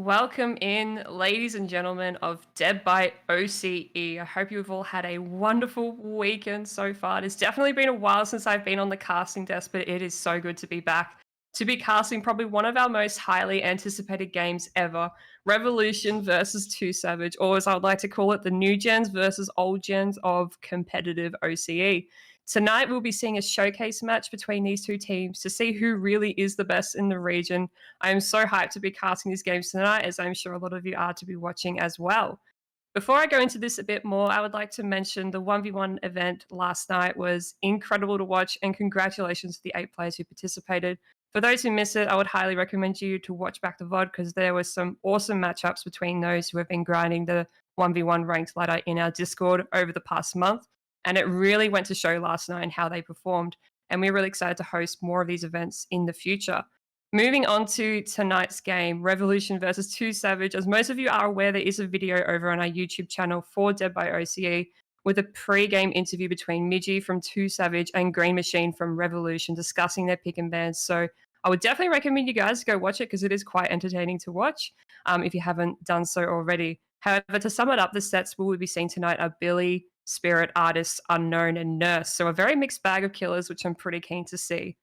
Welcome in, ladies and gentlemen of Dead by OCE. I hope you've all had a wonderful weekend so far. It's definitely been a while since I've been on the casting desk, but it is so good to be back. To be casting probably one of our most highly anticipated games ever, Revolution versus 2 Savage, or as I would like to call it, the new gens versus old gens of competitive OCE. Tonight, we'll be seeing a showcase match between these two teams to see who really is the best in the region. I am so hyped to be casting these games tonight, as I'm sure a lot of you are to be watching as well. Before I go into this a bit more, I would like to mention the 1v1 event last night was incredible to watch, and congratulations to the 8 players who participated. For those who missed it, I would highly recommend you to watch back the VOD because there was some awesome matchups between those who have been grinding the 1v1 ranked ladder in our Discord over the past month. And it really went to show last night how they performed. And we're really excited to host more of these events in the future. Moving on to tonight's game, Revolution versus 2 Savage. As most of you are aware, there is a video over on our YouTube channel for Dead by OCE with a pre-game interview between Midgie from 2 Savage and Green Machine from Revolution discussing their pick and bans. So I would definitely recommend you guys go watch it because it is quite entertaining to watch if you haven't done so already. However, to sum it up, the sets we will be seeing tonight are Billy, Spirit, Artist, Unknown, and Nurse. So a very mixed bag of killers, which I'm pretty keen to see.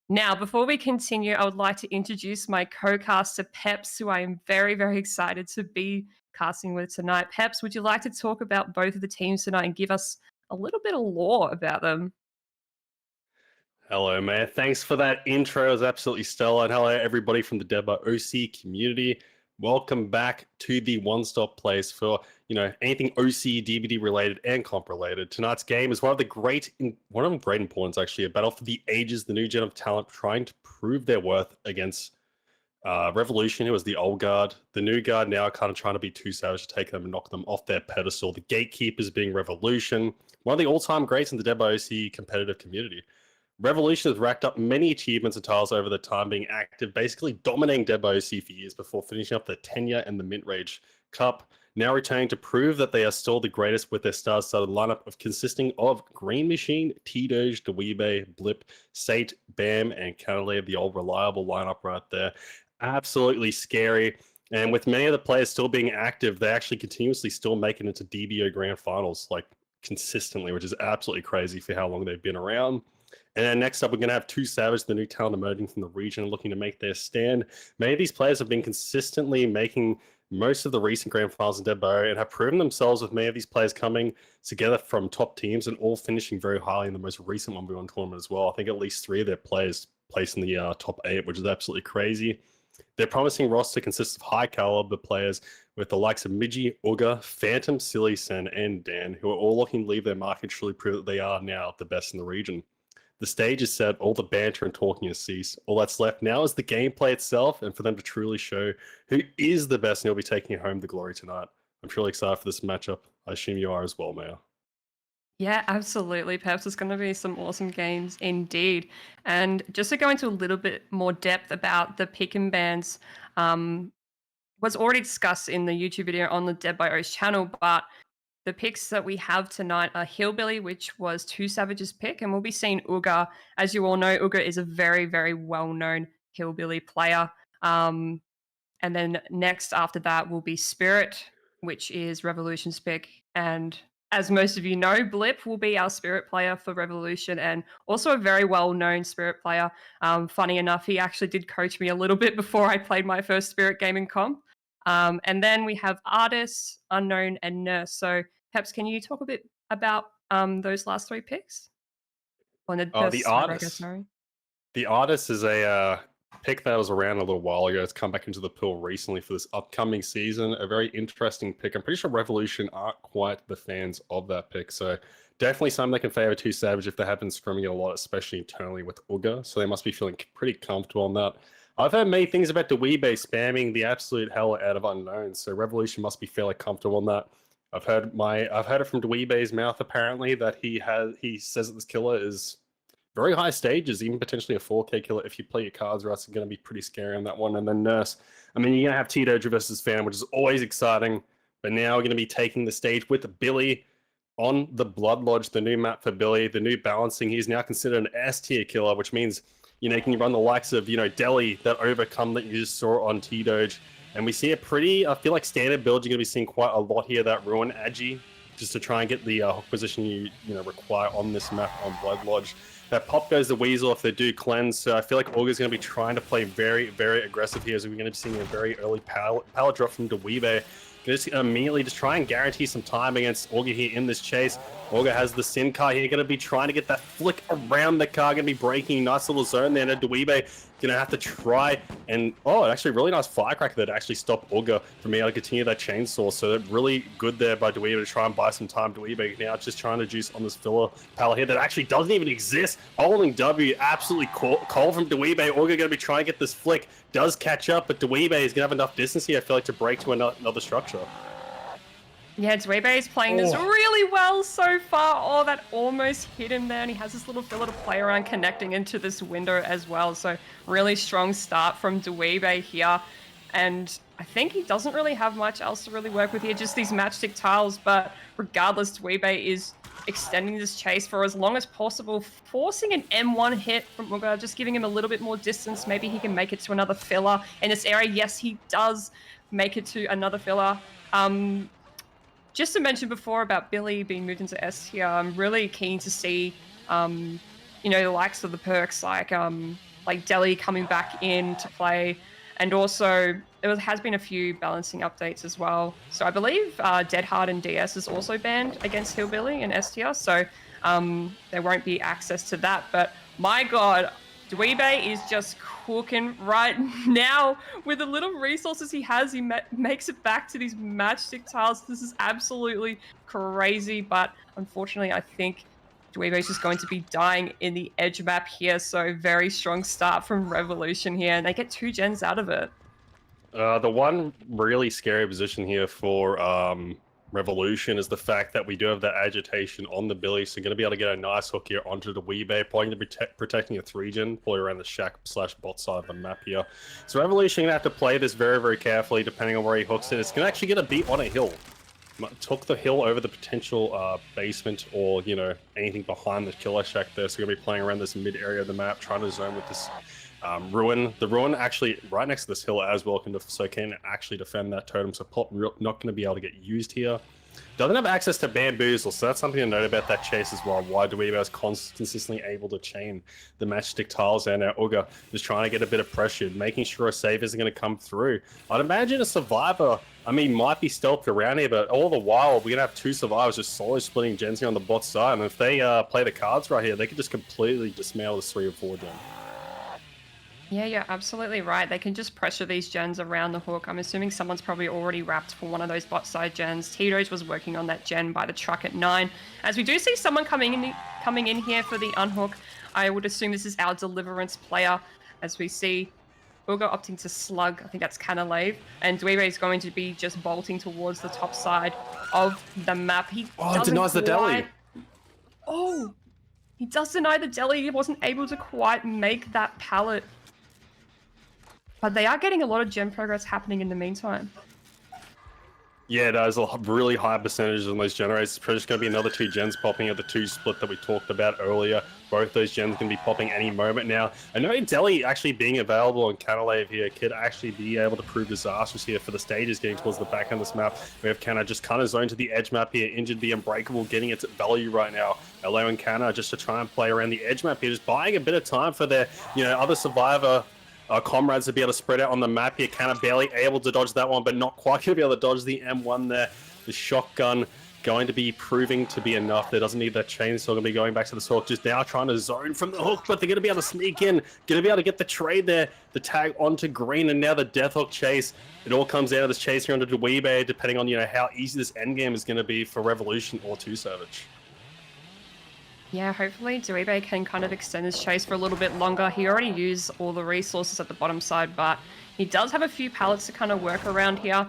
Now, before we continue, I would like to introduce my co-caster, Pepz, who I am very, very excited to be casting with tonight. Pepz, would you like to talk about both of the teams tonight and give us a little bit of lore about them? Hello, man. Thanks for that intro. It was absolutely stellar. And hello, everybody from the DBO community. Welcome back to the one-stop place for anything OC, DBD related, and comp related. Tonight's game is one of great importance, actually, a battle for the ages. The new gen of talent trying to prove their worth against Revolution, who was the old guard. The new guard now kind of trying to be too savage to take them and knock them off their pedestal. The gatekeepers being Revolution, one of the all-time greats in the DBO competitive community. Revolution has racked up many achievements and titles over the time being active, basically dominating DeadByOCE for years before finishing up their tenure in the Mint Rage Cup, now returning to prove that they are still the greatest with their star-studded lineup of consisting of Green Machine, T-Doge, Dweebe, Blip, Sate, Bam, and Canalave, the old reliable lineup right there. Absolutely scary. And with many of the players still being active, they actually continuously still make it into DBO Grand Finals, like consistently, which is absolutely crazy for how long they've been around. And then next up, we're going to have 2 Savage, the new talent emerging from the region, looking to make their stand. Many of these players have been consistently making most of the recent Grand Finals in DeadByO and have proven themselves with many of these players coming together from top teams and all finishing very highly in the most recent 1v1 tournament as well. I think at least 3 of their players placed in the top 8, which is absolutely crazy. Their promising roster consists of high caliber players with the likes of Midgie, Uga, Phantom, Silly, Sen, and Dan, who are all looking to leave their mark and truly prove that they are now the best in the region. The stage is set, all the banter and talking has ceased. All that's left now is the gameplay itself and for them to truly show who is the best and who'll be taking home the glory tonight. I'm truly excited for this matchup. I assume you are as well, Maya. Yeah, absolutely. Perhaps it's going to be some awesome games indeed. And just to go into a little bit more depth about the pick and bans, was already discussed in the YouTube video on the DeadByOCE channel, but the picks that we have tonight are Hillbilly, which was 2 Savage's pick, and we'll be seeing Uga. As you all know, Uga is a very, very well-known Hillbilly player. And then next after that will be Spirit, which is Revolution's pick. And as most of you know, Blip will be our Spirit player for Revolution and also a very well-known Spirit player. Funny enough, he actually did coach me a little bit before I played my first Spirit game in comp. And then we have Artist, Unknown, and Nurse. So, Peps, can you talk a bit about those last 3 picks? Or the The tiebreaker, artist. sorry. The artist is a pick that was around a little while ago. It's come back into the pool recently for this upcoming season. A very interesting pick. I'm pretty sure Revolution aren't quite the fans of that pick. So definitely something they can favor 2 Savage if they have been scrimming it a lot, especially internally with Uga. So they must be feeling pretty comfortable on that. I've heard many things about Dweebe spamming the absolute hell out of Unknown. So Revolution must be fairly comfortable on that. I've heard it from Dweebe's mouth apparently that he says that this killer is very high stages, even potentially a 4K killer. If you play your cards right, it's going to be pretty scary on that one. And then Nurse, I mean, you're going to have T-Doge versus Phantom, which is always exciting. But now we're going to be taking the stage with Billy on the Blood Lodge, the new map for Billy, the new balancing. He's now considered an S-tier which means, you can run the likes of, Delhi, that overcome that you just saw on T-Doge. And we see a pretty, I feel like standard build, you're going to be seeing quite a lot here, that Ruin Agi, just to try and get the hook position you require on this map on Blood Lodge. That pop goes the Weasel if they do cleanse, so I feel like Auger's going to be trying to play very, very aggressive here, so we're going to be seeing a very early pallet drop from DeadByOCE. Just immediately just try and guarantee some time against Auger here in this chase. Auger has the Sin car here, going to be trying to get that flick around the car, going to be breaking. Nice little zone there. Now DeadByOCE going to have to try and, actually really nice firecracker that actually stopped Auger from being able to continue that chainsaw. So really good there by DeadByOCE to try and buy some time. DeadByOCE now just trying to juice on this filler pallet here that actually doesn't even exist. Holding W, absolutely cold from DeadByOCE. Auger going to be trying to get this flick. Does catch up, but DeadByOCE is going to have enough distance here, I feel like, to break to another structure. Yeah, DeadByOCE is playing this really well so far. Oh, that almost hit him there, and he has this little filler to play around connecting into this window as well. So really strong start from DeadByOCE here. And I think he doesn't really have much else to really work with here, just these matchstick tiles. But regardless, DeadByOCE is extending this chase for as long as possible, forcing an M1 hit from Auger, just giving him a little bit more distance. Maybe he can make it to another filler in this area. Yes, he does make it to another filler. Just to mention before about Billy being moved into S tier, I'm really keen to see, the likes of the perks like Deli coming back in to play, and also there has been a few balancing updates as well. So I believe Dead Hard and DS is also banned against Hillbilly and S tier, so there won't be access to that. But my God, DeadByOCE is just cooking right now with the little resources he has. He makes it back to these matchstick tiles. This is absolutely crazy, but unfortunately, I think DeadByOCE is just going to be dying in the edge map here. So very strong start from Revolution here, and they get 2 gens out of it. The one really scary position here for Revolution is the fact that we do have that agitation on the Billy, so you're going to be able to get a nice hook here onto the DeadByOCE, probably going to be protecting a 3-gen, probably around the shack/bot side of the map here. So Revolution going to have to play this very, very carefully, depending on where he hooks it. It's going to actually get a beat on a hill. Took the hill over the potential basement or, anything behind the killer shack there, so you're going to be playing around this mid area of the map, trying to zone with this Ruin. The Ruin actually right next to this hill as well, can actually defend that totem, so Pop not going to be able to get used here. Doesn't have access to Bamboozle, so that's something to note about that chase as well. Why DeadByOCE is consistently able to chain the matchstick tiles, and now Auger is trying to get a bit of pressure, making sure a save isn't going to come through. I'd imagine a survivor, might be stealthed around here, but all the while, we're going to have 2 survivors just slowly splitting gens here on the bot side, and if they play the cards right here, they could just completely dismantle this 3 or 4 gen. Yeah, you're absolutely right. They can just pressure these gens around the hook. I'm assuming someone's probably already wrapped for one of those bot side gens. Tito's was working on that gen by the truck at 9. As we do see someone coming in here for the unhook, I would assume this is our Deliverance player. As we see Auger opting to slug, I think that's Canalave, and DeadByOCE is going to be just bolting towards the top side of the map. He denies the deli. Oh, he does deny the deli. He wasn't able to quite make that pallet. But they are getting a lot of gen progress happening in the meantime. Yeah, there's a really high percentage on those generators. It's just going to be another 2 gens popping at the 2 split that we talked about earlier. Both those gens can be popping any moment now. I know Deli actually being available on Canalave here could actually be able to prove disastrous here for the stages getting towards the back end of this map. We have Canna just kind of zoned to the edge map here, injured the Unbreakable, getting its value right now. Allowing Canna just to try and play around the edge map here, just buying a bit of time for their, other survivor comrades to be able to spread out on the map here. Canna barely able to dodge that one, but not quite going to be able to dodge the M1 there. The shotgun going to be proving to be enough. There doesn't need that chainsaw. Going to be going back to the hook, just now trying to zone from the hook, but they're going to be able to sneak in. Going to be able to get the trade there, the tag onto green, and now the death hook chase. It all comes out of this chase here onto DeadByOCE, depending on how easy this endgame is going to be for Revolution or 2 Savage. Yeah, hopefully DeadByOCE can kind of extend his chase for a little bit longer. He already used all the resources at the bottom side, but he does have a few pallets to kind of work around here.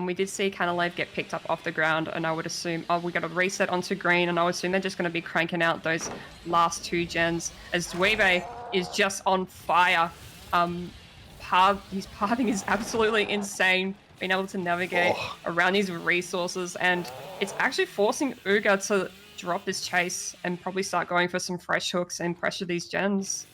We did see Canalave get picked up off the ground, and I would assume, we got a reset onto green, and I would assume they're just going to be cranking out those last 2 gens, as DeadByOCE is just on fire. His pathing is absolutely insane, being able to navigate around these resources, and it's actually forcing Auger to drop this chase and probably start going for some fresh hooks and pressure these gens.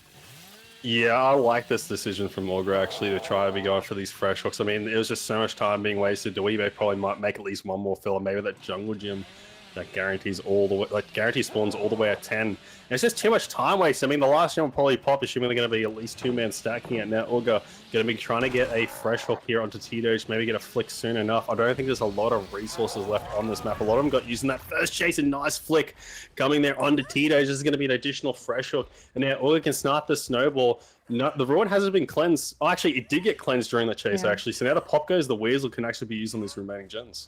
Yeah, I like this decision from Augur actually to try to be going for these fresh hooks. I mean, it was just so much time being wasted. DeadByOCE probably might make at least one more filler, maybe that jungle gym that guarantees all the way, like guarantees spawns all the way at 10. And it's just too much time waste. I mean, the last gem will probably pop, assuming they're going to be at least 2-man stacking it. Now Augur going to be trying to get a fresh hook here onto T-Doge, maybe get a flick soon enough. I don't think there's a lot of resources left on this map. A lot of them got using that first chase, a nice flick coming there onto T-Doge. This is going to be an additional fresh hook. And now Augur can start the snowball. No, the ruin hasn't been cleansed. Oh, actually, it did get cleansed during the chase, actually. So now the pop goes, the Weasel can actually be used on these remaining gens.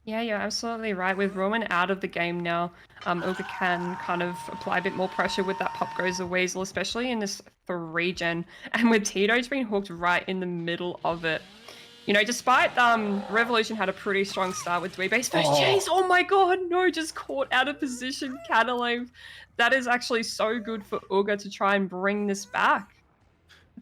Yeah, you're absolutely right. With Roman out of the game now, Augur can kind of apply a bit more pressure with that pop goes the Weasel, especially in this 3-gen. And with T-Doge being hooked right in the middle of it. You know, despite Revolution had a pretty strong start with DBO's first chase. Oh my god, no, just caught out of position, Catalave. That is actually so good for Augur to try and bring this back.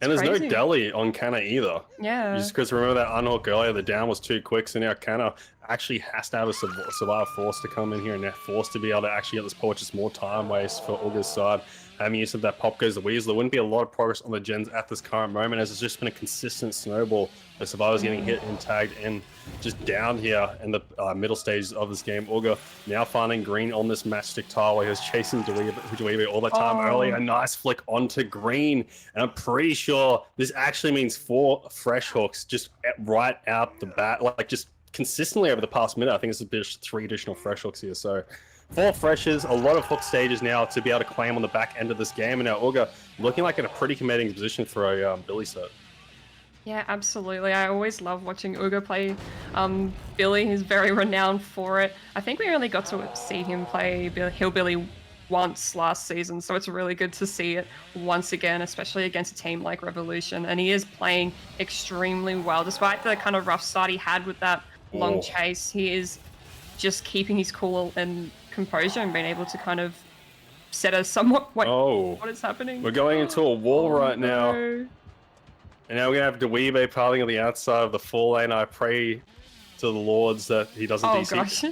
And there's no deli on Canna either. Yeah. Just because remember that unhook earlier, the down was too quick, so now Canna actually has to have a survivor force to come in here, and they're forced to be able to actually get this port. Just more time waste for Augur's side. Having use of that pop goes the Weasel. There wouldn't be a lot of progress on the gens at this current moment, as it's just been a consistent snowball. The survivors getting hit and tagged and just down here in the middle stages of this game. Augur now finding green on this matchstick tile where he was chasing DeadByOCE all the time earlier. A nice flick onto green. And I'm pretty sure this actually means 4 fresh hooks just right out the bat, like just consistently over the past minute. I think it's 3 additional fresh hooks here. So 4 freshes, a lot of hook stages now to be able to claim on the back end of this game. And now Augur looking like in a pretty commanding position for a Billy set. Yeah, absolutely. I always love watching Augur play Billy. He's very renowned for it. I think we only got to see him play Hillbilly once last season, so it's really good to see it once again, especially against a team like Revolution. And he is playing extremely well. Despite the kind of rough start he had with that long chase, he is just keeping his cool and composure and being able to kind of set a somewhat... What is happening? We're going into a wall right now. And now we're going to have DeadByOCE piling on the outside of the 4 lane. I pray to the Lords that he doesn't DC. Gosh.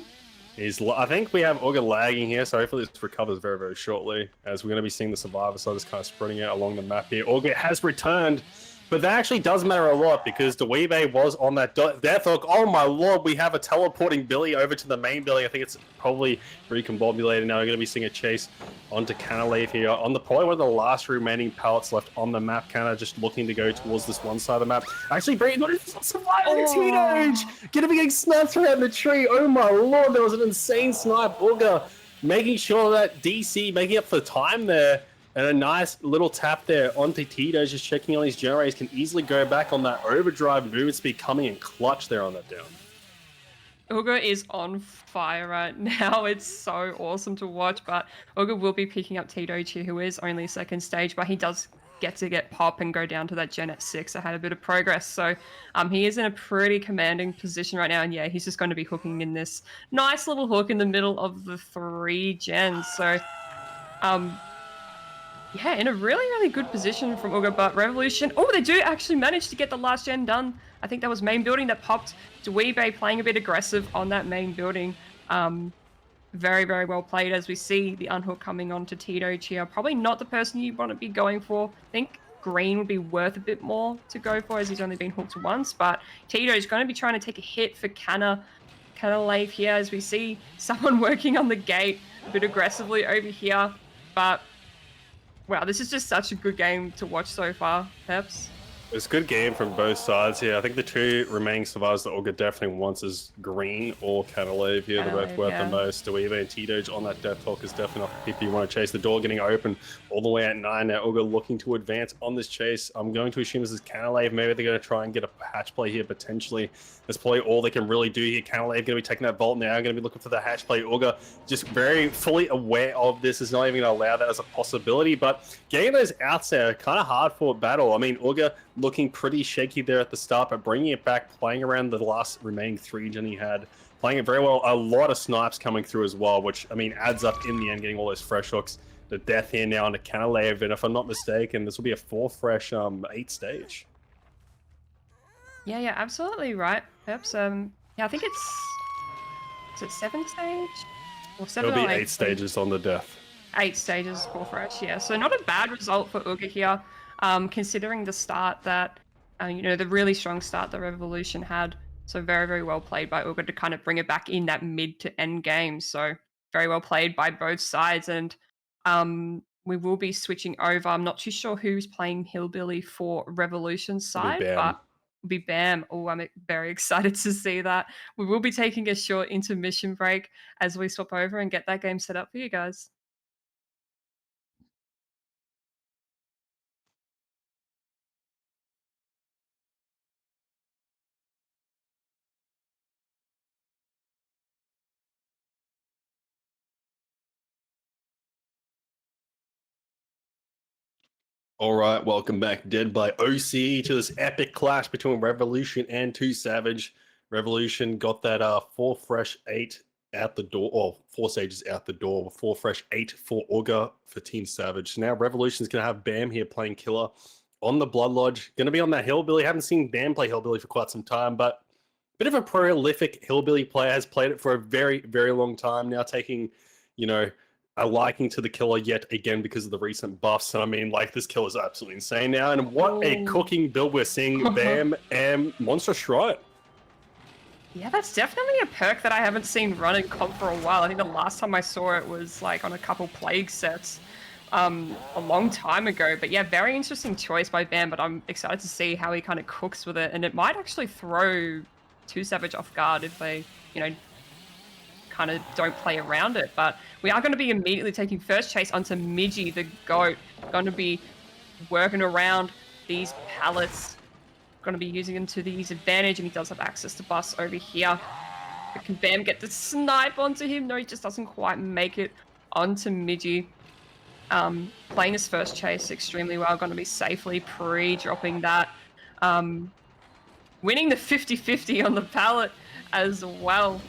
I think we have Augur lagging here, so hopefully this recovers very, very shortly, as we're going to be seeing the survivor side just kind of spreading out along the map here. Augur has returned, but that actually does matter a lot because DeadByOCE was on that death hook. Oh my lord, we have a teleporting Billy over to the main building. I think it's probably recombobulated now. We're going to be seeing a chase onto Canalave here on the probably one of the last remaining pallets left on the map. Canna just looking to go towards this one side of the map. Actually, Brady not surviving T-Doge! Gonna be getting sniped around the tree. Oh my lord, there was an insane snipe. Augur making sure that DC making up for time there. And a nice little tap there onto T-Doge, just checking on his generators, can easily go back on that overdrive movement speed coming in clutch there on that down. Augur is on fire right now. It's so awesome to watch, but Augur will be picking up T-Doge here, who is only 2nd stage, but he does get pop and go down to that gen at 6. I had a bit of progress, so he is in a pretty commanding position right now, and yeah, he's just going to be hooking in this nice little hook in the middle of the 3 gens. So yeah, in a really, really good position from Augur, but Revolution... Oh, they do actually manage to get the last gen done. I think that was main building that popped. DeadByOCE playing a bit aggressive on that main building. Very, very well played as we see the unhook coming on to T-Doge here. Probably not the person you want to be going for. I think green would be worth a bit more to go for as he's only been hooked once, but T-Doge is going to be trying to take a hit for Canalave here as we see someone working on the gate a bit aggressively over here, but... Wow, this is just such a good game to watch so far, Pepz. It's a good game from both sides here. I think the 2 remaining survivors that Augur definitely wants is green or Canalave here. They're both worth the most. DeadByOCE and T-Doge on that death talk is definitely not the people you want to chase. The door getting open all the way at 9 now. Augur looking to advance on this chase. I'm going to assume this is Canalave. Maybe they're going to try and get a hatch play here potentially. That's probably all they can really do here. Canalave going to be taking that vault now. Going to be looking for the hatch play. Augur just very fully aware of this. Is not even going to allow that as a possibility. But getting those outs there, kind of hard for a battle. I mean, Augur looking pretty shaky there at the start, but bringing it back, playing around the last remaining 3 gen he had, playing it very well. A lot of snipes coming through as well, which, I mean, adds up in the end, getting all those fresh hooks. The death here now on the Canalave, and if I'm not mistaken, this will be a 4 fresh 8 stage. Yeah, absolutely right, Peps. Yeah, I think it's... Is it 7 stage? Or 7 It'll or be 8 8 stages on the death. 8 stages, 4 fresh, yeah. So not a bad result for Uga here, considering the start that, the really strong start that Revolution had. So very, very well played by Uga to kind of bring it back in that mid to end game. So very well played by both sides. And we will be switching over. I'm not too sure who's playing Hillbilly for Revolution's It'll be side, but Bam. it'll be Bam. Oh, I'm very excited to see that. We will be taking a short intermission break as we swap over and get that game set up for you guys. All right, welcome back, Dead by OC, to this epic clash between Revolution and 2 Savage. Revolution got that 4 fresh 8 out the door, or 4 stages out the door, 4 fresh 8 for Uga for Team Savage. So now Revolution's going to have Bam here playing Killer on the Blood Lodge. Going to be on that Hillbilly. Haven't seen Bam play Hillbilly for quite some time, but bit of a prolific Hillbilly player, has played it for a very, very long time now, taking, you know, a liking to the killer yet again because of the recent buffs. And I mean, like, this killer's absolutely insane now. And what a Oh. cooking build we're seeing. Bam and Monster Shrine. Yeah, that's definitely a perk that I haven't seen run in comp for a while. I think the last time I saw it was like on a couple plague sets a long time ago. But yeah, very interesting choice by Bam, but I'm excited to see how he kind of cooks with it. And it might actually throw 2 Savage off guard if they, kind of don't play around it. But we are going to be immediately taking first chase onto Midgie, the GOAT. Going to be working around these pallets. Going to be using them to his advantage, and he does have access to bus over here. But can Bam get the snipe onto him? No, he just doesn't quite make it onto Midgie. Playing his first chase extremely well. Going to be safely pre-dropping that. Winning the 50-50 on the pallet as well.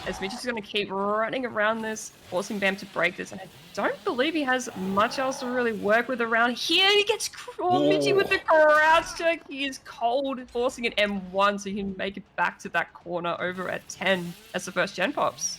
As Midge is going to keep running around this, forcing Bam to break this. And I don't believe he has much else to really work with around here. He gets Midgie with the crouch check. He is cold, forcing an M1 so he can make it back to that corner over at 10 as the first gen pops.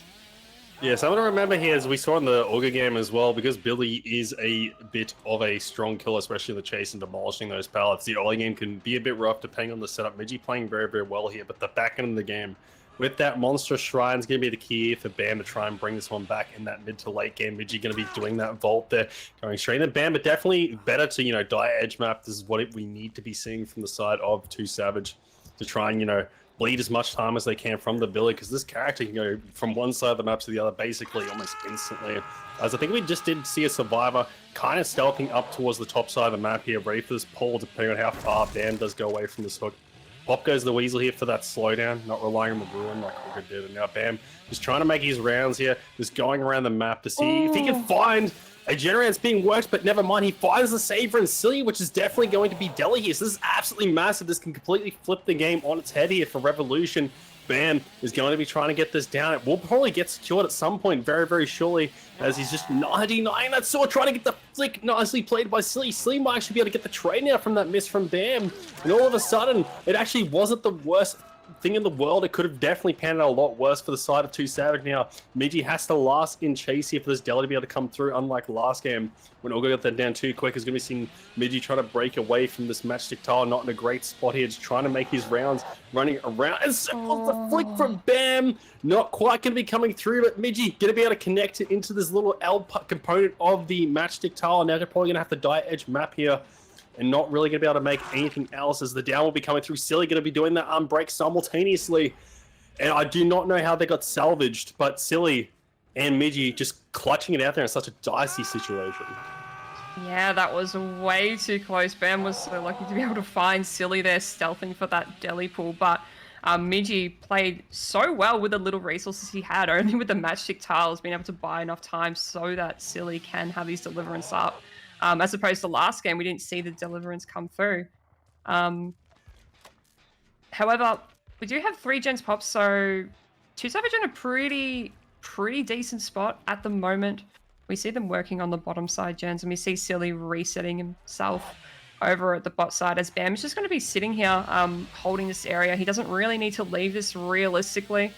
Yeah, something to remember here, as we saw in the Uga game as well, because Billy is a bit of a strong killer, especially in the chase and demolishing those pallets. The early game can be a bit rough depending on the setup. Midgie playing very, very well here, but the back end of the game, with that Monster Shrine, is going to be the key for Bam to try and bring this one back in that mid to late game. Midgie going to be doing that vault there, going straight into Bam, but definitely better to, die edge map. This is what we need to be seeing from the side of 2 Savage to try and, bleed as much time as they can from the Billy, because this character can go from one side of the map to the other basically almost instantly. As I think we just did see a Survivor kind of stealthing up towards the top side of the map here, ready for this pull, depending on how far Bam does go away from this hook. Pop goes the Weasel here for that slowdown, not relying on the Ruin like Hooker did. And now Bam just trying to make his rounds here, just going around the map to see if he can find a generator that's being worked, but never mind. He finds the Saver and Silly, which is definitely going to be Deli here. So this is absolutely massive. This can completely flip the game on its head here for Revolution. Bam is going to be trying to get this down. It will probably get secured at some point very, very surely, as he's just 99. That sword trying to get the flick nicely played by Silly. Silly might actually be able to get the trade now from that miss from Bam. And all of a sudden, it actually wasn't the worst thing in the world. It could have definitely panned out a lot worse for the side of 2 Savage. Now Midgie has to last in chase here for this Deli to be able to come through, unlike last game when Uga got that down too quick. Is going to be seeing Midgie trying to break away from this matchstick tile, not in a great spot here, just trying to make his rounds, running around, and the flick from Bam, not quite going to be coming through, but Midgie going to be able to connect it into this little L component of the matchstick tile. Now they're probably going to have to die edge map here, and not really going to be able to make anything else, as the down will be coming through. Silly going to be doing that break simultaneously. And I do not know how they got salvaged, but Silly and Midgie just clutching it out there in such a dicey situation. Yeah, that was way too close. Bam was so lucky to be able to find Silly there stealthing for that Deli pool, but Midgie played so well with the little resources he had, only with the matchstick tiles, being able to buy enough time so that Silly can have his deliverance up. As opposed to last game, we didn't see the deliverance come through. However, we do have 3 gens pops, so 2 Savage in a pretty decent spot at the moment. We see them working on the bottom side gens, and we see Silly resetting himself over at the bot side, as Bam is just going to be sitting here holding this area. He doesn't really need to leave this realistically.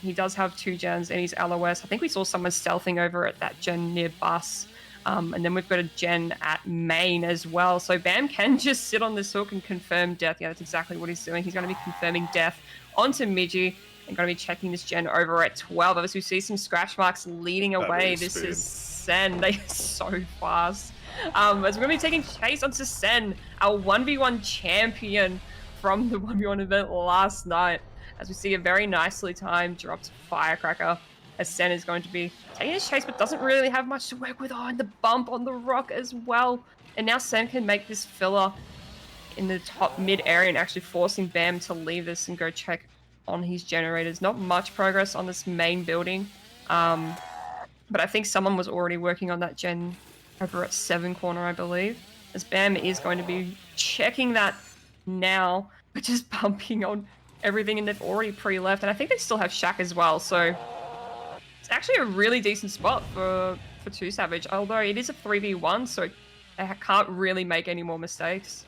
He does have 2 gens and he's LOS. I think we saw someone stealthing over at that gen near bus. And then we've got a gen at main as well. So Bam can just sit on this hook and confirm death. Yeah, that's exactly what he's doing. He's going to be confirming death onto Midgie and going to be checking this gen over at 12. As we see some scratch marks leading away. This is Sen. They are so fast. As we're going to be taking chase onto Sen, our 1v1 champion from the 1v1 event last night. As we see a very nicely timed dropped firecracker, as Sen is going to be taking his chase, but doesn't really have much to work with. Oh, and the bump on the rock as well. And now Sen can make this filler in the top mid area and actually forcing Bam to leave this and go check on his generators. Not much progress on this main building. But I think someone was already working on that gen over at 7 corner, I believe. As Bam is going to be checking that now, but just bumping on everything, and they've already pre-left. And I think they still have Shaq as well, so it's actually a really decent spot for 2 Savage, although it is a 3v1, so they can't really make any more mistakes.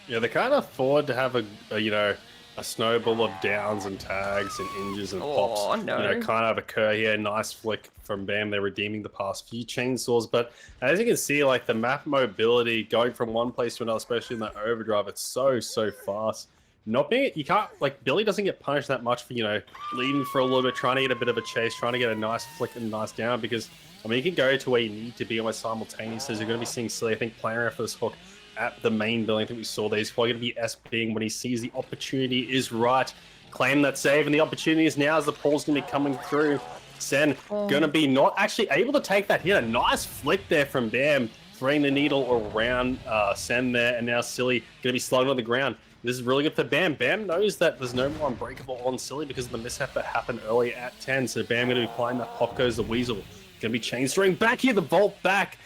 Yeah, they can't afford to have a snowball of downs and tags and injures and pops. No. Kind of occur here. Nice flick from Bam. They're redeeming the past few chainsaws, but as you can see, like the map mobility going from one place to another, especially in that overdrive, it's so fast. You can't, like, Billy doesn't get punished that much for, leading for a little bit, trying to get a bit of a chase, trying to get a nice flick and a nice down, because, I mean, you can go to where you need to be almost simultaneously. So you're going to be seeing Silly, I think, playing around for this hook at the main building. I think we saw that. He's probably going to be SPing when he sees the opportunity is right. Claim that save, and the opportunity is now as the pull's going to be coming through. Sen going to be not actually able to take that hit. A nice flick there from Bam, throwing the needle around Sen there, and now Silly going to be slugging on the ground. This is really good for Bam. Bam knows that there's no more unbreakable on Silly because of the mishap that happened early at 10. So Bam going to be playing that Pop Goes the Weasel. Going to be chain throwing back here, the vault back.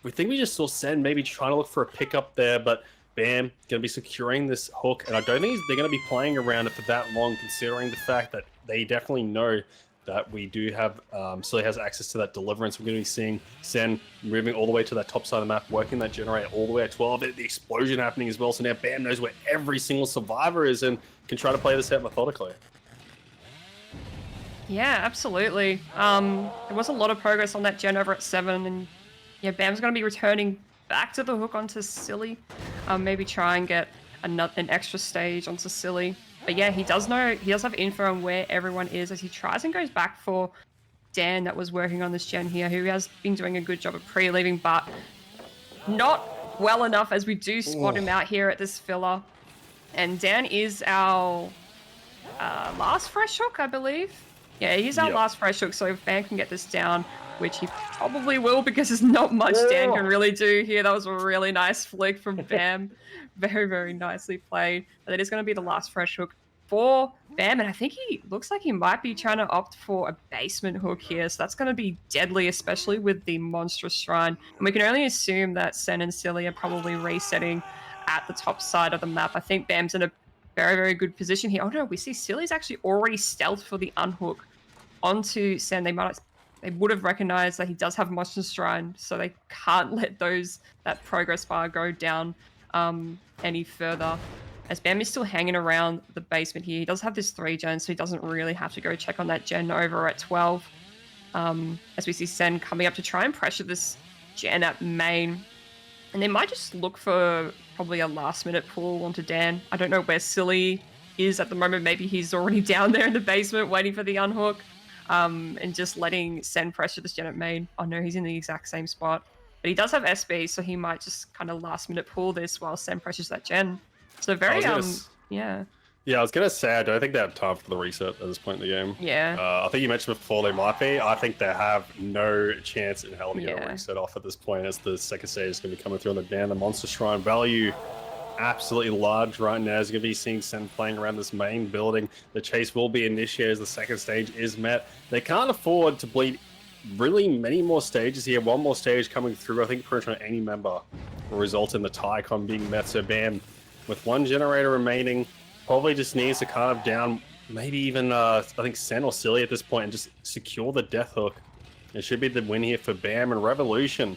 We think we just saw Sen maybe trying to look for a pickup there, but Bam going to be securing this hook. And I don't think they're going to be playing around it for that long, considering the fact that they definitely know that we do have, Silly has access to that deliverance. We're going to be seeing Sen moving all the way to that top side of the map, working that generator all the way at 12. The explosion happening as well. So now Bam knows where every single survivor is and can try to play this out methodically. Yeah, absolutely. There was a lot of progress on that gen over at 7, and yeah, Bam's going to be returning back to the hook onto Silly. Maybe try and get an extra stage onto Silly. But yeah, he does have info on where everyone is as he tries and goes back for Dan that was working on this gen here, who has been doing a good job of pre-leaving, but not well enough as we do spot him out here at this filler. And Dan is our last fresh hook, I believe. Yeah, he's our last fresh hook, so if Bam can get this down, which he probably will because there's not much Dan can really do here. That was a really nice flick from Bam. Very, very nicely played. But that is going to be the last fresh hook for Bam, and I think he looks like he might be trying to opt for a basement hook here, so that's going to be deadly, especially with the monstrous shrine. And we can only assume that Sen and Silly are probably resetting at the top side of the map. I think Bam's in a very, very good position here. Oh no, we see Silly's actually already stealthed for the unhook onto Sen. They would have recognized that he does have monstrous shrine, so they can't let that progress bar go down any further. As Bam is still hanging around the basement here. He does have this 3 gen, so he doesn't really have to go check on that gen over at 12. As we see Sen coming up to try and pressure this gen at main. And they might just look for probably a last minute pull onto Dan. I don't know where Silly is at the moment. Maybe he's already down there in the basement waiting for the unhook. And just letting Sen pressure this gen at main. Oh no, he's in the exact same spot. But he does have SB, so he might just kind of last minute pull this while Sen pressures that gen. So very, yeah. Yeah, I was going to say, I don't think they have time for the reset at this point in the game. Yeah. I think you mentioned before they might be. I think they have no chance in hell to get a reset off at this point, as the second stage is going to be coming through on the Dan. The Monster Shrine value absolutely large right now. As you're going to be seeing Sen playing around this main building. The chase will be initiated as the second stage is met. They can't afford to bleed really many more stages here. One more stage coming through. I think pretty much any member will result in the Tycon being met. So Bam, with 1 generator remaining, probably just needs to kind of down maybe even I think Sen or Silly at this point and just secure the death hook. It should be the win here for Bam. And Revolution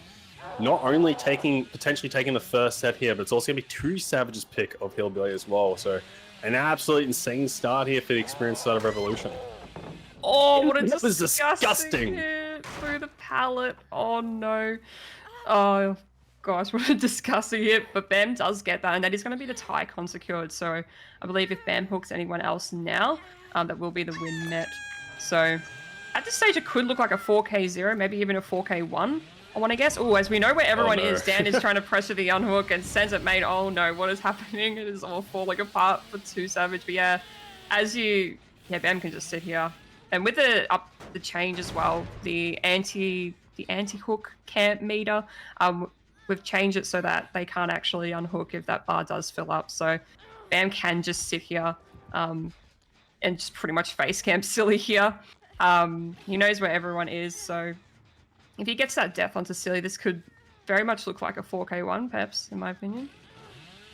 not only potentially taking the first set here, but it's also going to be 2 Savages pick of Hillbilly as well. So an absolute insane start here for the experienced side of Revolution. Oh, what a That was disgusting disgusting. hit through the pallet. Oh no. Oh gosh, what a disgusting hit. But Bam does get that, and that is going to be the tie secured. So I believe if Bam hooks anyone else now, that will be the win net. So at this stage, it could look like a 4K0, maybe even a 4K1. I want to guess. Oh, as we know where everyone no. is, Dan is trying to pressure the unhook and sends it main. Oh no, what is happening? It is all falling apart for 2Savage. But yeah, Bam can just sit here. And with the change as well, the anti-hook camp meter, we've changed it so that they can't actually unhook if that bar does fill up. So Bam can just sit here and just pretty much face camp silly here. He knows where everyone is, so if he gets that death onto silly, this could very much look like a 4K1, Pepz, in my opinion.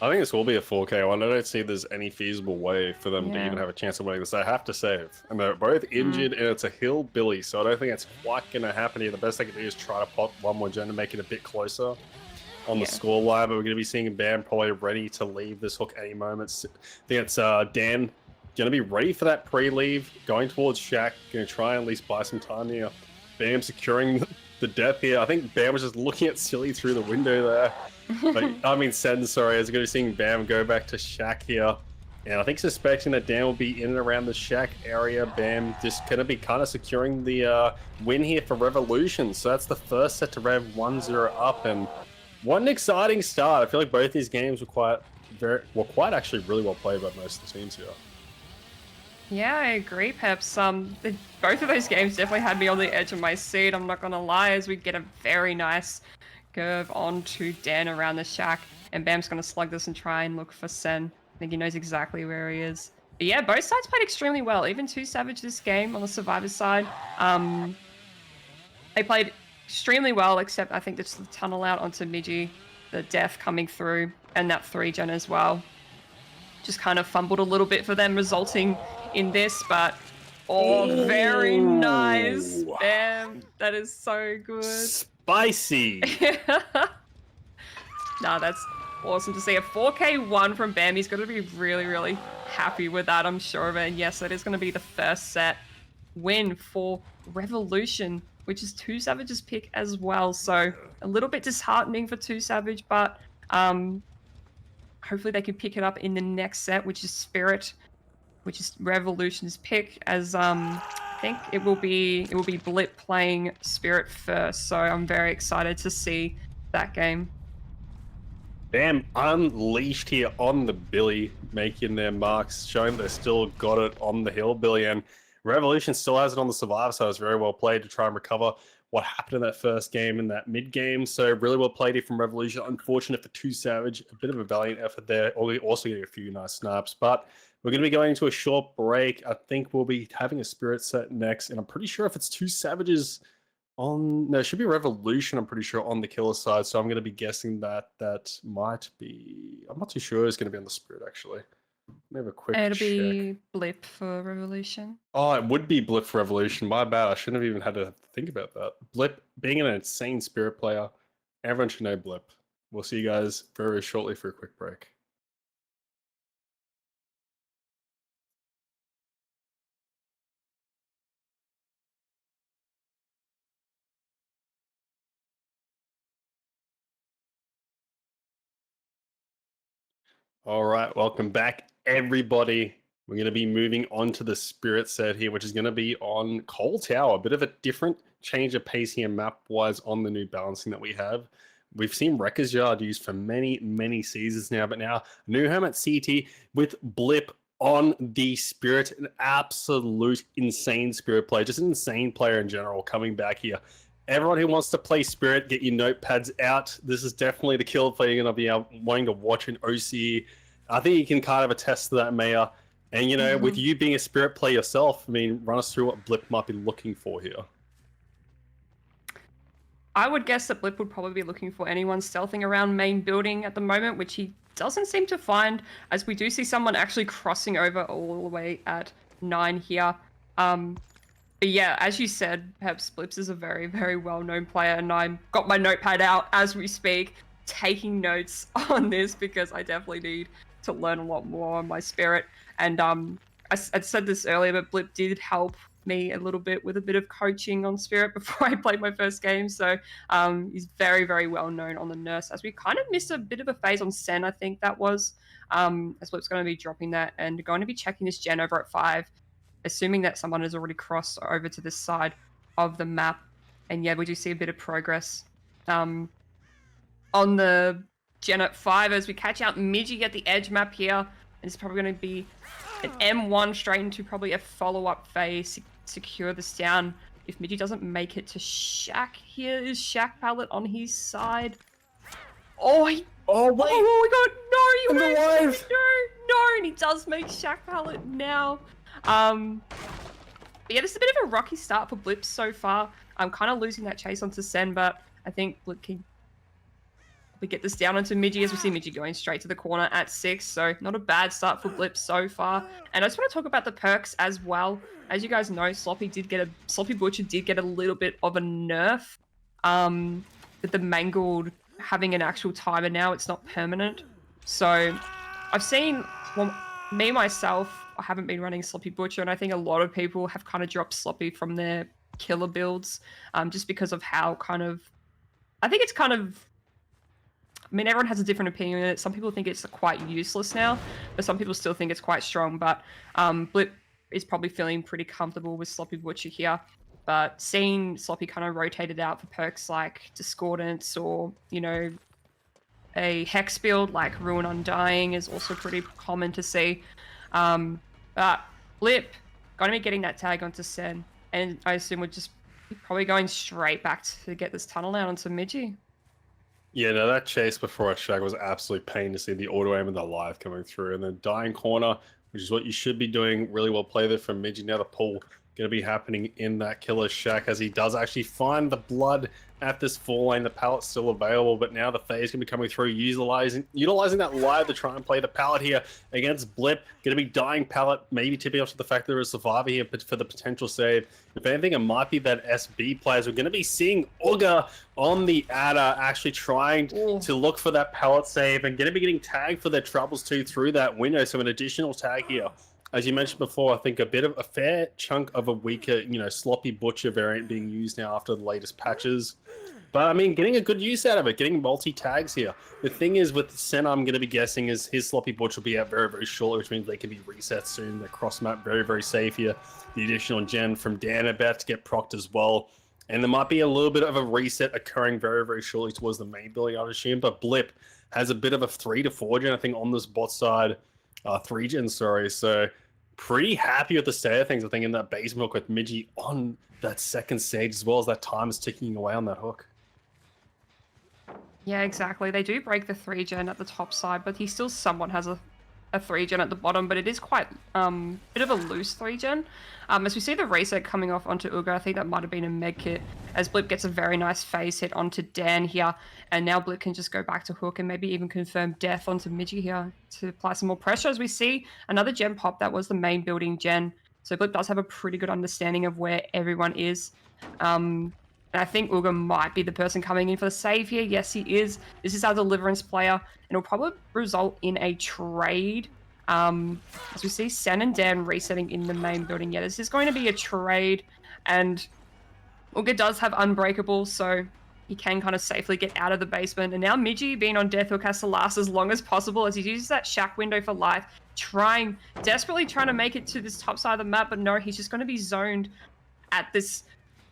I think this will be a 4K one. I don't see there's any feasible way for them to Yeah. even have a chance of winning this. They have to save. And they're both injured, and it's a hillbilly, so I don't think it's quite going to happen here. The best they can do is try to pop one more gen to make it a bit closer on the score line, but we're going to be seeing Bam probably ready to leave this hook any moment. I think it's Dan going to be ready for that pre-leave, going towards Shaq, going to try and at least buy some time here. Bam securing the death here. I think Bam was just looking at Silly through the window there. But I mean, Sen, sorry, as we're going to be seeing Bam go back to Shaq here. And I think suspecting that Dan will be in and around the Shaq area. Bam just going to be kind of securing the win here for Revolution. So that's the first set to rev 1-0 up. And what an exciting start. I feel like both these games were quite actually really well played by most of the teams here. Yeah, I agree, Peps. Both of those games definitely had me on the edge of my seat. I'm not gonna lie, as we get a very nice curve onto Dan around the Shack, and Bam's gonna slug this and try and look for Sen. I think he knows exactly where he is. But yeah, both sides played extremely well. Even 2Savage this game on the Survivor side. They played extremely well, except I think it's the tunnel out onto Miji, the death coming through, and that 3-gen as well. Just kind of fumbled a little bit for them, resulting in this, but very nice. Bam, that is so good. Spicy. Nah, that's awesome to see. A 4K1 from Bam. He's going to be really, really happy with that, I'm sure of it. And yes, that is going to be the first set win for Revolution, which is 2Savage's pick as well. So a little bit disheartening for 2Savage, but hopefully they can pick it up in the next set, which is Spirit, which is Revolution's pick, as I think it will be Blip playing Spirit first. So I'm very excited to see that game. Bam unleashed here on the Billy, making their marks, showing they still got it on the Hillbilly, and Revolution still has it on the Survivor, so it's very well played to try and recover what happened in that first game and that mid game. So really well played here from Revolution. Unfortunate for 2Savage, a bit of a valiant effort there. Also getting a few nice snaps, but we're going to be going into a short break. I think we'll be having a Spirit set next, and I'm pretty sure if it's 2Savages it should be Revolution, I'm pretty sure, on the killer side. So I'm going to be guessing that might be, I'm not too sure it's going to be on the Spirit, actually. Let me have a quick It'll check. be Blip for Revolution. Oh, it would be Blip for Revolution. My bad. I shouldn't have even had to think about that. Blip, being an insane Spirit player, everyone should know Blip. We'll see you guys very shortly for a quick break. All right, welcome back, everybody. We're going to be moving on to the Spirit set here, which is going to be on Coal Tower. A bit of a different change of pace here map-wise on the new balancing that we have. We've seen Wrecker's Yard used for many, many seasons now, but now new home at CT with Blip on the Spirit. An absolute insane Spirit player, just an insane player in general coming back here. Everyone who wants to play Spirit, get your notepads out. This is definitely the kill player you're going to be wanting to watch in OCE. I think you can kind of attest to that, Maya. And, you know, with you being a Spirit player yourself, I mean, run us through what Blip might be looking for here. I would guess that Blip would probably be looking for anyone stealthing around main building at the moment, which he doesn't seem to find, as we do see someone actually crossing over all the way at 9 here. But yeah, as you said, Pepz, Blips is a very, very well-known player, and I've got my notepad out as we speak, taking notes on this because I definitely need to learn a lot more on my Spirit. And I said this earlier, but Blip did help me a little bit with a bit of coaching on Spirit before I played my first game. So he's very, very well known on the Nurse, as we kind of missed a bit of a phase on Sen, I think that was. As Flip's going to be dropping that and going to be checking this gen over at 5, assuming that someone has already crossed over to this side of the map. And yeah, we do see a bit of progress on the gen at 5 as we catch out Midgie at the edge map here. And it's probably going to be an M1 straight into probably a follow-up phase, secure this down. If Midgie doesn't make it to Shaq, here is Shaq Pallet on his side. Oh, wait. Oh my god, no, you alive. No, and he does make Shaq Pallet now. But yeah, this is a bit of a rocky start for Blip so far. I'm kind of losing that chase onto Sen, but I think Blip can get this down onto Midgie as we see Midgie going straight to the corner at 6. So not a bad start for Blip so far. And I just want to talk about the perks as well. As you guys know, Sloppy Butcher did get a little bit of a nerf. With the Mangled having an actual timer now, it's not permanent. So I've seen, well, me myself, I haven't been running Sloppy Butcher, and I think a lot of people have kind of dropped Sloppy from their killer builds, just because of how I think it's I mean, everyone has a different opinion on it. Some people think it's quite useless now, but some people still think it's quite strong. But Blip is probably feeling pretty comfortable with Sloppy Butcher here. But seeing Sloppy kind of rotated out for perks like Discordance or, you know, a Hex build like Ruin Undying is also pretty common to see. But Blip going to be getting that tag onto Sen. And I assume we're just probably going straight back to get this tunnel out onto Midgie. Yeah, no, that chase before a Shag was absolute pain to see the auto aim and the live coming through. And then dying corner, which is what you should be doing. Really well played there from Midgie. Now the pull going to be happening in that killer Shack as he does actually find the blood at this 4 lane. The pallet's still available, but now the phase going to be coming through, utilizing that live to try and play the pallet here against Blip. Going to be dying pallet, maybe tipping off to the fact that there is a survivor here for the potential save. If anything, it might be that SB players. We're going to be seeing Uga on the adder actually trying to look for that pallet save and going to be getting tagged for their troubles too through that window. So an additional tag here. As you mentioned before, I think a fair chunk of a weaker, Sloppy Butcher variant being used now after the latest patches. But I mean, getting a good use out of it, getting multi-tags here. The thing is with Sen, I'm going to be guessing is his Sloppy Butcher will be out very, very shortly, which means they can be reset soon. The cross-map, very, very safe here. The additional gen from Dan about to get procced as well. And there might be a little bit of a reset occurring very, very shortly towards the main building, I'd assume. But Blip has a bit of a 3 to 4 gen, I think, on this bot side. 3 gen, sorry. So pretty happy with the state of things, I think, in that base milk with Midgie on that second stage, as well as that time is ticking away on that hook. Yeah, exactly. They do break the 3 gen at the top side, but he still somewhat has a 3 gen at the bottom, but it is quite bit of a loose 3 gen. As we see the reset coming off onto Uga, I think that might have been a med kit, as Blip gets a very nice phase hit onto Dan here, and now Blip can just go back to hook and maybe even confirm death onto Midgie here to apply some more pressure. As we see another gen pop, that was the main building gen, so Blip does have a pretty good understanding of where everyone is. And I think Uga might be the person coming in for the save here. Yes, he is. This is our Deliverance player, and it'll probably result in a trade. As we see Sen and Dan resetting in the main building. Yeah, this is going to be a trade, and Uga does have Unbreakable, so he can kind of safely get out of the basement. And now Midgie, being on Death Hook, has to last as long as possible as he uses that Shack window for life, desperately trying to make it to this top side of the map, but no, he's just going to be zoned at this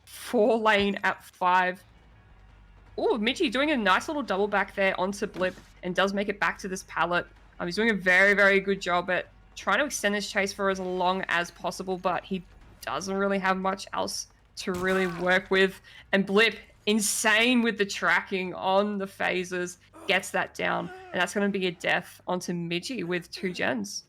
4 lane at 5. Oh, Midgie doing a nice little double back there onto Blip and does make it back to this pallet. He's doing a very, very good job at trying to extend this chase for as long as possible, but he doesn't really have much else to really work with. And Blip, insane with the tracking on the phases, gets that down. And that's going to be a death onto Midgie with 2 gens.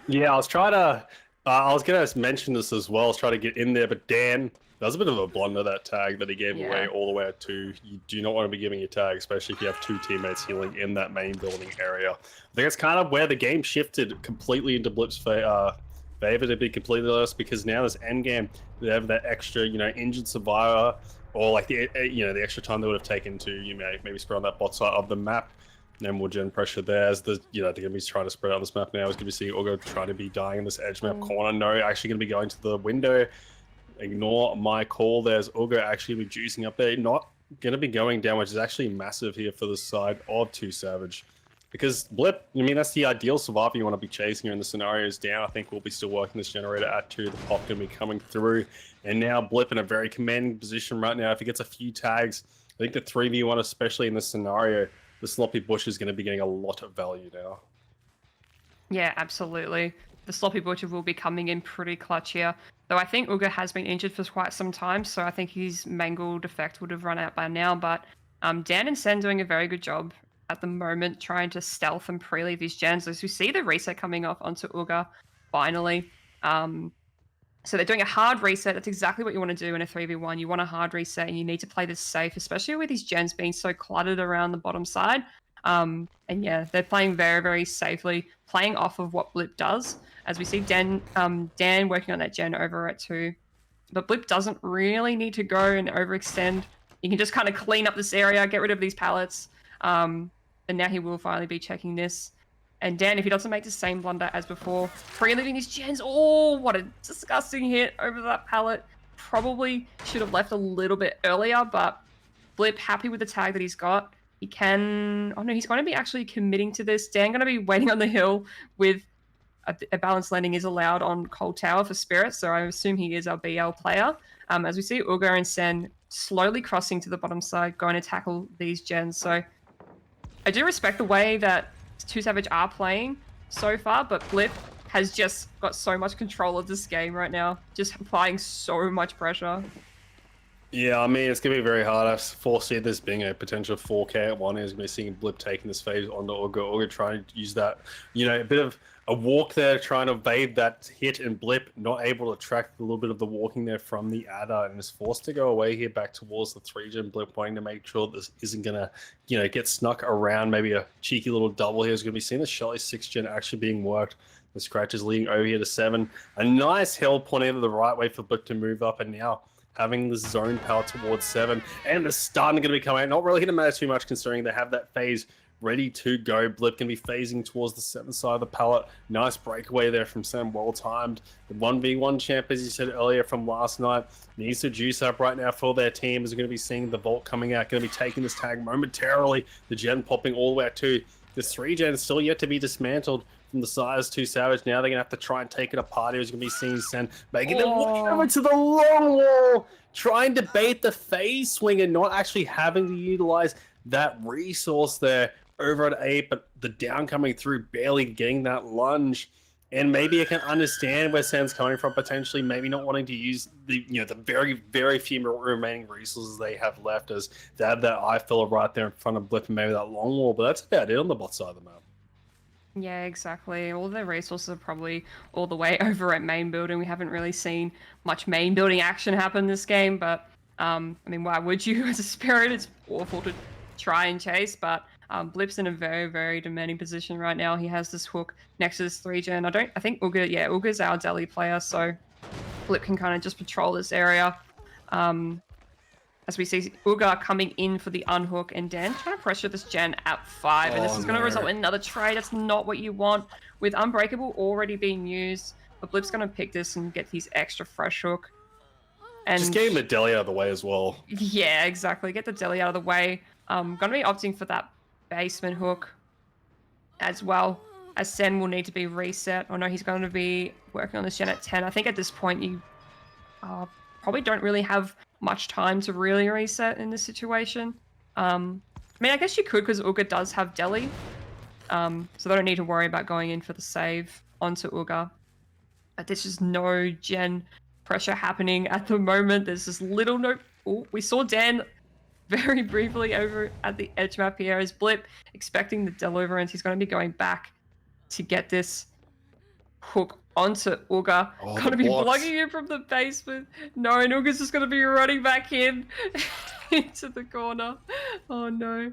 Yeah, I was going to mention this as well. I was trying to get in there, but Dan, that was a bit of a blunder, that tag that he gave away all the way at 2. You do not want to be giving a tag, especially if you have 2 teammates healing in that main building area. I think it's kind of where the game shifted completely into Blip's favor, to be completely honest, because now this end game, they have that extra, injured survivor, or like the extra time they would have taken to maybe spread on that bot side of the map. No more gen pressure there as they're going to be trying to spread on this map now. Is going to be seeing Uga trying to be dying in this edge map corner. No, actually going to be going to the window. Ignore my call. There's Uga actually reducing up there. Not going to be going down, which is actually massive here for the side of 2 Savage. Because Blip, I mean, that's the ideal survivor you want to be chasing here in the scenarios down. I think we'll be still working this generator at 2. The pop going to be coming through. And now Blip in a very commanding position right now. If he gets a few tags, I think the 3v1, especially in this scenario, the Sloppy Bush is going to be getting a lot of value now. Yeah, absolutely. The Sloppy Butcher will be coming in pretty clutch here. Though I think Uga has been injured for quite some time, so I think his mangled effect would have run out by now. But Dan and Sen doing a very good job at the moment, trying to stealth and pre-leave his gens. As we see the reset coming off onto Uga, finally. So they're doing a hard reset. That's exactly what you want to do in a 3v1. You want a hard reset, and you need to play this safe, especially with his gens being so cluttered around the bottom side. And yeah, they're playing very, very safely, playing off of what Blip does. As we see Dan working on that gen over at 2. But Blip doesn't really need to go and overextend. You can just kind of clean up this area, get rid of these pallets. And now he will finally be checking this. And Dan, if he doesn't make the same blunder as before, pre-leaving his gens. Oh, what a disgusting hit over that pallet. Probably should have left a little bit earlier, but Blip happy with the tag that he's got. He can... Oh no, he's going to be actually committing to this. Dan going to be waiting on the hill with a balanced landing is allowed on Cold Tower for Spirit, so I assume he is our BL player. As we see Uga and Sen slowly crossing to the bottom side, going to tackle these gens. So I do respect the way that 2 Savage are playing so far, but Blip has just got so much control of this game right now, just applying so much pressure. Yeah, I mean, it's going to be very hard. I foresee this being a potential 4K at 1. Is going to be seeing Blip taking this phase onto Uga. Uga trying to use that, you know, a bit of a walk there, trying to evade that hit, and Blip not able to track a little bit of the walking there from the adder, and is forced to go away here back towards the 3-gen. Blip wanting to make sure this isn't going to, you know, get snuck around. Maybe a cheeky little double here is going to be seeing the Shelly 6-gen actually being worked. The Scratch is leading over here to 7. A nice hill pointing to the right way for Blip to move up, and now having the zone power towards 7. And the stun going to be coming out. Not really going to matter too much considering they have that phase ready to go. Blip can be phasing towards the 7 side of the pallet. Nice breakaway there from Sam, well timed. The 1v1 champ, as you said earlier from last night, needs to juice up right now for their team. Is going to be seeing the Vault coming out, going to be taking this tag momentarily. The gen popping all the way out to the 3-gen, still yet to be dismantled from the side as 2 Savage. Now they're going to have to try and take it apart. He's going to be seeing Sen making the walk over to the long wall, trying to bait the phase swing and not actually having to utilize that resource there over at 8, but the down coming through, barely getting that lunge. And maybe I can understand where Sen's coming from, potentially maybe not wanting to use the, you know, the very, very few remaining resources they have left, as they have that eye filler right there in front of Blip and maybe that long wall, but that's about it on the bot side of the map. Yeah, exactly. All their resources are probably all the way over at main building. We haven't really seen much main building action happen this game, but I mean, why would you as a Spirit? It's awful to try and chase, but Blip's in a very, very demanding position right now. He has this hook next to this 3-gen. I think Uga, yeah, Uga's our Delhi player, so Blip can kind of just patrol this area. As we see Uga coming in for the unhook, and Dan trying to pressure this gen at 5, and this is going to result in another trade. That's not what you want. With Unbreakable already being used, but Blip's going to pick this and get his extra fresh hook. And just getting the deli out of the way as well. Yeah, exactly. Get the deli out of the way. Going to be opting for that basement hook as well, as Sen will need to be reset. Oh no, he's going to be working on this gen at 10. I think at this point you probably don't really have much time to really reset in this situation. I mean, I guess you could, because Uga does have deli, so they don't need to worry about going in for the save onto Uga. But there's just no gen pressure happening at the moment. There's this little no... Oh, we saw Dan very briefly over at the edge map here as Blip expecting the deliverance. He's going to be going back to get this hook onto Uga. Going to be blocking him from the basement. No, and Uga's just going to be running back in into the corner. Oh no.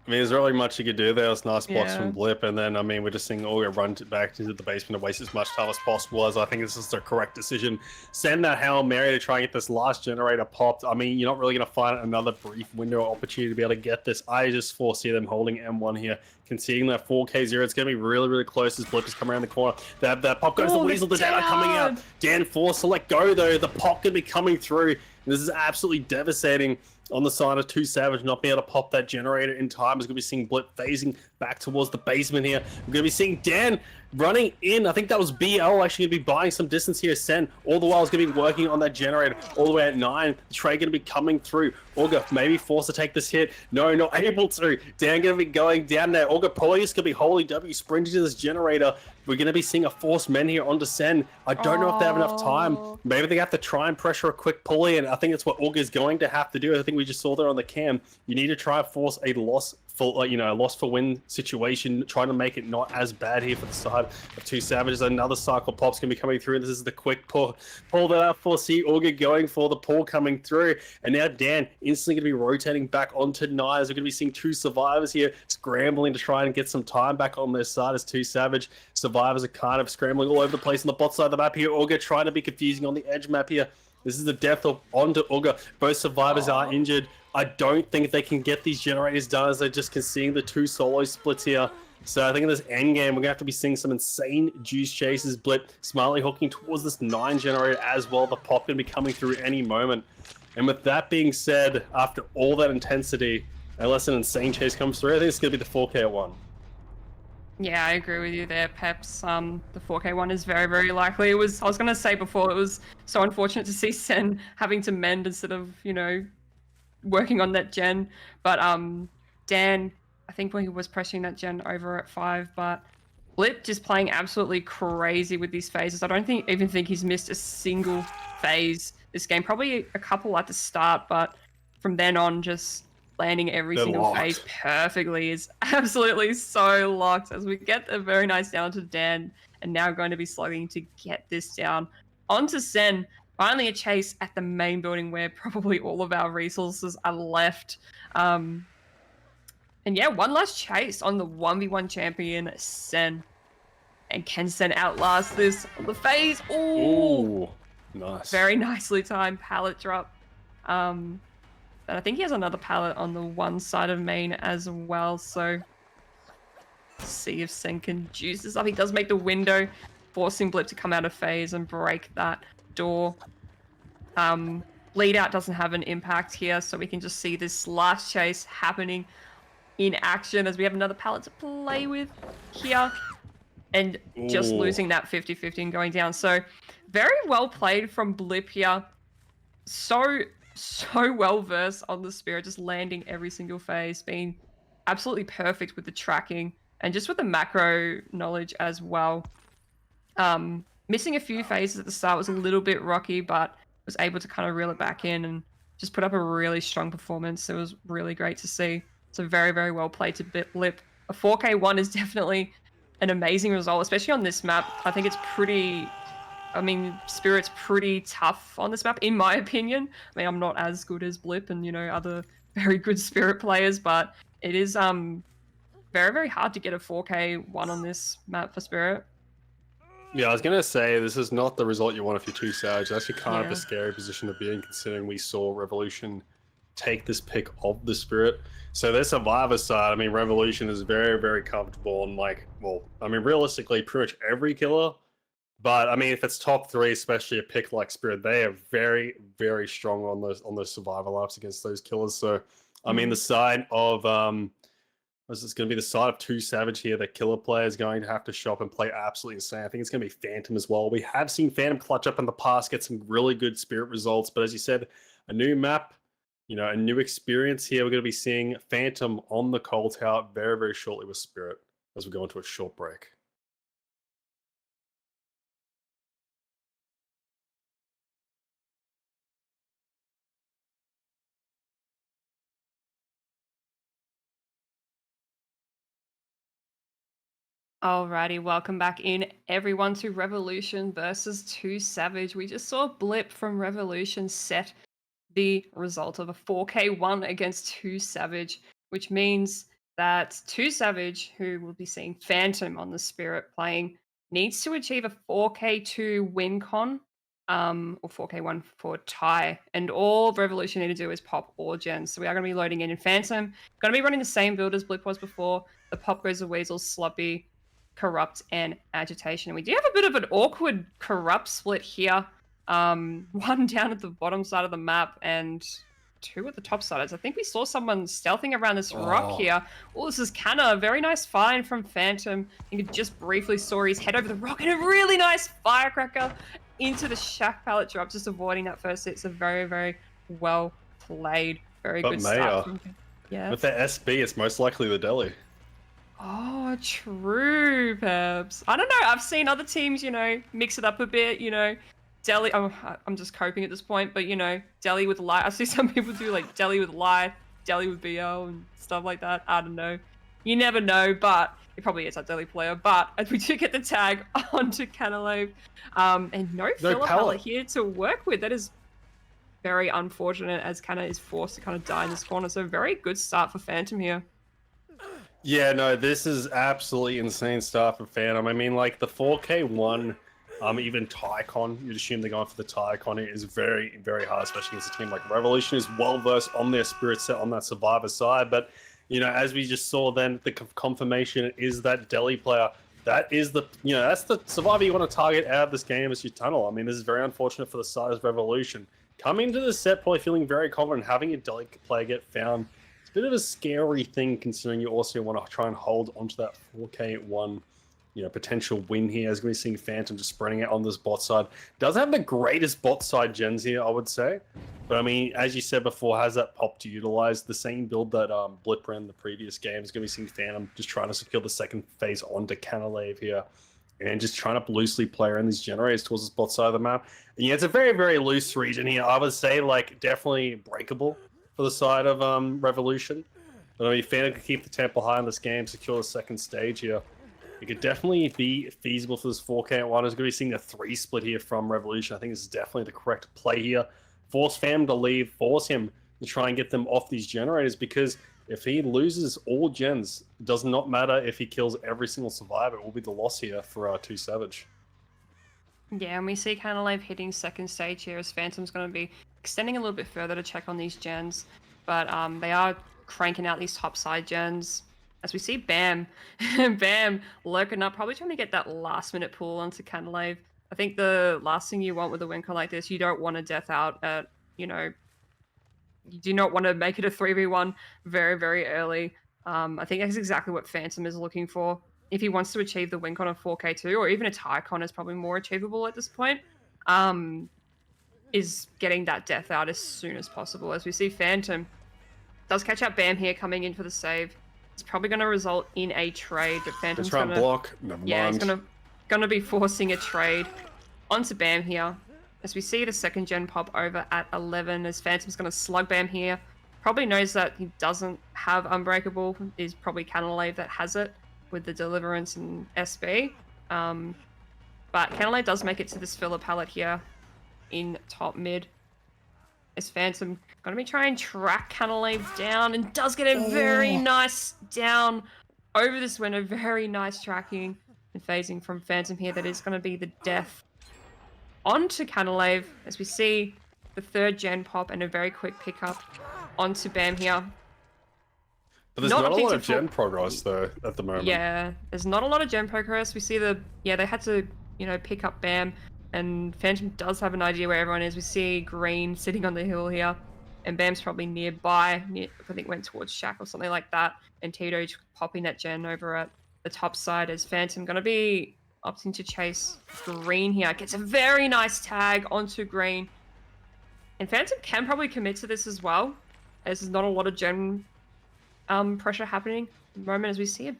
I mean, there's really much you could do there. It's nice blocks from Blip, and then, I mean, we're just seeing Uga run back into the basement and waste as much time as possible, as I think this is the correct decision. Send that Hail Mary to try and get this last generator popped. I mean, you're not really going to find another brief window of opportunity to be able to get this. I just foresee them holding M1 here, conceding that 4K0. It's going to be really, really close as Blip is coming around the corner. That pop goes, the Weasel, the Dan are coming out. Dan forced to let go, though. The pop going to be coming through. This is absolutely devastating on the side of 2 Savage, not being able to pop that generator in time. Is going to be seeing Blip phasing back towards the basement here. We're going to be seeing Dan running in. I think that was BL actually going to be buying some distance here. Sen, all the while, is going to be working on that generator all the way at 9. Trey going to be coming through. Auga maybe forced to take this hit. No, not able to. Dan going to be going down there. Auga probably just going to be holy W sprinting to this generator. We're going to be seeing a forced men here onto Sen. I don't know if they have enough time. Maybe they have to try and pressure a quick pulley, and I think that's what Auga is going to have to do. I think we just saw there on the cam. You need to try and force a loss for, loss for win situation, trying to make it not as bad here for the side of 2 Savages. Another cycle pop's going to be coming through. This is the quick pull that out for C. Auga going for the pull coming through, and now Dan instantly going to be rotating back onto Knives. We're going to be seeing 2 survivors here scrambling to try and get some time back on their side as 2 Savage survivors are kind of scrambling all over the place on the bot side of the map here. Auga trying to be confusing on the edge map here. This is the death of onto Auga. Both survivors are injured. I don't think they can get these generators done as they're just conceding the 2 solo splits here. So I think in this end game, we're going to have to be seeing some insane juice chases. Blip, Smiley hooking towards this 9 generator as well. The pop going to be coming through any moment. And with that being said, after all that intensity, unless an insane chase comes through, I think it's going to be the 4K1. Yeah, I agree with you there, Pepz. The 4K one is very, very likely. I was going to say before, it was so unfortunate to see Sen having to mend instead of, working on that gen. But Dan, I think when he was pressing that gen over at 5, but Blip just playing absolutely crazy with these phases. I don't even think he's missed a single phase this game. Probably a couple at the start, but from then on, just landing every single phase perfectly is absolutely so locked. As we get a very nice down to Dan, and now going to be slugging to get this down onto Sen. Finally a chase at the main building where probably all of our resources are left. And yeah, one last chase on the 1v1 champion, Sen. And can Sen outlast this on the phase? Ooh, nice. Very nicely timed pallet drop. And I think he has another pallet on the one side of main as well. So see if Sen can juice this up. He does make the window, forcing Blip to come out of phase and break that door. Lead out doesn't have an impact here, so we can just see this last chase happening in action as we have another pallet to play with here. And just losing that 50-50 and going down. So very well played from Blip here. So well versed on the Spirit, just landing every single phase, being absolutely perfect with the tracking and just with the macro knowledge as well. Missing a few phases at the start was a little bit rocky, but was able to kind of reel it back in and just put up a really strong performance. It was really great to see. So very, very well played to Blip. A 4K1 is definitely an amazing result, especially on this map. I think it's pretty... Spirit's pretty tough on this map, in my opinion. I'm not as good as Blip and, other very good Spirit players, but it is very, very hard to get a 4K1 on this map for Spirit. Yeah, I was going to say, this is not the result you want if you're 2 Savage. It's actually kind of a scary position to be in, considering we saw Revolution take this pick of the Spirit. So their Survivor side, Revolution is very, very comfortable and realistically, pretty much every killer. But if it's top 3, especially a pick like Spirit, they are very, very strong on those survival laps against those killers. So the side of this is going to be the side of 2 Savage here. The killer player is going to have to shop and play absolutely insane. I think it's going to be Phantom as well. We have seen Phantom clutch up in the past, get some really good Spirit results. But as you said, a new map, a new experience here. We're going to be seeing Phantom on the Coal Tower very, very shortly with Spirit as we go into a short break. Alrighty, welcome back in everyone to Revolution versus 2 Savage. We just saw Blip from Revolution set the result of a 4K1 against 2 Savage, which means that 2 Savage, who will be seeing Phantom on the Spirit playing, needs to achieve a 4K2 win con, or 4K1 for tie. And all Revolution need to do is pop all gens. So we are going to be loading in Phantom. Going to be running the same build as Blip was before. The pop goes a weasel, sloppy, corrupt, and agitation. And we do have a bit of an awkward corrupt split here. One down at the bottom side of the map and two at the top side. I think we saw someone stealthing around this rock here. Oh, this is Canna. Very nice find from Phantom. You could just briefly saw his head over the rock and a really nice firecracker into the shack pallet drop, just avoiding that first hit. So very, very well played. Very good start. Yeah. With the SB, it's most likely the deli. Oh, true, Pepz. I don't know. I've seen other teams, mix it up a bit, Deli. Oh, I'm just coping at this point, but Deli with light. I see some people do like Deli with light, Deli with BO, and stuff like that. I don't know. You never know, but it probably is a Deli player. But we do get the tag onto Canalave, and no filler pallet here to work with. That is very unfortunate, as Canna is forced to kind of die in this corner. So very good start for Phantom here. Yeah, no, this is absolutely insane start for Phantom. I mean, like the 4K1. Even Tycon, you'd assume they're going for the Tycon. It is very, very hard, especially against a team like Revolution, is well versed on their spirit set on that survivor side. But as we just saw, then the confirmation is that Deli player. That is the that's the survivor you want to target out of this game as your tunnel. I mean, this is very unfortunate for the side of Revolution. Coming into the set, probably feeling very confident, having a Deli player get found. It's a bit of a scary thing considering you also want to try and hold onto that 4K1. Potential win here. As we're seeing Phantom just spreading it on this bot side. Doesn't have the greatest bot side gens here, I would say. But I mean, as you said before, has that pop to utilize. The same build that Blip ran the previous game is going to be seeing Phantom just trying to secure the second phase onto Canalave here. And just trying to loosely play around these generators towards this bot side of the map. And it's a very, very loose region here. I would say, definitely breakable for the side of Revolution. But I mean, Phantom can keep the tempo high in this game, secure the second stage here. It could definitely be feasible for this 4K1. It's going to be seeing a 3 split here from Revolution. I think this is definitely the correct play here. Force Phantom to leave, force him to try and get them off these generators, because if he loses all gens, it does not matter if he kills every single survivor. It will be the loss here for 2 Savage. Yeah, and we see Canalave hitting second stage here as Phantom's going to be extending a little bit further to check on these gens. But they are cranking out these top side gens. As we see Bam, Bam lurking up, probably trying to get that last minute pull onto Canalave. I think the last thing you want with a win con like this, you don't want to death out at, you do not want to make it a 3v1 very, very early. I think that's exactly what Phantom is looking for. If he wants to achieve the win con of 4K2, or even a Tycon is probably more achievable at this point, is getting that death out as soon as possible. As we see Phantom does catch out Bam here coming in for the save. It's probably going to result in a trade, but Phantom's going to block. Never mind. He's going to be forcing a trade onto Bam here. As we see the second gen pop over at 11, as Phantom's going to slug Bam here. Probably knows that he doesn't have Unbreakable. Is probably Canalave that has it with the Deliverance and SB. But Canalave does make it to this filler pallet here in top mid. As Phantom going to be trying to track Canalave down, and does get a very nice down over this window. Very nice tracking and phasing from Phantom here. That is going to be the death onto Canalave, as we see the third gen pop and a very quick pickup onto Bam here. But there's not a lot of gen progress though at the moment. Yeah, there's not a lot of gen progress. We see they had to pick up Bam. And Phantom does have an idea where everyone is. We see Green sitting on the hill here. And Bam's probably nearby. I think went towards Shack or something like that. And Tito popping that gen over at the top side, as Phantom going to be opting to chase Green here. Gets a very nice tag onto Green. And Phantom can probably commit to this as well, as there's not a lot of gen pressure happening at the moment, as we see a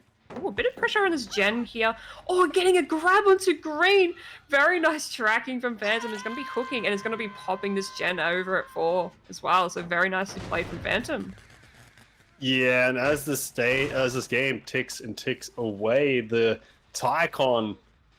bit of pressure on this gen here. Oh, getting a grab onto Green. Very nice tracking from Phantom. It's going to be hooking, and it's going to be popping this gen over at 4 as well. So very nicely played from Phantom. Yeah, and as this game ticks and ticks away, the Tycon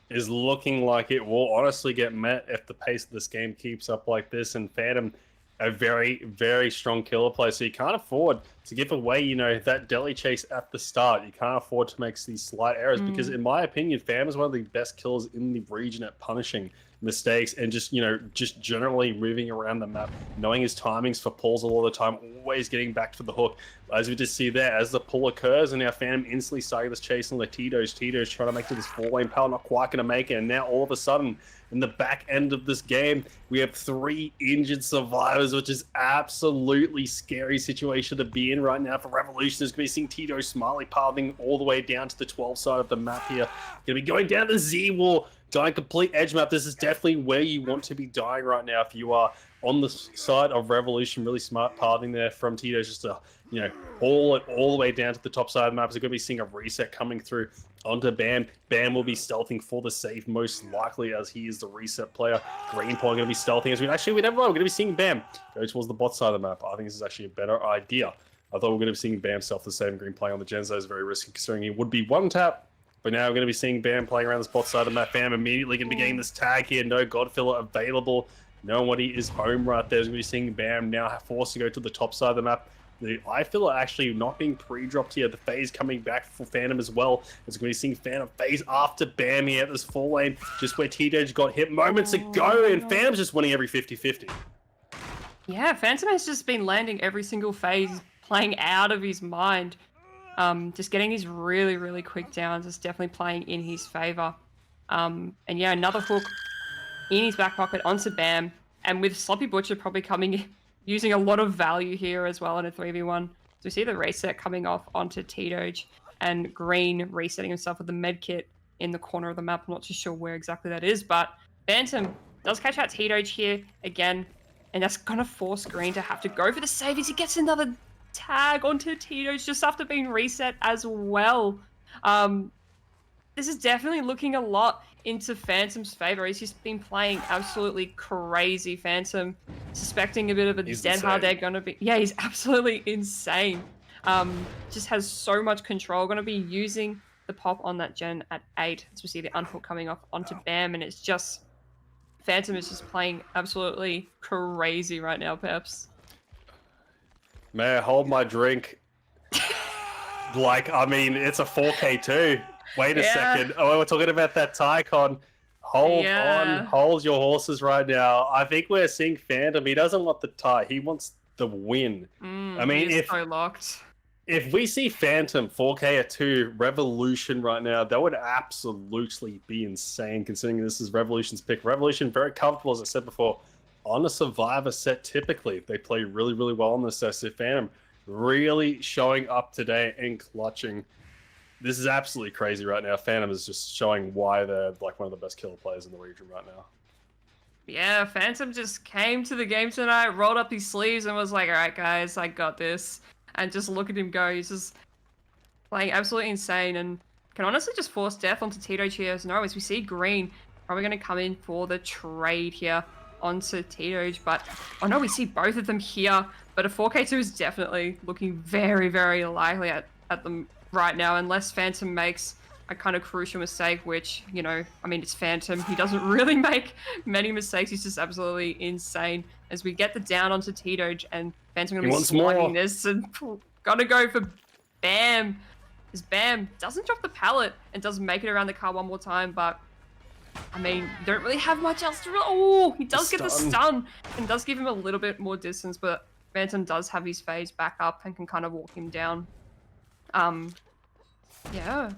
is looking like it will honestly get met if the pace of this game keeps up like this. And Phantom, a very, very strong killer play. So you can't afford to give away, that deli chase at the start. You can't afford to make these slight errors because, in my opinion, Pham is one of the best killers in the region at punishing mistakes, and just, just generally moving around the map, knowing his timings for pulls a lot of the time, always getting back to the hook. As we just see there, as the pull occurs, and now Phantom instantly starting this chase on the Tito's. Tito's trying to make to this 4-lane power, not quite going to make it, and now all of a sudden, in the back end of this game, we have 3 injured survivors, which is absolutely scary situation to be in right now for Revolution. There's going to be seeing Tito smartly pathing all the way down to the 12 side of the map here. Going to be going down the Z-Wall, dying complete edge map. This is definitely where you want to be dying right now if you are on the side of Revolution. Really smart pathing there from Tito, just to, haul it all the way down to the top side of the map. So going to be seeing a reset coming through onto Bam. Bam will be stealthing for the save, most likely, as he is the reset player. Greenpoint going to be stealthing as we never mind. We're going to be seeing Bam go towards the bot side of the map. I think this is actually a better idea. I thought we were going to be seeing Bam stealth the save. Green playing on the Genzo is very risky, considering he would be one tap. But now we're going to be seeing Bam playing around the spot side of the map. Bam immediately going to be getting this tag here. No Godfiller available. Nobody is home right there. We're going to be seeing Bam now forced to go to the top side of the map. The iFiller actually not being pre-dropped here. The phase coming back for Phantom as well. It's going to be seeing Phantom phase after Bam here at this 4-lane, just where T-Dodge got hit moments ago, and Phantom's just winning every 50-50. Yeah, Phantom has just been landing every single phase, playing out of his mind. Just getting these really, really quick downs is definitely playing in his favor. And yeah, another hook in his back pocket onto Bam, and with Sloppy Butcher probably coming in, using a lot of value here as well in a 3v1. So we see the reset coming off onto T-Doge, and Green resetting himself with the med kit in the corner of the map. I'm not too sure where exactly that is, but Phantom does catch out T-Doge here again, and that's going to force Green to have to go for the save as he gets another tag onto T-Doge just after being reset as well. This is definitely looking a lot into Phantom's favor. He's just been playing absolutely crazy. Phantom suspecting a bit of a dead hard egg gonna be. Yeah, he's absolutely insane. Just has so much control. Gonna be using the pop on that gen at 8. As we see the unhook coming off onto Bam, and it's just Phantom is just playing absolutely crazy right now, Peps. May I hold my drink? Like, I mean, it's a 4K too. Wait a second. Oh, we're talking about that Tycon. Hold on. Hold your horses right now. I think we're seeing Phantom. He doesn't want the tie. He wants the win. I mean, if so locked. If we see Phantom 4K at 2 Revolution right now, that would absolutely be insane, considering this is Revolution's pick. Revolution, very comfortable, as I said before, on a Survivor set typically. They play really, really well on this set. So Phantom really showing up today and clutching. This is absolutely crazy right now. Phantom is just showing why they're like one of the best killer players in the region right now. Yeah, Phantom just came to the game tonight, rolled up his sleeves, and was like, all right, guys, I got this. And just look at him go. He's just playing absolutely insane and can honestly just force death onto Tito here. As we see Green probably going to come in for the trade here onto Tito. But, oh no, we see both of them here. But a 4K2 is definitely looking very, very likely at them right now, unless Phantom makes a kind of crucial mistake, which, you know, I mean, it's Phantom. He doesn't really make many mistakes. He's just absolutely insane. As we get the down onto T-Doge, and Phantom going to be slugging this, and gotta go for Bam. As Bam doesn't drop the pallet and does make it around the car one more time, but I mean, you don't really have much else to he does get the stun and does give him a little bit more distance, but Phantom does have his phase back up and can kind of walk him down. Yeah.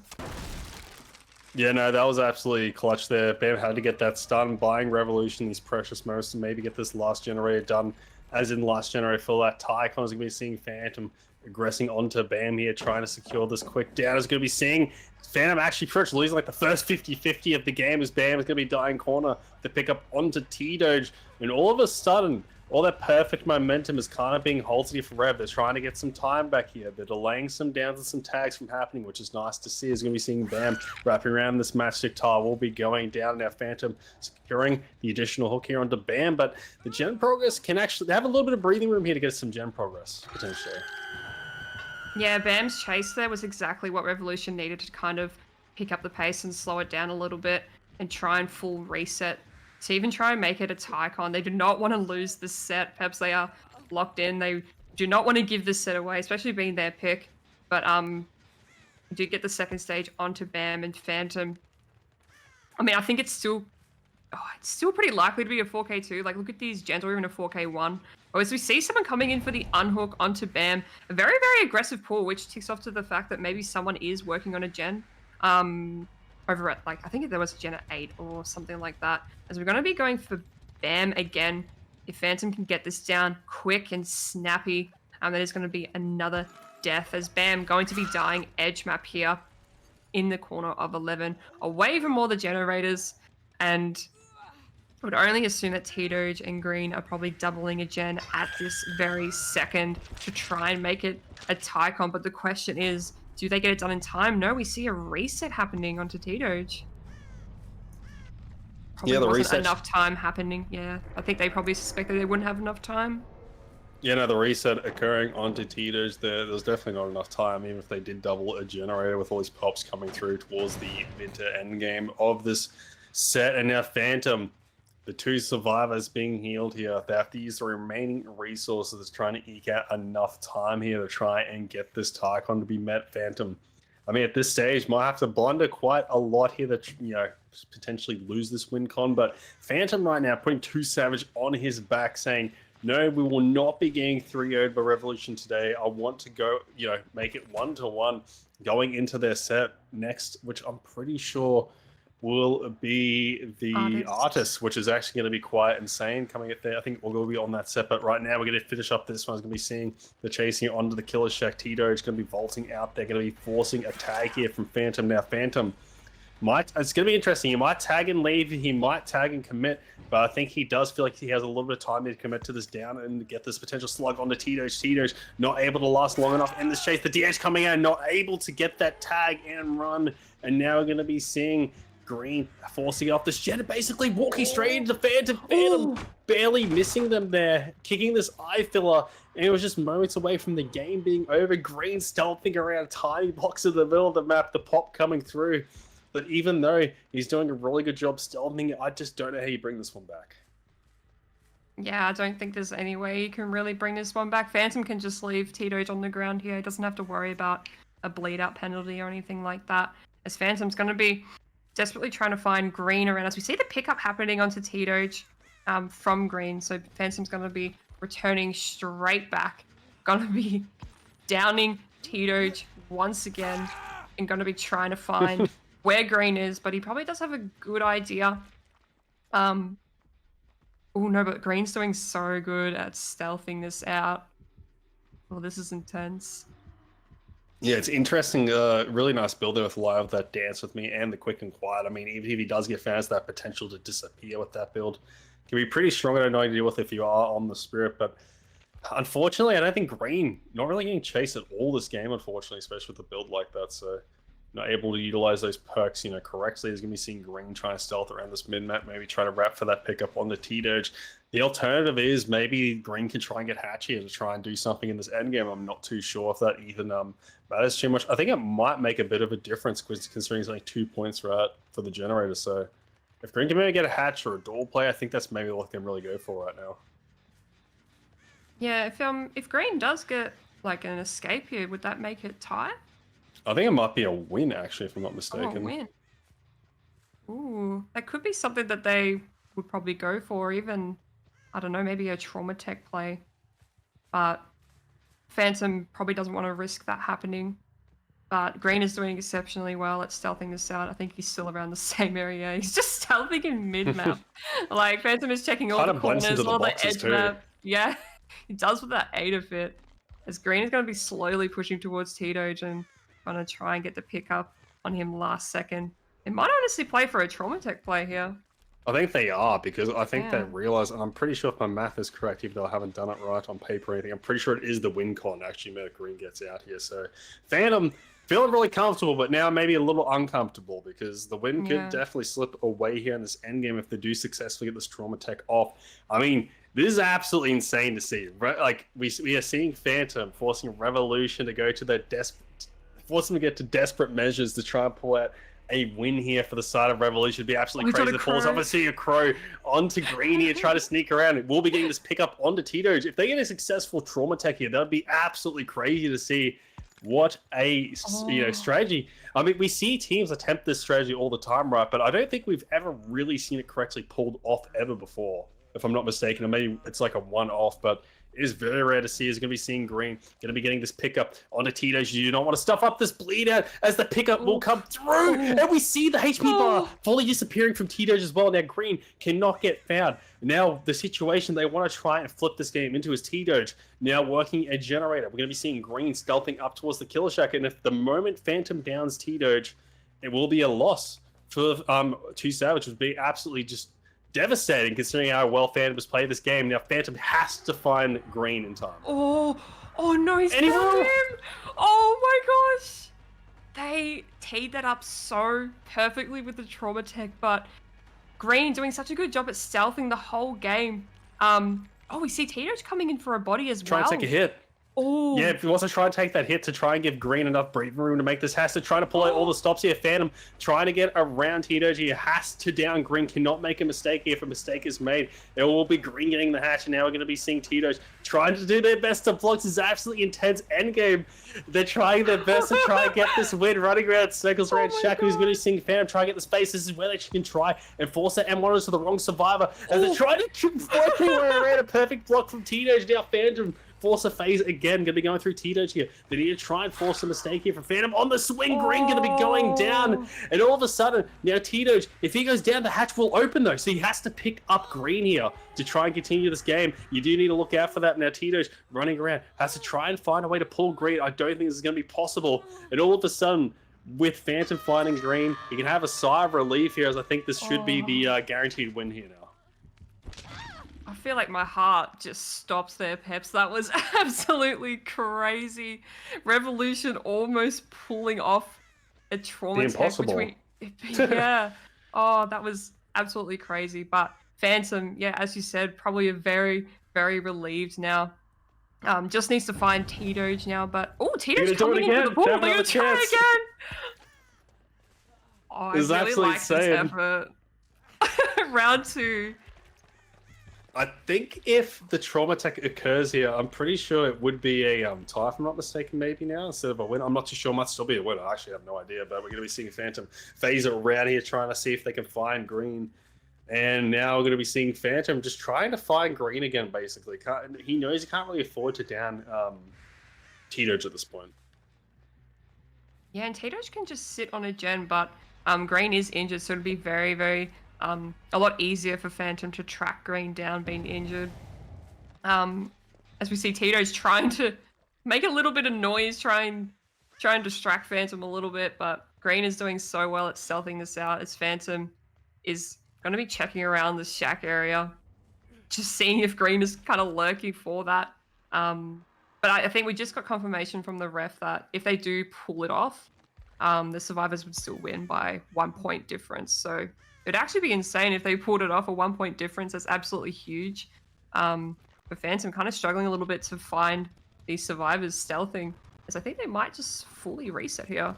Yeah, no, that was absolutely clutch there. Bam had to get that stun, buying Revolution these precious moments to maybe get this last generator done. As in last generator for that Tycon is going to be seeing Phantom aggressing onto Bam here, trying to secure this quick down. Is going to be seeing Phantom actually pretty much losing like the first 50-50 of the game, as Bam is going to be dying corner to pick up onto T-Doge. And all of a sudden, all that perfect momentum is kind of being halted here for Rev. They're trying to get some time back here. They're delaying some downs and some tags from happening, which is nice to see. Is going to be seeing Bam wrapping around this matchstick tile. Will be going down now. Phantom securing the additional hook here onto Bam, but the gen progress can actually have a little bit of breathing room here to get some gen progress, potentially. Yeah, Bam's chase there was exactly what Revolution needed to kind of pick up the pace and slow it down a little bit and try and full reset. To even try and make it a Tycon. They do not want to lose this set. Perhaps they are locked in. They do not want to give this set away, especially being their pick. But do get the second stage onto Bam and Phantom. I mean, I think it's still it's still pretty likely to be a 4K2. Like, look at these gens, or even a 4K1. Oh, as we see someone coming in for the unhook onto Bam. A very, very aggressive pull, which ticks off to the fact that maybe someone is working on a gen. Over at, like, I think there was a gen at 8 or something like that. As we're going to be going for Bam again. If Phantom can get this down quick and snappy, that is going to be another death, as Bam going to be dying edge map here in the corner of 11, away from all the generators. And I would only assume that T-Doge and Green are probably doubling a gen at this very second to try and make it a tie comp. But the question is, do they get it done in time? No, we see a reset happening onto T-Doge. Probably the wasn't reset. enough time happening. Yeah, I think they probably suspected they wouldn't have enough time. Yeah, no, the reset occurring onto Tito's there's definitely not enough time, even if they did double a generator with all these pops coming through towards the mid to end game of this set. And now Phantom, the two survivors being healed here, they have to use the remaining resources trying to eke out enough time here to try and get this Tycon to be met. Phantom, I mean, at this stage, might have to blunder quite a lot here to, potentially lose this win con. But Phantom right now putting two Savage on his back, saying, no, we will not be getting 3-0'd by Revolution today. I want to go, make it 1-1 going into their set next, which I'm pretty sure will be the Artist, which is actually going to be quite insane coming at there. I think we'll be on that set, but right now we're going to finish up this one. It's going to be seeing the chasing onto the Killer Shack. T-Doge going to be vaulting out. They're going to be forcing a tag here from Phantom. Now Phantom, it's going to be interesting. He might tag and leave. He might tag and commit, but I think he does feel like he has a little bit of time to commit to this down and get this potential slug onto T-Doge. T-Doge not able to last long enough in this chase. The DH coming out, not able to get that tag and run. And now we're going to be seeing Green forcing off this jet, basically walking straight into the Phantom. Phantom barely missing them there, kicking this eye filler. And it was just moments away from the game being over. Green stealthing around a tiny box in the middle of the map, the pop coming through. But even though he's doing a really good job stealthing, I just don't know how you bring this one back. Yeah, I don't think there's any way you can really bring this one back. Phantom can just leave T-Doge on the ground here. He doesn't have to worry about a bleed out penalty or anything like that, as Phantom's going to be desperately trying to find Green around us. We see the pickup happening onto T-Doge from Green, so Phantom's going to be returning straight back. Going to be downing T-Doge once again and going to be trying to find where Green is, but he probably does have a good idea. Oh no, but Green's doing so good at stealthing this out. Well, this is intense. Yeah, it's interesting. Really nice build there with Live, that dance with me, and the quick and quiet. I mean, even if he does get fans, that potential to disappear with that build can be pretty strong. I don't know how to deal with if you are on the Spirit, but unfortunately, I don't think Green not really getting chased at all this game. Unfortunately, especially with a build like that, so not able to utilize those perks, correctly. Is going to be seeing Green trying to stealth around this mid map, maybe try to wrap for that pickup on the T-Doge. The alternative is maybe Green can try and get Hatchy to try and do something in this end game. I'm not too sure if that even matters too much. I think it might make a bit of a difference considering it's only 2 points for the generator. So if Green can maybe get a hatch or a dual play, I think that's maybe what they can really go for right now. Yeah, if Green does get like an escape here, would that make it tie? I think it might be a win, actually, if I'm not mistaken. Oh, a win. Ooh, that could be something that they would probably go for, even, I don't know, maybe a trauma tech play. But Phantom probably doesn't want to risk that happening. But Green is doing exceptionally well at stealthing this out. I think he's still around the same area. He's just stealthing in mid-map. Like, Phantom is checking all the corners, all the edge map. Yeah, he does with that 8 of it. As Green is going to be slowly pushing towards T-Doge and going to try and get the pickup on him last second. It might honestly play for a trauma tech play here. I think they are, because I think they realize, and I'm pretty sure if my math is correct, even though I haven't done it right on paper or anything, I'm pretty sure it is the win con actually where Green gets out here. So Phantom feeling really comfortable, but now maybe a little uncomfortable, because the win could definitely slip away here in this endgame if they do successfully get this trauma tech off. I mean, this is absolutely insane to see. Like, we are seeing Phantom forcing Revolution to go to their forcing them to get to desperate measures to try and pull out a win here for the side of Revolution. It'd be absolutely crazy to pulls up and see a Crow onto Green here, try to sneak around. We'll be getting this pickup onto T-Doge. If they get a successful trauma tech here, that would be absolutely crazy to see. What a Oh. strategy. I mean, we see teams attempt this strategy all the time, right? But I don't think we've ever really seen it correctly pulled off ever before, if I'm not mistaken. Or maybe it's like a one-off, but it is very rare to see. Is going to be seeing green, going to be getting this pickup onto Tito's. You do not want to stuff up this bleed out as the pickup will come through. And we see the HP bar fully disappearing from Tito's as well. Now green cannot get found. Now the situation they want to try and flip this game into is T-Doge now working a generator. We're going to be seeing green stealthing up towards the Killer Shack, and if the moment Phantom downs T-Doge, it will be a loss for to Savage, which would be absolutely just devastating considering how well Phantom has played this game. Now Phantom has to find green in time. Oh no, he's found him! Oh my gosh! They teed that up so perfectly with the trauma tech, but green doing such a good job at stealthing the whole game. Oh, we see Tito's coming in for a body as well. Trying to take a hit. Oh. Yeah, if he wants to try and take that hit to try and give green enough breathing room to make this, has to try to pull out all the stops here. Phantom trying to get around Tito's. He has to down green, cannot make a mistake here. If a mistake is made, it will be green getting the hatch, and now we're going to be seeing Tito's trying to do their best to block. This is absolutely intense endgame. They're trying their best to try and get this win, running around circles around Shaq, who's going to see Phantom try and get the space. This is where they can try and force that M1 to the wrong survivor as they're trying to keep working around a perfect block from Tito's. Now Phantom force a phase again, going to be going through Tito's here. They need to try and force a mistake here for Phantom on the swing. Green going to be going down, and all of a sudden now Tito's, if he goes down, the hatch will open though, so he has to pick up green here to try and continue this game. You do need to look out for that. Now Tito's running around, has to try and find a way to pull green. I don't think this is going to be possible, and all of a sudden with Phantom finding green, he can have a sigh of relief here, as I think this should be the guaranteed win here now. I feel like my heart just stops there, Peps. That was absolutely crazy. Revolution almost pulling off a trauma tech between. Yeah. Oh, that was absolutely crazy. But Phantom, yeah, as you said, probably a very, very relieved now. Just needs to find T-Doge now, but T-Doge coming in for the ball. They're gonna try again. Oh, I really like this effort. Round 2. I think if the trauma tech occurs here, I'm pretty sure it would be a tie, if I'm not mistaken, maybe now, instead of a win. I'm not too sure. It might still be a win. I actually have no idea, but we're going to be seeing Phantom phase around here, trying to see if they can find green. And now we're going to be seeing Phantom just trying to find green again, basically. He knows he can't really afford to down T-Doge at this point. Yeah, and T-Doge can just sit on a gen, but green is injured, so it'll be very, very... a lot easier for Phantom to track green down being injured. As we see Tito's trying to make a little bit of noise, try and distract Phantom a little bit, but green is doing so well at stealthing this out as Phantom is going to be checking around the shack area, just seeing if green is kind of lurking for that. But I think we just got confirmation from the ref that if they do pull it off, the survivors would still win by 1 point difference. So it'd actually be insane if they pulled it off. A 1 point difference. That's absolutely huge. But Phantom kind of struggling a little bit to find these survivors stealthing, as I think they might just fully reset here.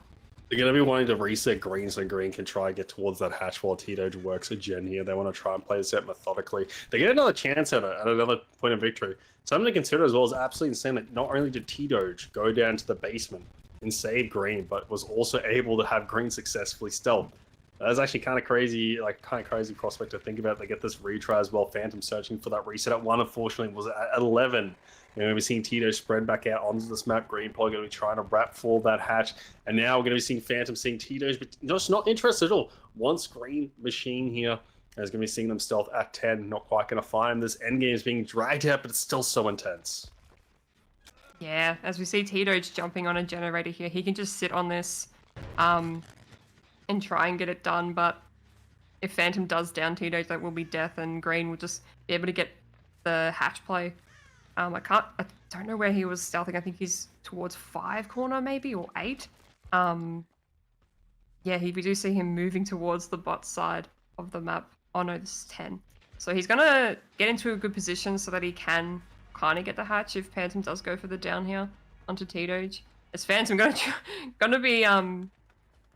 They're going to be wanting to reset green so green can try and get towards that hatch while T-Doge works a gen here. They want to try and play this out methodically. They get another chance at it, at another point of victory. Something to consider as well is absolutely insane that not only did T-Doge go down to the basement and save green, but was also able to have green successfully stealth. That's actually kind of crazy, prospect to think about. They get this retry as well. Phantom searching for that reset at 1, unfortunately, was at 11. And we're seeing Tito spread back out onto this map. Green probably going to be trying to wrap for that hatch. And now we're going to be seeing Phantom, seeing Tito's, but just not interested at all. One screen machine here. Is going to be seeing them stealth at 10. Not quite going to find this endgame is being dragged out, but it's still so intense. Yeah, as we see Tito's jumping on a generator here, he can just sit on this. And try and get it done, but if Phantom does down Tito's, that will be death, and green will just be able to get the hatch play. I don't know where he was stealthing. I think he's towards 5 corner maybe, or 8. Yeah, we do see him moving towards the bot side of the map. Oh no, this is 10. So he's gonna get into a good position so that he can kind of get the hatch if Phantom does go for the down here onto Tito's. As Phantom gonna be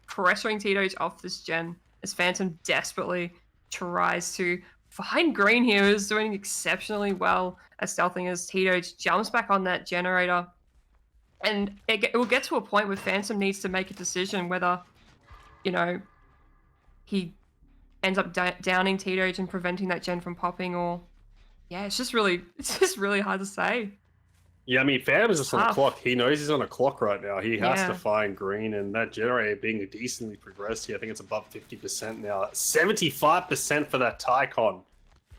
pressuring T-Doge off this gen as Phantom desperately tries to find green here, who's doing exceptionally well as stealthing as T-Doge jumps back on that generator. And it will get to a point where Phantom needs to make a decision whether, you know, he ends up downing Tito's and preventing that gen from popping, or yeah, it's just really hard to say. Yeah, I mean, Phantom is It's just on the clock. tough. He knows he's on a clock right now. He has to Yeah. find green, and that generator being decently progressed here. I think it's above 50% now. 75% for that Tycon.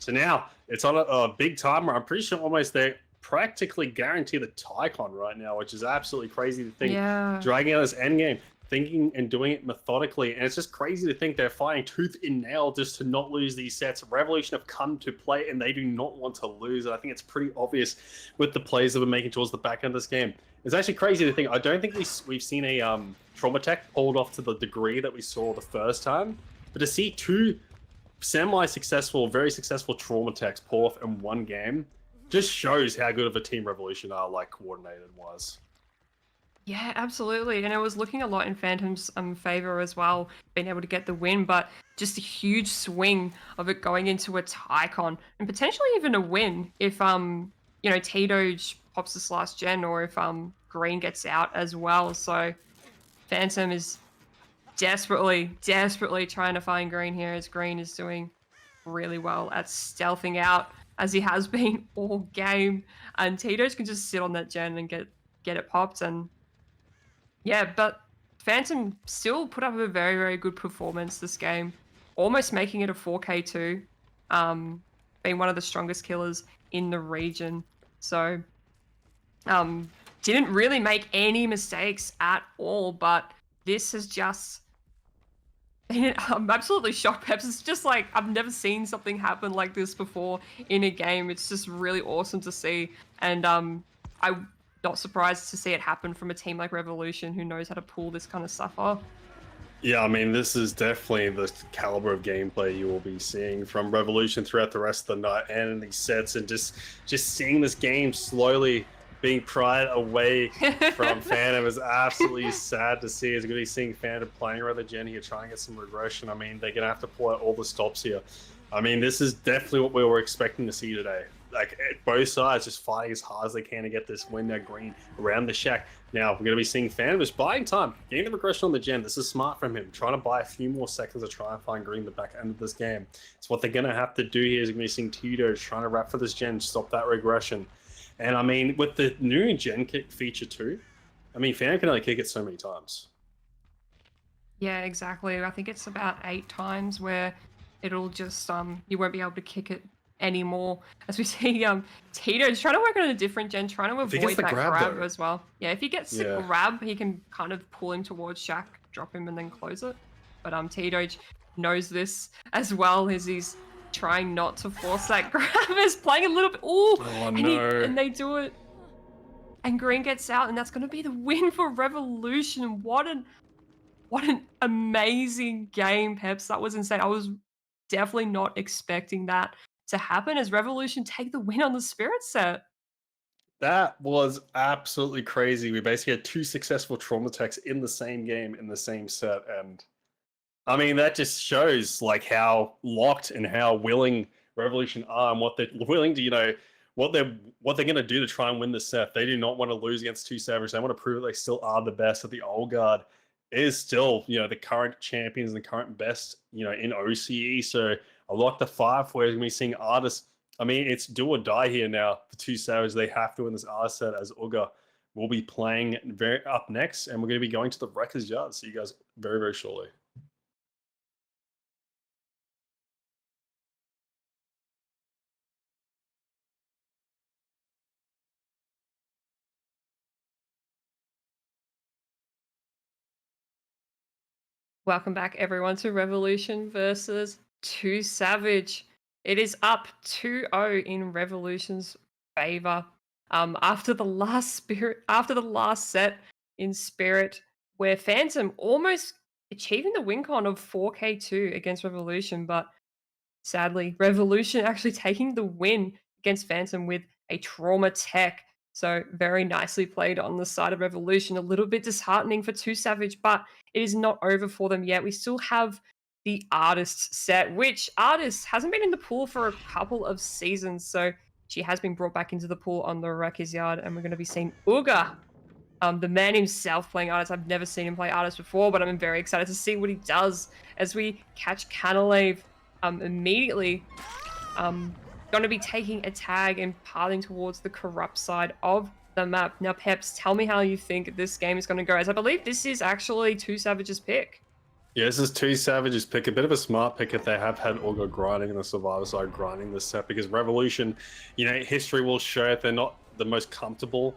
So now it's on a big timer. I'm pretty sure almost they practically guarantee the Tycon right now, which is absolutely crazy to think. Yeah. Dragging out this endgame, thinking and doing it methodically. And it's just crazy to think they're fighting tooth and nail just to not lose these sets. Revolution have come to play and they do not want to lose. And I think it's pretty obvious with the plays that we're making towards the back end of this game. It's actually crazy to think. I don't think we've seen a trauma tech pulled off to the degree that we saw the first time. But to see two semi-successful, very successful trauma techs pull off in one game just shows how good of a team Revolution are, like coordinated wise. Yeah, absolutely. And it was looking a lot in Phantom's favor as well, being able to get the win, but just a huge swing of it going into a Tycon and potentially even a win if Tito pops this last gen, or if Green gets out as well. So Phantom is desperately trying to find Green here, as Green is doing really well at stealthing out, as he has been all game. And Tito's can just sit on that gen and get it popped. And yeah, but Phantom still put up a very good performance this game, almost making it a 4K2, being one of the strongest killers in the region. So, didn't really make any mistakes at all, but this has just I'm absolutely shocked, Peps. It's just like I've never seen something happen like this before in a game. It's just really awesome to see, and I'm not surprised to see it happen from a team like Revolution, who knows how to pull this kind of stuff off. Yeah, I mean, this is definitely the caliber of gameplay you will be seeing from Revolution throughout the rest of the night and in these sets, and just seeing this game slowly being pried away from Phantom is absolutely sad to see. It's going to be seeing Phantom playing around the gen here, trying to get some regression. I mean, they're going to have to pull out all the stops here. I mean, this is definitely what we were expecting to see today. Like, both sides just fighting as hard as they can to get this win now green around the shack. Now, we're going to be seeing Phantom just buying time, getting the regression on the gen. This is smart from him, trying to buy a few more seconds to try and find green the back end of this game. So what they're going to have to do here is going to be seeing Tito trying to wrap for this gen, stop that regression. And I mean, with the new gen kick feature too, I mean, Phantom can only kick it so many times. Yeah, exactly. I think it's about 8 times where it'll just you won't be able to kick it anymore. As we see Tito's trying to work on a different gen, trying to avoid that grab as well. Yeah, if he gets the grab, he can kind of pull him towards Shack, drop him, and then close it. But Tito knows this as well, as he's trying not to force that grab. Is playing a little bit. Ooh, oh no! And they do it, and Green gets out, and that's going to be the win for Revolution. What an amazing game, Peps. That was insane. I was definitely not expecting that to happen, as Revolution take the win on the Spirit set. That was absolutely crazy. We basically had 2 successful trauma attacks in the same game in the same set, and I mean, that just shows like how locked and how willing Revolution are, and what they're willing to, what they're going to do to try and win the set. They do not want to lose against 2 Savage. They want to prove that they still are the best. That the old guard is still, the current champions and the current best, in OCE. So I like the 5 where we're going to be seeing artists. I mean, it's do or die here now for 2 Savage. They have to win this R set, as Uga will be playing up next, and we're going to be going to the Wreckers Yard. See you guys very shortly. Welcome back, everyone, to Revolution versus 2 Savage. It is up 2-0 in Revolution's favor. After the last set in Spirit, where Phantom almost achieving the win con of 4K2 against Revolution, but sadly, Revolution actually taking the win against Phantom with a trauma tech. So very nicely played on the side of Revolution. A little bit disheartening for 2 Savage, but it is not over for them yet. We still have the Artist set, which Artist hasn't been in the pool for a couple of seasons. So she has been brought back into the pool on the Wreckers Yard, and we're going to be seeing Uga The man himself playing Artist. I've never seen him play Artist before, but I'm very excited to see what he does as we catch Canalave immediately. Going to be taking a tag and pathing towards the corrupt side of the map. Now, Peps, tell me how you think this game is going to go, as I believe this is actually 2 Savage's pick. Yeah, this is 2 Savage's pick. A bit of a smart pick if they have had Augur grinding and the Survivor side grinding this set, because Revolution, you know, history will show they're not the most comfortable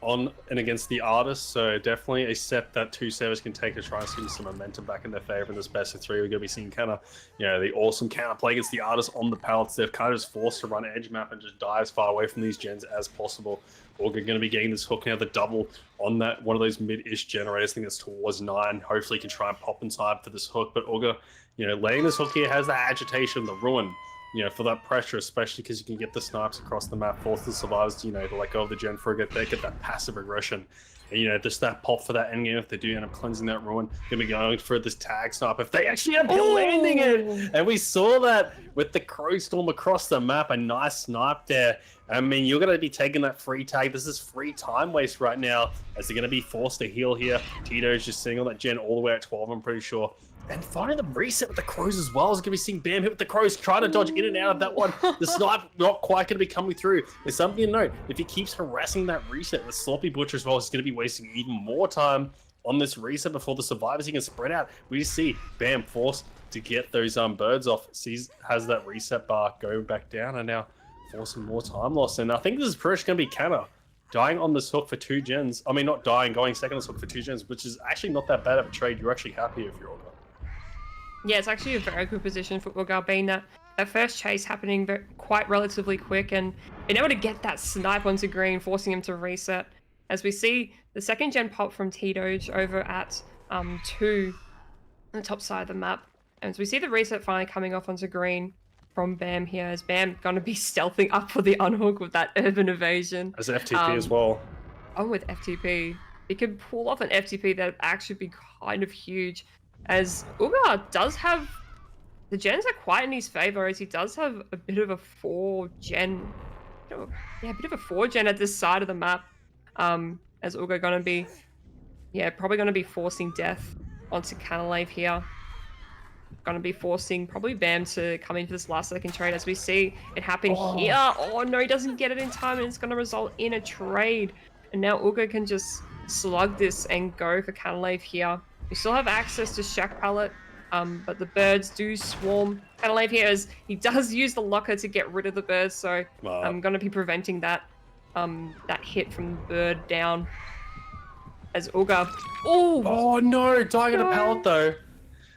on and against the Artists, so definitely a set that 2 Savage can take to try and see some momentum back in their favor in this best of 3. We're going to be seeing kind of, you know, the awesome counterplay against the Artists on the pallets. They're kind of just forced to run edge map and just die as far away from these gens as possible. Augur going to be getting this hook now, the double on that one of those mid-ish generators. I think that's towards 9. Hopefully he can try and pop inside for this hook, but Augur, you know, laying this hook here has that agitation, the ruin, you know, for that pressure, especially because you can get the snipes across the map, force the survivors, you know, to let go of the gen frigate, they get that passive aggression. And, you know, just that pop for that endgame if they do end up cleansing that ruin. Gonna be going for this tag snipe if they actually end up landing it. And we saw that with the Crow Storm across the map, a nice snipe there. I mean, you're going to be taking that free tag. This is free time waste right now as they're going to be forced to heal here. Tito is just sitting on that gen all the way at 12, I'm pretty sure. And finding the reset with the Crows as well. Is going to be seeing Bam hit with the Crows, trying to dodge in and out of that one. The snipe not quite going to be coming through. There's something to note. If he keeps harassing that reset, the Sloppy Butcher as well is going to be wasting even more time on this reset before the survivors he can spread out. We just see Bam forced to get those birds off. Sees has that reset bar go back down and now forcing more time loss. And I think this is pretty much going to be Canna dying on this hook for 2 gens. I mean, not dying, going second on this hook for 2 gens, which is actually not that bad of a trade. You're actually happy if you're Augur. Yeah, it's actually a very good position for Augur, being that first chase happening quite relatively quick and being able to get that snipe onto green, forcing him to reset. As we see the second gen pop from T-Doge over at 2 on the top side of the map. And so we see the reset finally coming off onto green from Bam here, as Bam gonna be stealthing up for the unhook with that urban evasion. As FTP as well. Oh, with FTP. He could pull off an FTP that actually be kind of huge, as Augur does have, the gens are quite in his favor, as he does have a bit of a 4-gen, yeah, a bit of a 4-gen at this side of the map, as Augur gonna be, yeah, probably gonna be forcing death onto Canalave here. Gonna be forcing probably Bam to come in for this last second trade, as we see it happen here. Oh no, he doesn't get it in time, and it's gonna result in a trade. And now Augur can just slug this and go for Canalave here. We still have access to Shack Pallet, but the birds do swarm Canalave here, as he does use the locker to get rid of the birds, so I'm gonna be preventing that that hit from the bird down. As Augur, oh no, dying in a pallet though.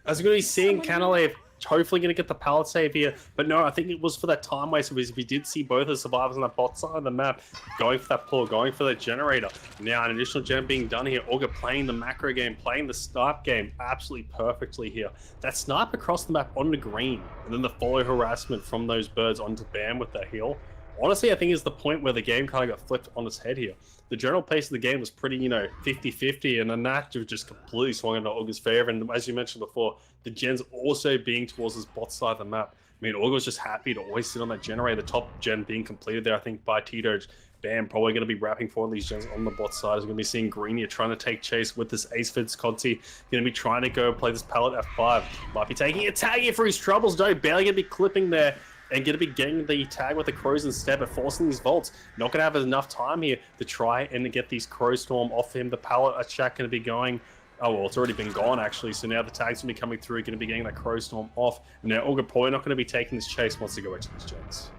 I was going to be seeing Canalave hopefully going to get the pallet save here, but no, I think it was for that time waste, because we did see both the survivors on that bot side of the map going for that pull, going for that generator. Now an additional gen being done here. Augur playing the macro game, playing the snipe game absolutely perfectly here. That snipe across the map on the green, and then the follow harassment from those birds onto Bam with that heal. Honestly, I think is the point where the game kind of got flipped on its head here. The general pace of the game was pretty, you know, 50-50, and then that just completely swung into Augur's favor. And as you mentioned before, the gens also being towards this bot side of the map. I mean, Augur was just happy to always sit on that generator. The top gen being completed there, I think, by T-Doge. Bam, probably going to be wrapping 4 of these gens on the bot side. Is going to be seeing Greenia trying to take chase with this Ace Fits Conti. Going to be trying to go play this pallet F5. Might be taking a tag here for his troubles, though. Barely going to be clipping there. And going to be getting the tag with the Crows instead, but forcing these vaults. Not going to have enough time here to try and get these Crow Storm off him. The pallet attack going to be going. Oh, well, it's already been gone, actually. So now the tag's going to be coming through, going to be getting that Crow Storm off. And now Augur probably not going to be taking this chase once they go back to these gens.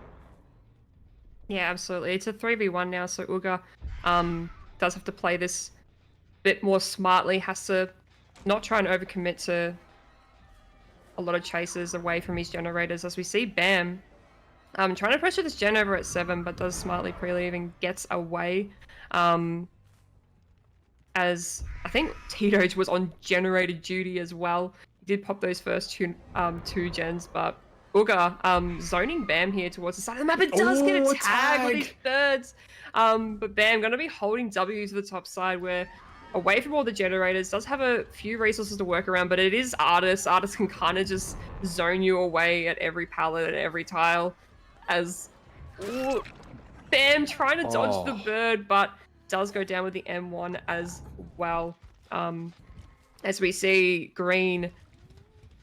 Yeah, absolutely. It's a 3v1 now, so Augur does have to play this a bit more smartly. Has to not try and overcommit to a lot of chases away from his generators, as we see Bam trying to pressure this gen over at 7, but does smartly pre-leave and gets away. As I think T-Doge was on generator duty as well. He did pop those first two gens, but Augur zoning Bam here towards the side of the map. It does get a tag with these birds. But Bam gonna be holding W to the top side, where away from all the generators, does have a few resources to work around, but it is Artist. Artist can kind of just zone you away at every pallet and every tile, as Bam trying to dodge the bird, but does go down with the M1 as well. As we see Green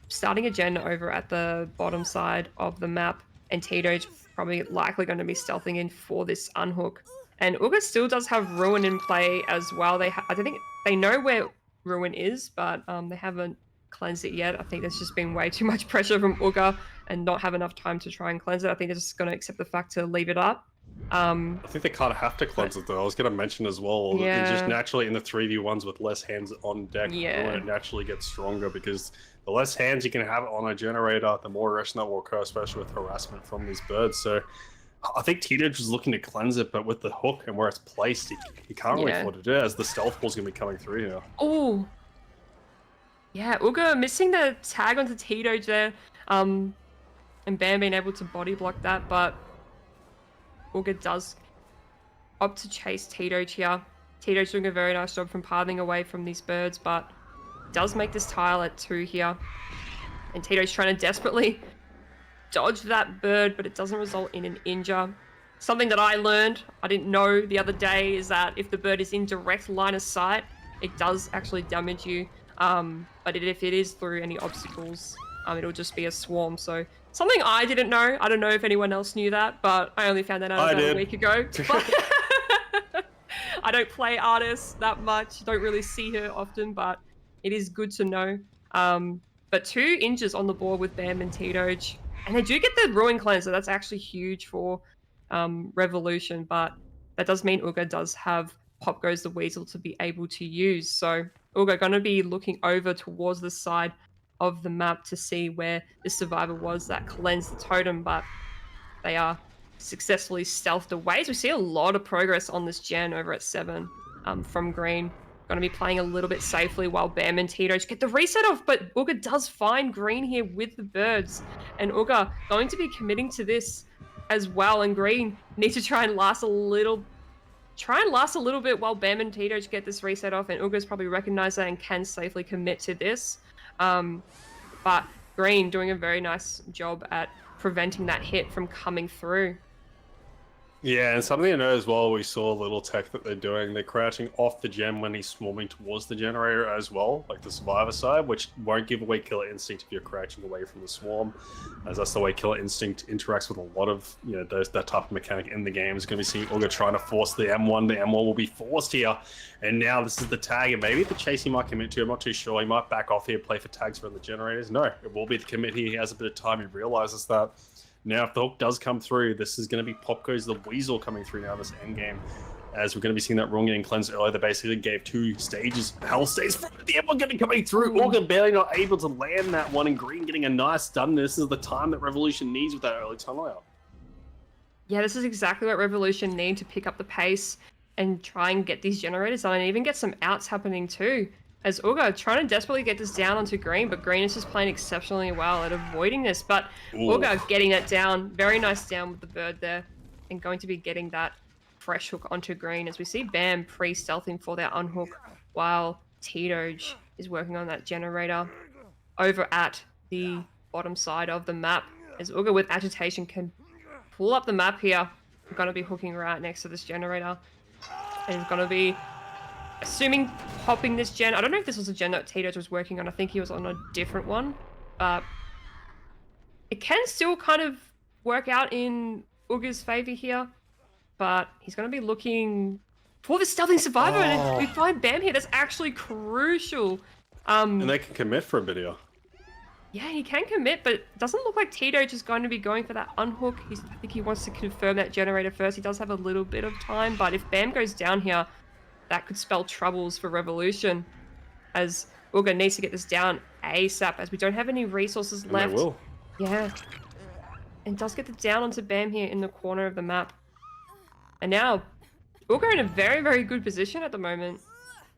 starting a gen over at the bottom side of the map, and Tito's probably likely going to be stealthing in for this unhook. And Uga still does have Ruin in play as well. I don't think they know where Ruin is, but they haven't cleansed it yet. I think there's just been way too much pressure from Uga and not have enough time to try and cleanse it. I think they're just going to accept the fact to leave it up. I think they kind of have to cleanse it though. I was going to mention as well, Yeah. just naturally in the 3v1s with less hands on deck, Yeah. it naturally gets stronger because the less hands you can have on a generator, the more erosion that will occur, especially with harassment from these birds. So I think Tito's was looking to cleanse it, but with the hook and where it's placed, he can't really afford to do it as the stealth ball's going to be coming through here. Oh. Yeah, Uga missing the tag onto Tito there. And Bam being able to body block that, but Uga does opt to chase Tito here. Tito's doing a very nice job from pathing away from these birds, but does make this tile at 2 here. And Tito's trying to desperately dodge that bird, but it doesn't result in an injure. Something that I learned, I didn't know the other day, is that if the bird is in direct line of sight, it does actually damage you. But if it is through any obstacles, it'll just be a swarm. So something I didn't know. I don't know if anyone else knew that, but I only found that out about a week ago. I don't play Artis that much. Don't really see her often, but it is good to know. But 2 injures on the board with Bam and Tito. And they do get the Ruin Cleanser. That's actually huge for Revolution, but that does mean Uga does have Pop Goes the Weasel to be able to use. So Uga going to be looking over towards the side of the map to see where the survivor was that cleansed the totem, but they are successfully stealthed away. So we see a lot of progress on this gen over at 7 from Green. Going to be playing a little bit safely while Bam and Tito get the reset off, but Uga does find Green here with the birds, and Uga going to be committing to this as well, and Green needs to try and last a little bit while Bam and Tito get this reset off, and Uga's probably recognized that and can safely commit to this. But Green doing a very nice job at preventing that hit from coming through. Yeah, and something to know as well, we saw a little tech that they're doing. They're crouching off the gem when he's swarming towards the generator as well, like the survivor side, which won't give away Killer Instinct if you're crouching away from the swarm, as that's the way Killer Instinct interacts with a lot of, that type of mechanic in the game. Is going to be seeing Uga trying to force the M1. The M1 will be forced here, and now this is the tag, and maybe the chase he might commit to. I'm not too sure. He might back off here, play for tags for the generators. No, it will be the commit here. He has a bit of time. He realizes that. Now, if the hook does come through, this is going to be Pop Goes the Weasel coming through now, this end game. As we're going to be seeing that Ruin getting cleansed earlier, they basically gave 2 stages. Hell stays from the M1 getting coming through. Uga barely not able to land that one, and Green getting a nice stun. This is the time that Revolution needs with that early tunnel out. Yeah, this is exactly what Revolution need to pick up the pace and try and get these generators on, and even get some outs happening too. As Uga trying to desperately get this down onto Green, but Green is just playing exceptionally well at avoiding this. But Uga getting that down, very nice down with the bird there, and going to be getting that fresh hook onto Green, as we see Bam pre-stealthing for their unhook, while Tito is working on that generator over at the bottom side of the map. As Uga with agitation can pull up the map here. We're going to be hooking right next to this generator, and it's going to be assuming popping this gen. I don't know if this was a gen that Tito was working on. I think he was on a different one. It can still kind of work out in Uga's favor here, but he's going to be looking for the stealthing survivor, and we find Bam here. That's actually crucial. And they can commit for a bit here. Yeah, he can commit, but it doesn't look like Tito is going to be going for that unhook. I think he wants to confirm that generator first. He does have a little bit of time, but if Bam goes down here, that could spell troubles for Revolution, as Uga needs to get this down ASAP, as we don't have any resources left. And they will. Yeah. And does get the down onto Bam here in the corner of the map. And now, Uga in a very, very good position at the moment.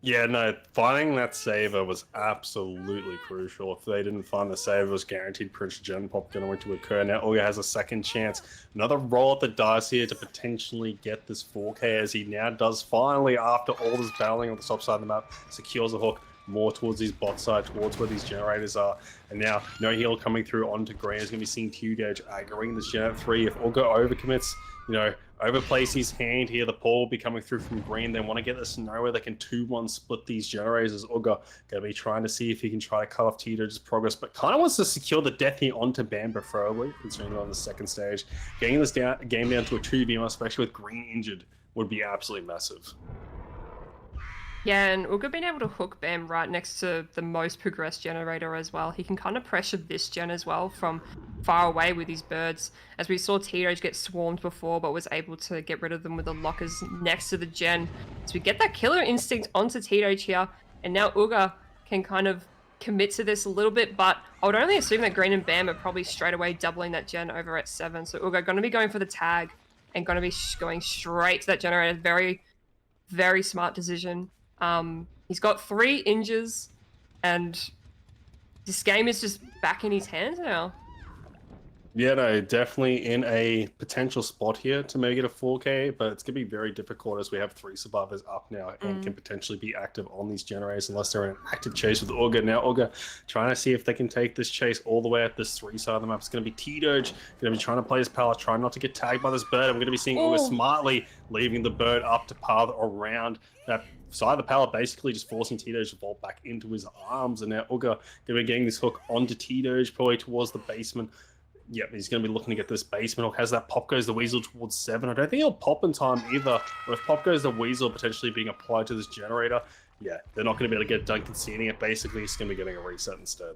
Yeah, no, finding that saver was absolutely crucial. If they didn't find the saver, it was guaranteed Prince Gen Pop going to occur. Now Uga has a second chance. Another roll at the dice here to potentially get this 4K, as he now does finally, after all this battling on the top side of the map, secures the hook. more towards his bot side, towards where these generators are. And now no heal coming through onto green. Is going to be seeing Q-Gage aggroing this gen at 3. If Uga overcommits, overplays his hand here, the Paul will be coming through from green. They want to get this scenario where they can 2-1 split these generators, as Uga going to be trying to see if he can try to cut off T-Doge's progress, but kind of wants to secure the death here onto Bam, preferably, considering they're on the second stage. Getting this game down to a 2v1, especially with green injured, would be absolutely massive. Yeah, and Uga being able to hook Bam right next to the most progressed generator as well. He can kind of pressure this gen as well from far away with his birds. As we saw T-Doge get swarmed before, but was able to get rid of them with the lockers next to the gen. So we get that killer instinct onto T-Doge here, and now Uga can kind of commit to this a little bit, but I would only assume that Green and Bam are probably straight away doubling that gen over at 7. So Uga going to be going for the tag and going to be going straight to that generator. Very, very smart decision. He's got 3 injures, and this game is just back in his hands now. Yeah, no, definitely in a potential spot here to make it a 4K, but it's going to be very difficult as we have 3 survivors up now and can potentially be active on these generators unless they're in an active chase with Uga. Now Uga trying to see if they can take this chase all the way at this 3 side of the map. It's going to be T-Doge, going to be trying to play his pallet, trying not to get tagged by this bird. I'm going to be seeing Uga smartly leaving the bird up to path around that side of the pallet, basically just forcing T-Doge to vault back into his arms. And now Uga going to be getting this hook onto T-Doge, probably towards the basement. Yep, he's going to be looking to get this basement hook. As that pop goes the Weasel towards 7. I don't think he'll pop in time either. But if pop goes the Weasel potentially being applied to this generator, yeah, they're not going to be able to get done conceding it. Basically, he's going to be getting a reset instead.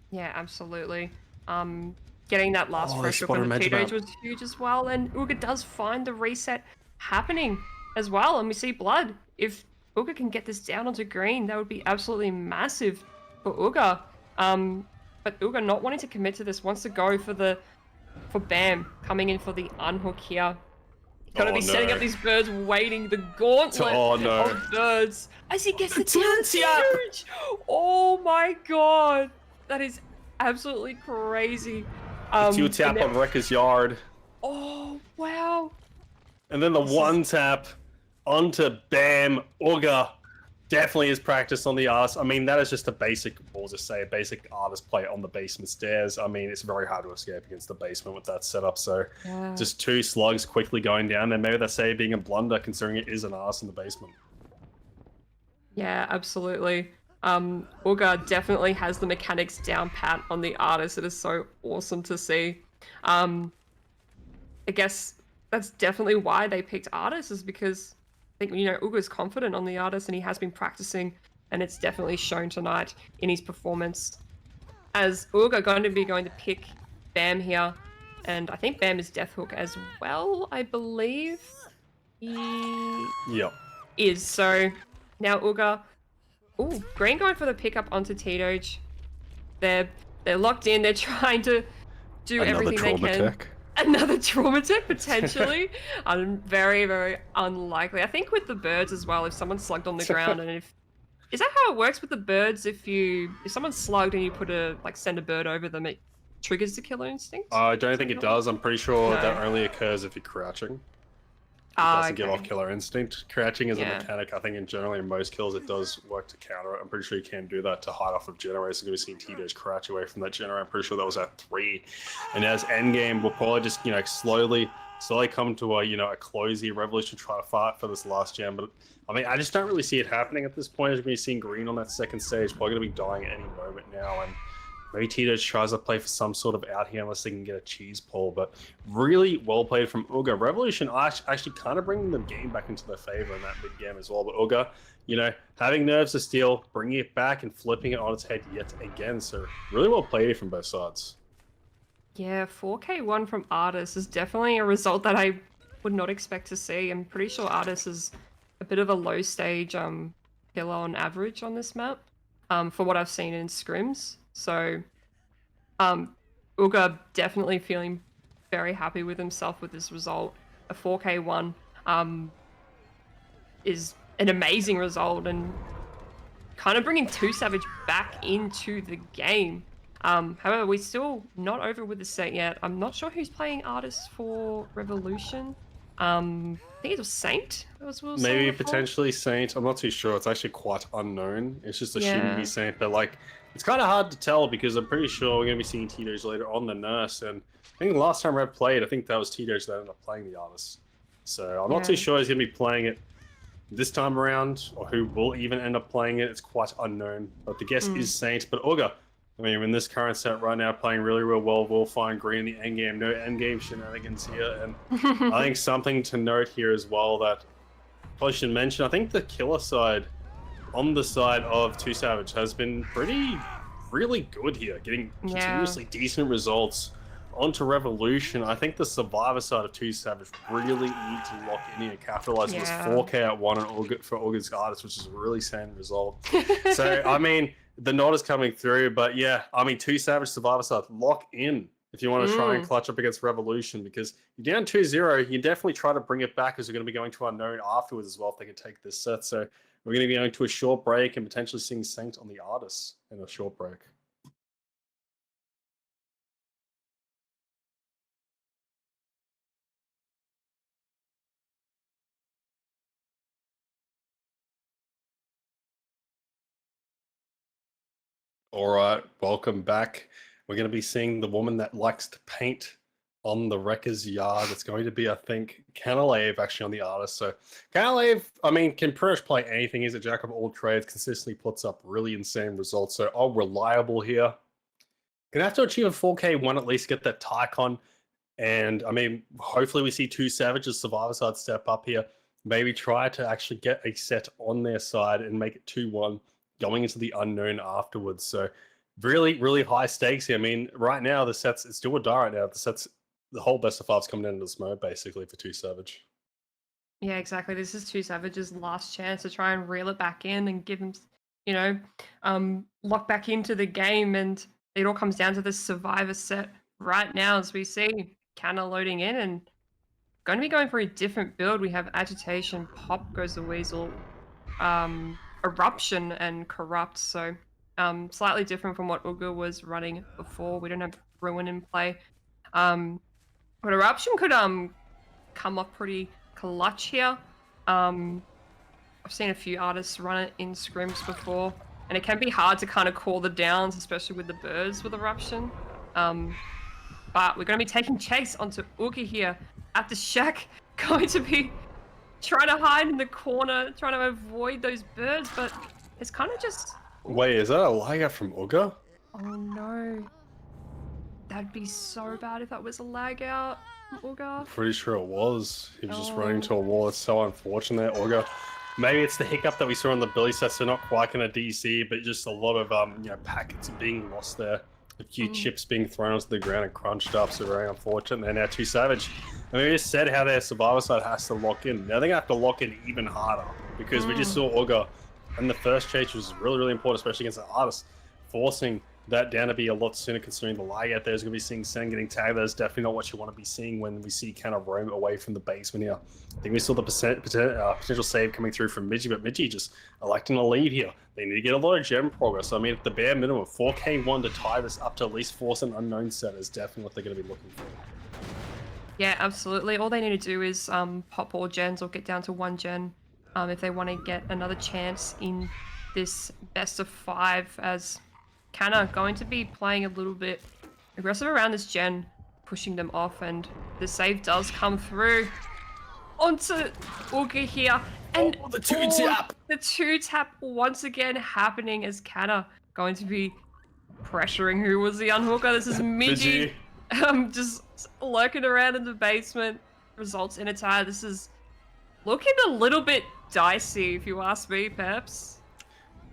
Yeah, absolutely. Getting that last fresh up on the T-Doge was huge as well. And Uga does find the reset happening as well. And we see blood. If Uga can get this down onto green, that would be absolutely massive for Uga. But Uga not wanting to commit to this, wants to go for Bam, coming in for the unhook here. Gonna be setting up these birds, waiting the gauntlet of birds as he gets the T-Doge. Oh my god, that is absolutely crazy. Two tap on Wrecker's Yard. Oh wow! And then the one tap onto Bam. Uga definitely is practiced on the arse. I mean, that is just a basic, we'll just say, a basic artist play on the basement stairs. I mean, it's very hard to escape against the basement with that setup. So just 2 slugs quickly going down there. Maybe that's being a blunder considering it is an arse in the basement. Yeah, absolutely. Uga definitely has the mechanics down pat on the artist. It is so awesome to see. I guess that's definitely why they picked artists, is because I think, Uga's confident on the artist and he has been practicing, and it's definitely shown tonight in his performance. As Uga going to pick Bam here, and I think Bam is Death Hook as well, I believe. He is. So now Uga, green going for the pickup onto T-Doge. They're locked in, they're trying to do everything they can. Another trauma tech, potentially. Very, very unlikely. I think with the birds as well, if someone's slugged on the ground, and is that how it works with the birds? If someone's slugged and you send a bird over them, it triggers the killer instinct? I don't think it does. I'm pretty sure that only occurs if you're crouching. It doesn't give off killer instinct. Crouching is a mechanic. I think in generally in most kills it does work to counter it. I'm pretty sure you can do that to hide off of generators. You're going to be seeing T-Doge crouch away from that generator. I'm pretty sure that was at 3. And as endgame, we'll probably just slowly come to a close here. Revolution try to fight for this last gen, but I mean I just don't really see it happening at this point. As we're seeing green on that second stage, probably going to be dying at any moment now. And maybe T-Doge tries to play for some sort of out here unless they can get a cheese pull, but really well played from Uga. Revolution actually kind of bringing the game back into their favor in that mid game as well, but Uga, having nerves of steel, bringing it back and flipping it on its head yet again. So really well played from both sides. Yeah, 4K1 from Artis is definitely a result that I would not expect to see. I'm pretty sure Artis is a bit of a low stage killer on average on this map, for what I've seen in scrims. So, Uga definitely feeling very happy with himself with this result. A 4K1 is an amazing result, and kind of bringing 2 Savage back into the game. However, we're still not over with the set yet. I'm not sure who's playing artists for Revolution. I think it was Saint. That was what we were saying Maybe before. potentially Saint. I'm not too sure. It's actually quite unknown. It's just assumed to be Yeah. Saint, but like it's kind of hard to tell because I'm pretty sure we're gonna be seeing Tito's later on the Nurse. And I think the last time Red played, I think that was Tito's that ended up playing the artist. So I'm not too Yeah. sure he's gonna be playing it this time around, or who will even end up playing it. It's quite unknown. But the guess is Saint. But Augur, I mean, in this current set right now, playing really, real well. We'll find green in the end game. No end game shenanigans here, and I think something to note here as well that I should mention. I think the killer side, on the side of Two Savage, has been pretty, really good here, getting Yeah. continuously decent results. Onto Revolution, I think the Survivor side of Two Savage really need to lock in here, capitalize on this Yeah. 4K at 1 for August Artist, which is a really sane result. So, I mean, the nod is coming through, but yeah, I mean, Two Savage Survivor side, lock in if you want to try and clutch up against Revolution, because you're down 2-0, you definitely try to bring it back, as we're going to be going to Unknown afterwards as well if they can take this set. So we're going to be going to a short break and potentially seeing Saint on the Artist in a short break. All right, welcome back. We're going to be seeing the woman that likes to paint on the Wrecker's yard. It's going to be, I think, Canalave actually on the Artist. So Canalave, I mean, can pretty much play anything. He's a jack of all trades, consistently puts up really insane results. So all reliable here. Gonna have to achieve a 4K one at least, get that Tycon. And I mean, hopefully we see Two Savages Survivor side step up here. Maybe try to actually get a set on their side and make it 2-1 going into the Unknown afterwards. So really, really high stakes here. I mean, right now the sets, it's do or die right now. The whole best of five's coming down into this mode basically for Two Savage. Yeah, exactly. This is Two Savage's last chance to try and reel it back in and give him, you know, lock back into the game. And it all comes down to this Survivor set right now, as we see Canna loading in and going to be going for a different build. We have Agitation, Pop goes the Weasel, Eruption, and Corrupt. So slightly different from what Augur was running before. We don't have Ruin in play. But Eruption could come off pretty clutch here. I've seen a few artists run it in scrims before, and it can be hard to kind of call the downs, especially with the birds with Eruption. But we're going to be taking chase onto Augur here at the shack, going to be trying to hide in the corner, trying to avoid those birds, but it's kind of just... Wait, is that a lag out from Augur? Oh no. That'd be so bad if that was a lag out from Augur. Pretty sure it was. He was just running into a wall. It's so unfortunate. Augur. Maybe it's the hiccup that we saw on the Billy sets. They're not quite going to DC, but just a lot of packets being lost there. A few chips being thrown onto the ground and crunched up. So very unfortunate. And now Two Savage. I mean, we just said how their Survivor side has to lock in. Now they're going to have to lock in even harder, because we just saw Augur and the first chase was really, really important, especially against the Artist, forcing that down to be a lot sooner, considering the lag out there is going to be seeing Sen getting tagged. That's definitely not what you want to be seeing when we see kind of roam away from the basement here. I think we saw the potential save coming through from Midgie, but Midgie just electing to lead here. They need to get a lot of gem progress. So, I mean, at the bare minimum, 4K1 to tie this up to at least force an Unknown set is definitely what they're going to be looking for. Yeah, absolutely. All they need to do is pop all gens or get down to 1 gen if they want to get another chance in this best of 5, as Canna going to be playing a little bit aggressive around this gen, pushing them off, and the save does come through onto Augur here. And the 2-tap! The 2-tap once again happening, as Canna going to be pressuring who was the unhooker. This is Midgie. Just lurking around in the basement, results in a tie. This is looking a little bit dicey, if you ask me, Pepz.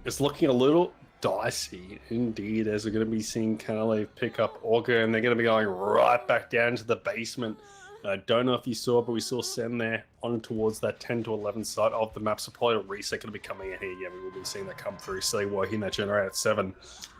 It's looking a little dicey indeed, as we're going to be seeing Canalave pick up Augur, and they're going to be going right back down to the basement. I don't know if you saw, but we saw Sen there on towards that 10 to 11 side of the map. So probably a reset going to be coming in here. Yeah, we will be seeing that come through. Silly working that generator at 7.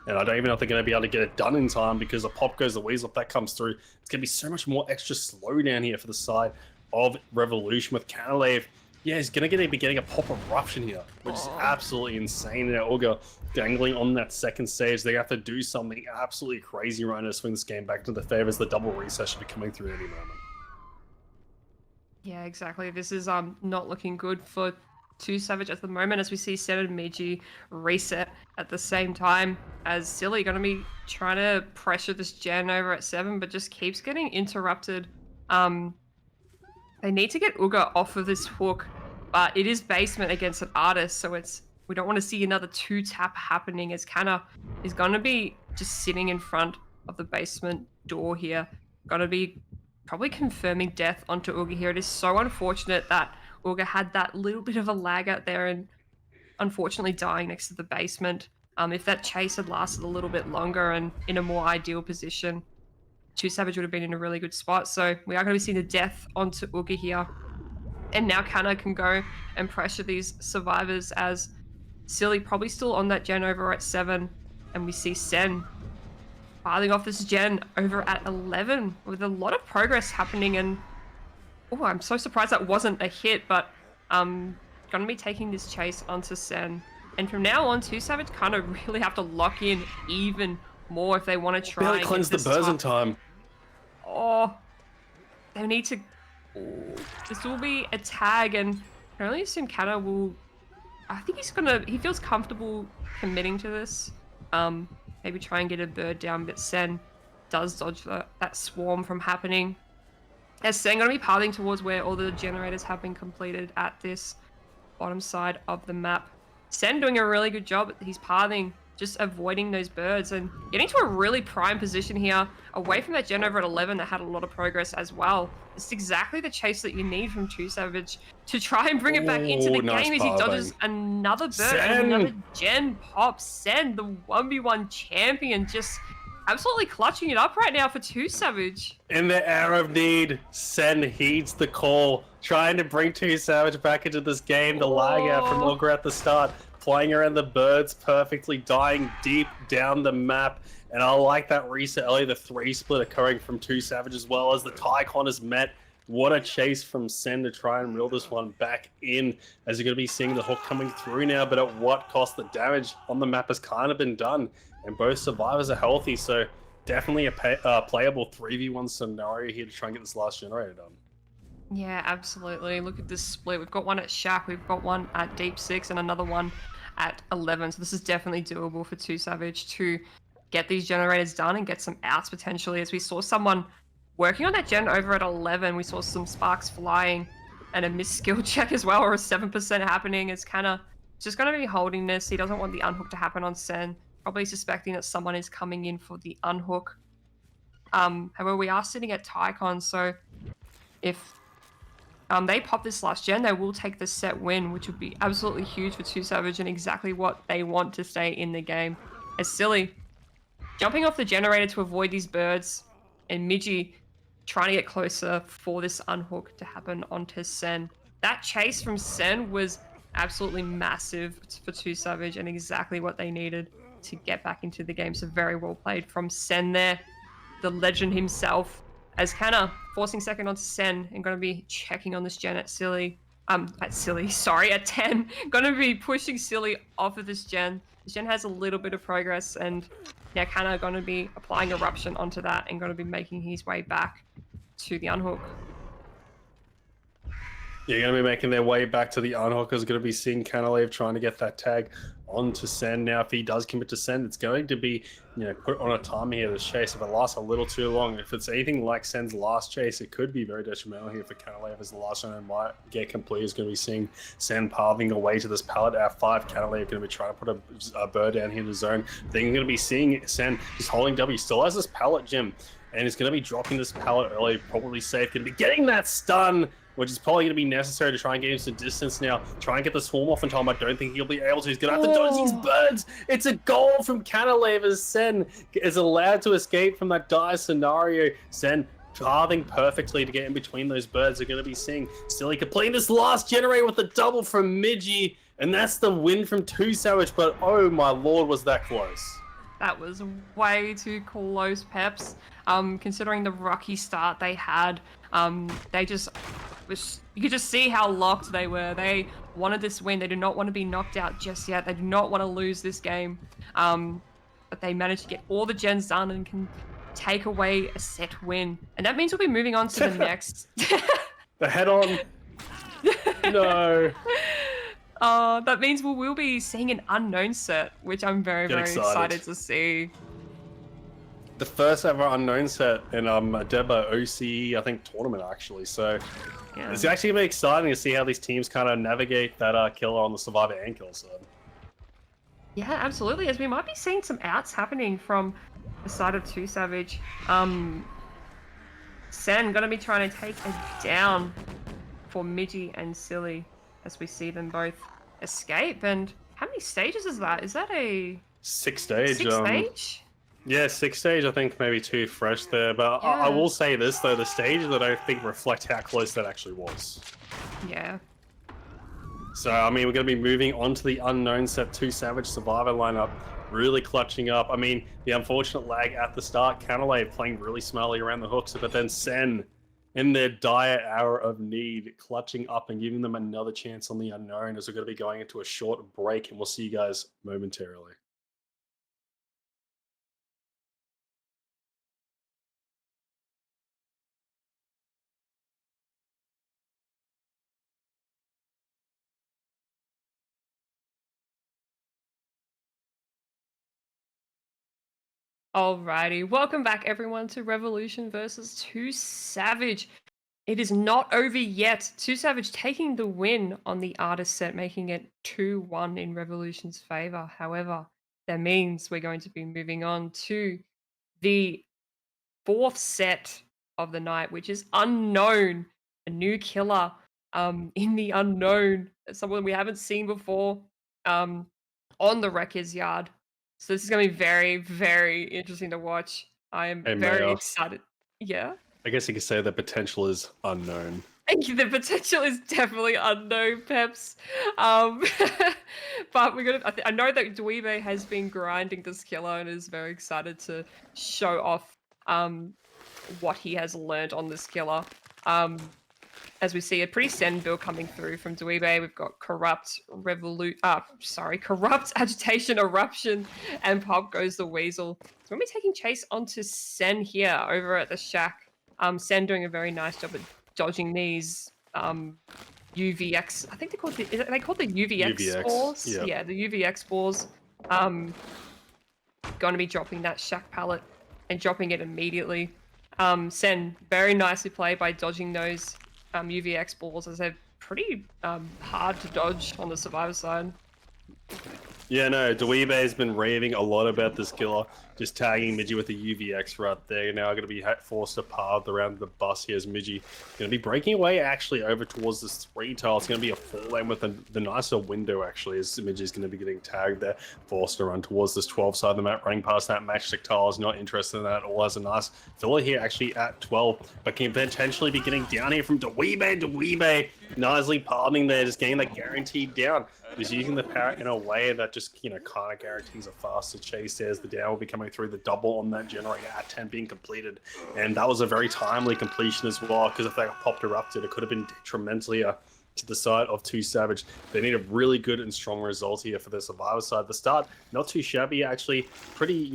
And I don't even know if they're going to be able to get it done in time, because the pop goes the weasel. If that comes through, it's going to be so much more extra slowdown here for the side of Revolution with Canalave. Yeah, he's going to be getting a pop eruption here, which is absolutely insane. Now Augur dangling on that second stage. They have to do something absolutely crazy right now to swing this game back to the favors. The double reset should be coming through any moment. Yeah, exactly. This is not looking good for Two Savage at the moment as we see Sen and Miji reset at the same time as Silly gonna be trying to pressure this gen over at 7, but just keeps getting interrupted. Um they need to get Uga off of this hook, but it is basement against an artist, so we don't want to see another 2-tap happening as Kanna is gonna be just sitting in front of the basement door here. Gonna be probably confirming death onto Uga here. It is so unfortunate that Uga had that little bit of a lag out there and unfortunately dying next to the basement. If that chase had lasted a little bit longer and in a more ideal position, Two Savage would have been in a really good spot. So we are going to be seeing the death onto Uga here. And now Kanna can go and pressure these survivors as Silly probably still on that gen over at 7. And we see Sen filing off this gen over at 11 with a lot of progress happening. And oh, I'm so surprised that wasn't a hit, but gonna be taking this chase onto Sen. And from now on, Two Savage kind of really have to lock in even more if they want to try Barely and cleanse the get birds in this time. Oh, they need to. Oh, this will be a tag, and I can only assume Kanna will. I think he's gonna. He feels comfortable committing to this. Maybe try and get a bird down, but Sen does dodge that swarm from happening. As Sen gonna be pathing towards where all the generators have been completed at this bottom side of the map. Sen doing a really good job. He's pathing, just avoiding those birds and getting to a really prime position here, away from that gen over at 11 that had a lot of progress as well. It's exactly the chase that you need from Two Savage to try and bring it back into the Nice game as he pathing. dodges another bird Sen! and another gen pop. Sen, the 1v1 champion, just absolutely clutching it up right now for Two Savage. In the hour of need, Sen heeds the call, trying to bring Two Savage back into this game. The lag out from Ogre at the start, flying around the birds perfectly, dying deep down the map. And I like that reset early, the 3 split occurring from Two Savage as well as the Tycon is met. What a chase from Sen to try and reel this one back in, as you're going to be seeing the hook coming through now, but at what cost? The damage on the map has kind of been done, and both survivors are healthy, so definitely a playable 3v1 scenario here to try and get this last generator done. Yeah, absolutely. Look at this split. We've got one at Shack, we've got one at Deep 6, and another one at 11. So this is definitely doable for Two Savage to get these generators done and get some outs potentially, as we saw someone working on that gen over at 11. We saw some sparks flying and a missed skill check as well, or a 7% happening. It's kind of just going to be holding this. He doesn't want the unhook to happen on Sen, probably suspecting that someone is coming in for the unhook. However, we are sitting at Tycon, so if they pop this last gen, they will take the set win, which would be absolutely huge for Two Savage and exactly what they want to stay in the game. As Silly jumping off the generator to avoid these birds, and Miji trying to get closer for this unhook to happen onto Sen. That chase from Sen was absolutely massive for Two Savage and exactly what they needed to get back into the game. So very well played from Sen there, the legend himself. As Kanna forcing second onto Sen and going to be checking on this gen at Silly. At 10. Going to be pushing Silly off of this gen. This gen has a little bit of progress, and now Kanna going to be applying Eruption onto that and going to be making his way back to the unhook. You're going to be making their way back to the unhook. Is going to be seeing Kanna trying to get that tag onto Sen. Now, if he does commit to Sen, it's going to be, put on a timer here, this chase. If it lasts a little too long, if it's anything like Sen's last chase, it could be very detrimental here for Kanna as the last one and might get complete. Is going to be seeing Sen pathing away to this pallet at 5. Kanna going to be trying to put a bird down here in the zone. Then you're going to be seeing Sen just holding W. Still has this pallet gem, and he's going to be dropping this pallet early, probably safe. Going to be getting that stun, which is probably going to be necessary to try and get him some distance now. Try and get the swarm off in time. I don't think he'll be able to. He's going to have to dodge these birds. It's a goal from Kanalev as Sen is allowed to escape from that dire scenario. Sen pathing perfectly to get in between those birds. They're going to be seeing Silly completing this last generator with a double from Miji. And that's the win from Two Savage. But oh my lord, was that close. That was way too close, Pepz. Considering the rocky start they had, they just you could just see how locked they were. They wanted this win. They do not want to be knocked out just yet. They do not want to lose this game. But they managed to get all the gens done and can take away a set win. And that means we'll be moving on to the next. The head on. No. That means we will be seeing an unknown set, which I'm very, Get very excited to see. The first ever unknown set in DBO I think tournament actually. So Yeah. it's actually gonna be exciting to see how these teams kind of navigate that killer on the survivor and kill side. Yeah, absolutely. As we might be seeing some outs happening from the side of 2 Savage. Sen gonna be trying to take it down for Midgie and Silly as we see them both escape. And how many stages is that? Is that a 6 stage? 6 stage? Yeah, 6 stage. I think maybe too fresh there, but Yeah. I will say this though: the stages I don't think reflect how close that actually was. Yeah. So I mean, we're going to be moving on to the unknown set 2 Savage Survivor lineup, really clutching up. I mean, the unfortunate lag at the start, Canalay playing really smartly around the hooks, but then Sen in their dire hour of need, clutching up and giving them another chance on the unknown as we're going to be going into a short break, and we'll see you guys momentarily. Alrighty, welcome back everyone to Revolution versus 2 Savage. It is not over yet. 2 Savage taking the win on the artist set, making it 2-1 in Revolution's favor. However, that means we're going to be moving on to the 4th set of the night, which is Unknown, a new killer in the Unknown, someone we haven't seen before on the Wrecker's Yard. So this is going to be very, very interesting to watch. I am Hey, very Maya. excited. Yeah. I guess you could say the potential is unknown. The potential is definitely unknown, Pepz. But we're gonna. I know that DeadByOCE has been grinding this killer and is very excited to show off what he has learned on this killer. As we see a pretty send build coming through from DeadByOCE, we've got Corrupt, Corrupt, Agitation, Eruption, and Pop Goes the Weasel. So we're going to be taking chase onto Sen here over at the shack. Sen doing a very nice job at dodging these UVX. I think they're called the UVX spores. Yeah, the UVX spores. Going to be dropping that shack pallet and dropping it immediately. Sen very nicely played by dodging those UVX balls, as they're pretty hard to dodge on the survivor side. Yeah, no, DeadByOCE has been raving a lot about this killer, just tagging Midgie with the UVX right there. Now going to be forced to path around the bus here as Midgie going to be breaking away actually over towards this 3 tile. It's going to be a 4-lane with the nicer window actually, as Midgie's going to be getting tagged there, forced to run towards this 12 side of the map, running past that matchstick tile. Is not interested in that at all. Has a nice filler here actually at 12, but can potentially be getting down here from DeadByOCE nicely pardoning there, just getting that guaranteed down. He's using the parrot in a way that just, kind of guarantees a faster chase as the down will be coming through, the double on that generator at 10 being completed. And that was a very timely completion as well, because if they got popped erupted, it could have been detrimentally to the side of 2 Savage. They need a really good and strong result here for the survivor side. The start, not too shabby, actually. Pretty,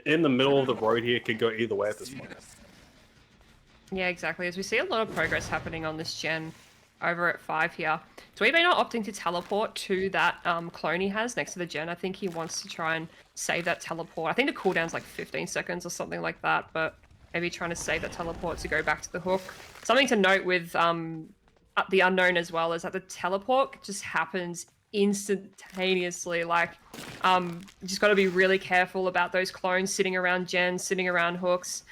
in the middle of the road here, could go either way at this point. Yeah, exactly. As we see a lot of progress happening on this gen over at 5 here. DeadByOCE not opting to teleport to that clone he has next to the gen. I think he wants to try and save that teleport. I think the cooldown's like 15 seconds or something like that, but maybe trying to save that teleport to go back to the hook. Something to note with the unknown as well is that the teleport just happens instantaneously. Like, just got to be really careful about those clones sitting around gens, sitting around hooks.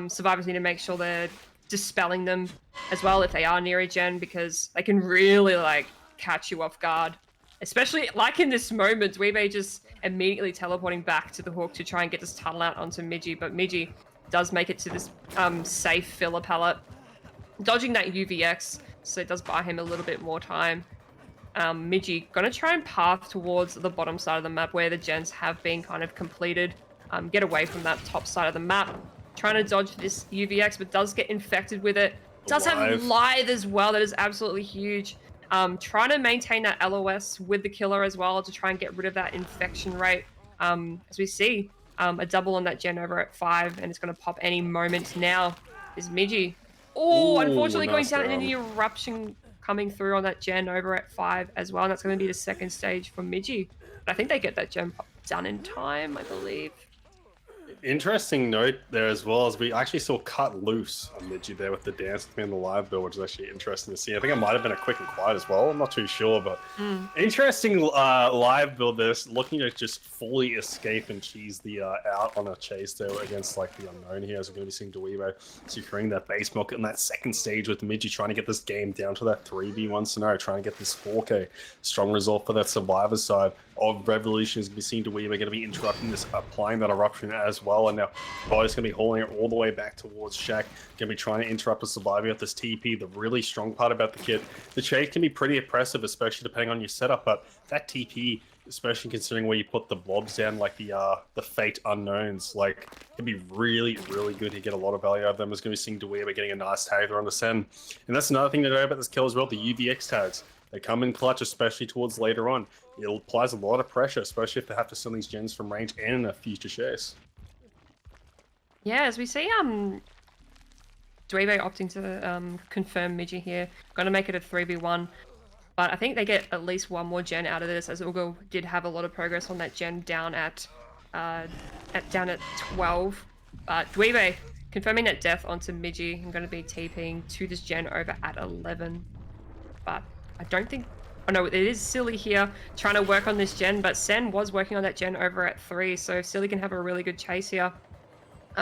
Survivors need to make sure they're dispelling them as well if they are near a gen, because they can really catch you off guard, especially like in this moment. DeadByOCE just immediately teleporting back to the hook to try and get this tunnel out onto Midgie, but Midgie does make it to this safe filler pallet, dodging that UVX, so it does buy him a little bit more time. Midgie gonna try and path towards the bottom side of the map where the gens have been kind of completed, get away from that top side of the map, trying to dodge this UVX, but does get infected with it. Does have Lithe as well. That is absolutely huge. Trying to maintain that LOS with the killer as well to try and get rid of that infection rate. As we see a double on that gen over at 5, and it's going to pop any moment now. Is Midgie Oh, Ooh, unfortunately going nice down and then the down. eruption coming through on that gen over at 5 as well. And that's going to be the second stage for Midgie. But I think they get that gen done in time, I believe. Interesting note there as well, as we actually saw Cut Loose on Midgie there with the dance with me in the live build, which is actually interesting to see. I think it might have been a quick and quiet as well. I'm not too sure, but interesting live build this, looking to just fully escape and cheese the out on a chase there against like the unknown here, as we're going to be seeing DeadByOCE securing that base milk in that second stage with Midgie trying to get this game down to that 3v1 scenario, trying to get this 4K. Strong result for that Survivor side of Revolution is going to be seen to we're going to be interrupting this, applying that eruption as well. And now Body's going to be hauling it all the way back towards Shaq. Going to be trying to interrupt the Survivor with this TP. The really strong part about the kit, the chase can be pretty oppressive, especially depending on your setup. But that TP, especially considering where you put the blobs down, like the Fate Unknowns, like can be really, really good. You get a lot of value out of them. Is going to be seeing DeadByOCE getting a nice tag there on the Sen. And that's another thing to know about this kill as well, the UVX tags. They come in clutch, especially towards later on. It applies a lot of pressure, especially if they have to send these gens from range and in a future chase. Yeah, as we see, DeadByOCE opting to confirm Midgie here. Going to make it a 3v1. But I think they get at least one more gen out of this, as Ugo did have a lot of progress on that gen down at 12. DeadByOCE confirming that death onto Midgie. I'm going to be TPing to this gen over at 11. But I don't think... Oh no, it is Silly here trying to work on this gen, but Sen was working on that gen over at 3, so Silly can have a really good chase here.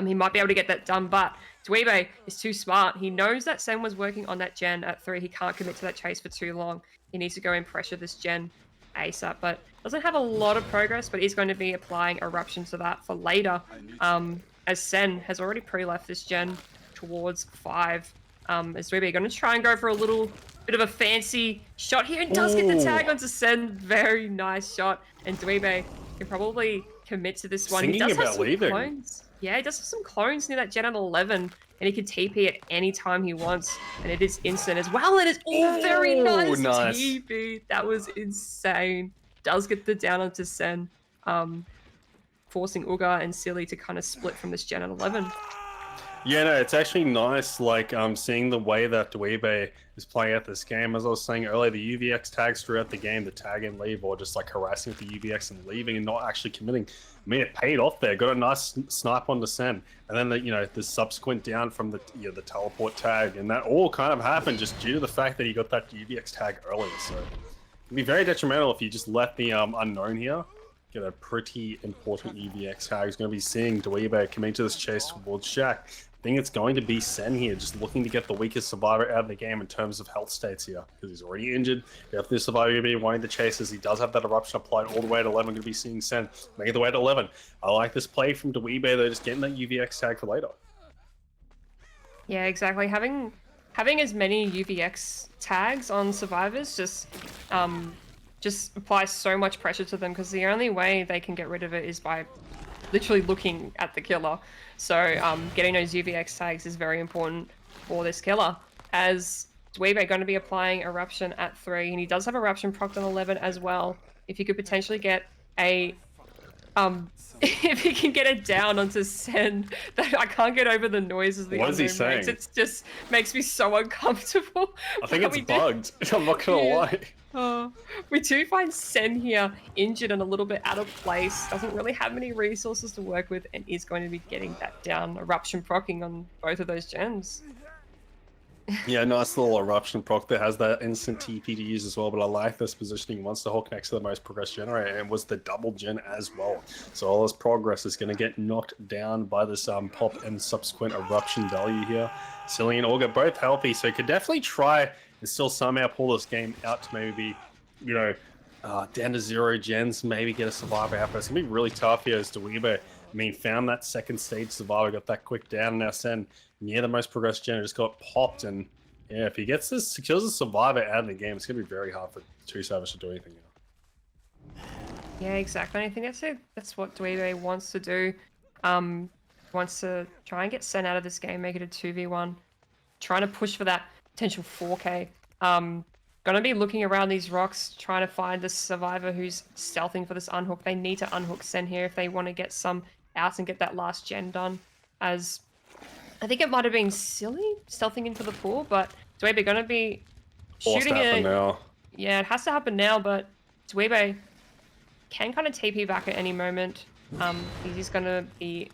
He might be able to get that done, but DeadByOCE is too smart. He knows that Sen was working on that gen at 3. He can't commit to that chase for too long. He needs to go and pressure this gen ASAP, but doesn't have a lot of progress, but he's going to be applying Eruption to that for later, as Sen has already pre-left this gen towards 5. Is DeadByOCE going to try and go for a little bit of a fancy shot here, and does get the tag onto Sen. Very nice shot, and DeadByOCE can probably commit to this one. Thinking he does about have some leaving. clones. Yeah, he does have some clones near that gen at 11, and he can TP at any time he wants, and it is instant as well. It is very nice TP. That was insane. Does get the down onto Sen, forcing Uga and Silly to kind of split from this gen at 11. Yeah, no, it's actually nice, like, seeing the way that DeadByOCE is playing out this game. As I was saying earlier, the UVX tags throughout the game, the tag and leave, or just like harassing with the UVX and leaving and not actually committing. I mean, it paid off there. Got a nice snipe on the Sen, and then the subsequent down from the teleport tag, and that all kind of happened just due to the fact that he got that UVX tag earlier. So it'd be very detrimental if you just let the unknown here get a pretty important UVX tag. He's going to be seeing DeadByOCE coming to this chase towards Shaq. I think it's going to be Sen here, just looking to get the weakest survivor out of the game in terms of health states here, because he's already injured. If this survivor will be wanting the chases, he does have that eruption applied all the way to 11. We're going to be seeing Sen make it the way to 11. I like this play from DeadByOCE. They're just getting that UVX tag for later. Yeah, exactly. Having as many UVX tags on survivors just applies so much pressure to them, because the only way they can get rid of it is by literally looking at the killer. So getting those UVX tags is very important for this killer, as DeadByOCE going to be applying Eruption at 3, and he does have Eruption procced on 11 as well. If he could potentially get a if he can get it down onto Sen, that I can't get over the noises the what is he saying? makes. It just makes me so uncomfortable. I think it's bugged. I'm not gonna lie. We do find Sen here injured and a little bit out of place. Doesn't really have many resources to work with, and is going to be getting that down. Eruption proccing on both of those gens. Yeah, nice little eruption proc that has that instant TP to use as well, but I like this positioning once the Hawk connects to the most progress generator, and was the double gen as well. So all this progress is going to get knocked down by this pop and subsequent eruption value here. Silly and Augur both healthy, so you could definitely try and still somehow pull this game out to maybe be, down to 0 gens, maybe get a survivor out, but it's going to be really tough here as DeadByOCE. I mean, found that second stage survivor, got that quick down, and now Sen near the most progressed gen just got popped, and yeah, if he gets this, secures the survivor out of the game, it's gonna be very hard for two Savage to do anything now. Yeah, exactly. I think that's what DeadByOCE wants to do. Wants to try and get Sen out of this game, make it a 2v1, trying to push for that potential 4K. Gonna be looking around these rocks, trying to find the survivor who's stealthing for this unhook. They need to unhook Sen here if they want to get some outs and get that last gen done, as I think it might have been Silly stealthing into the pool, but Dweebe going to be Forced to shooting happen it. now. Yeah, it has to happen now, but Dweebe can kind of TP back at any moment. He's just going to be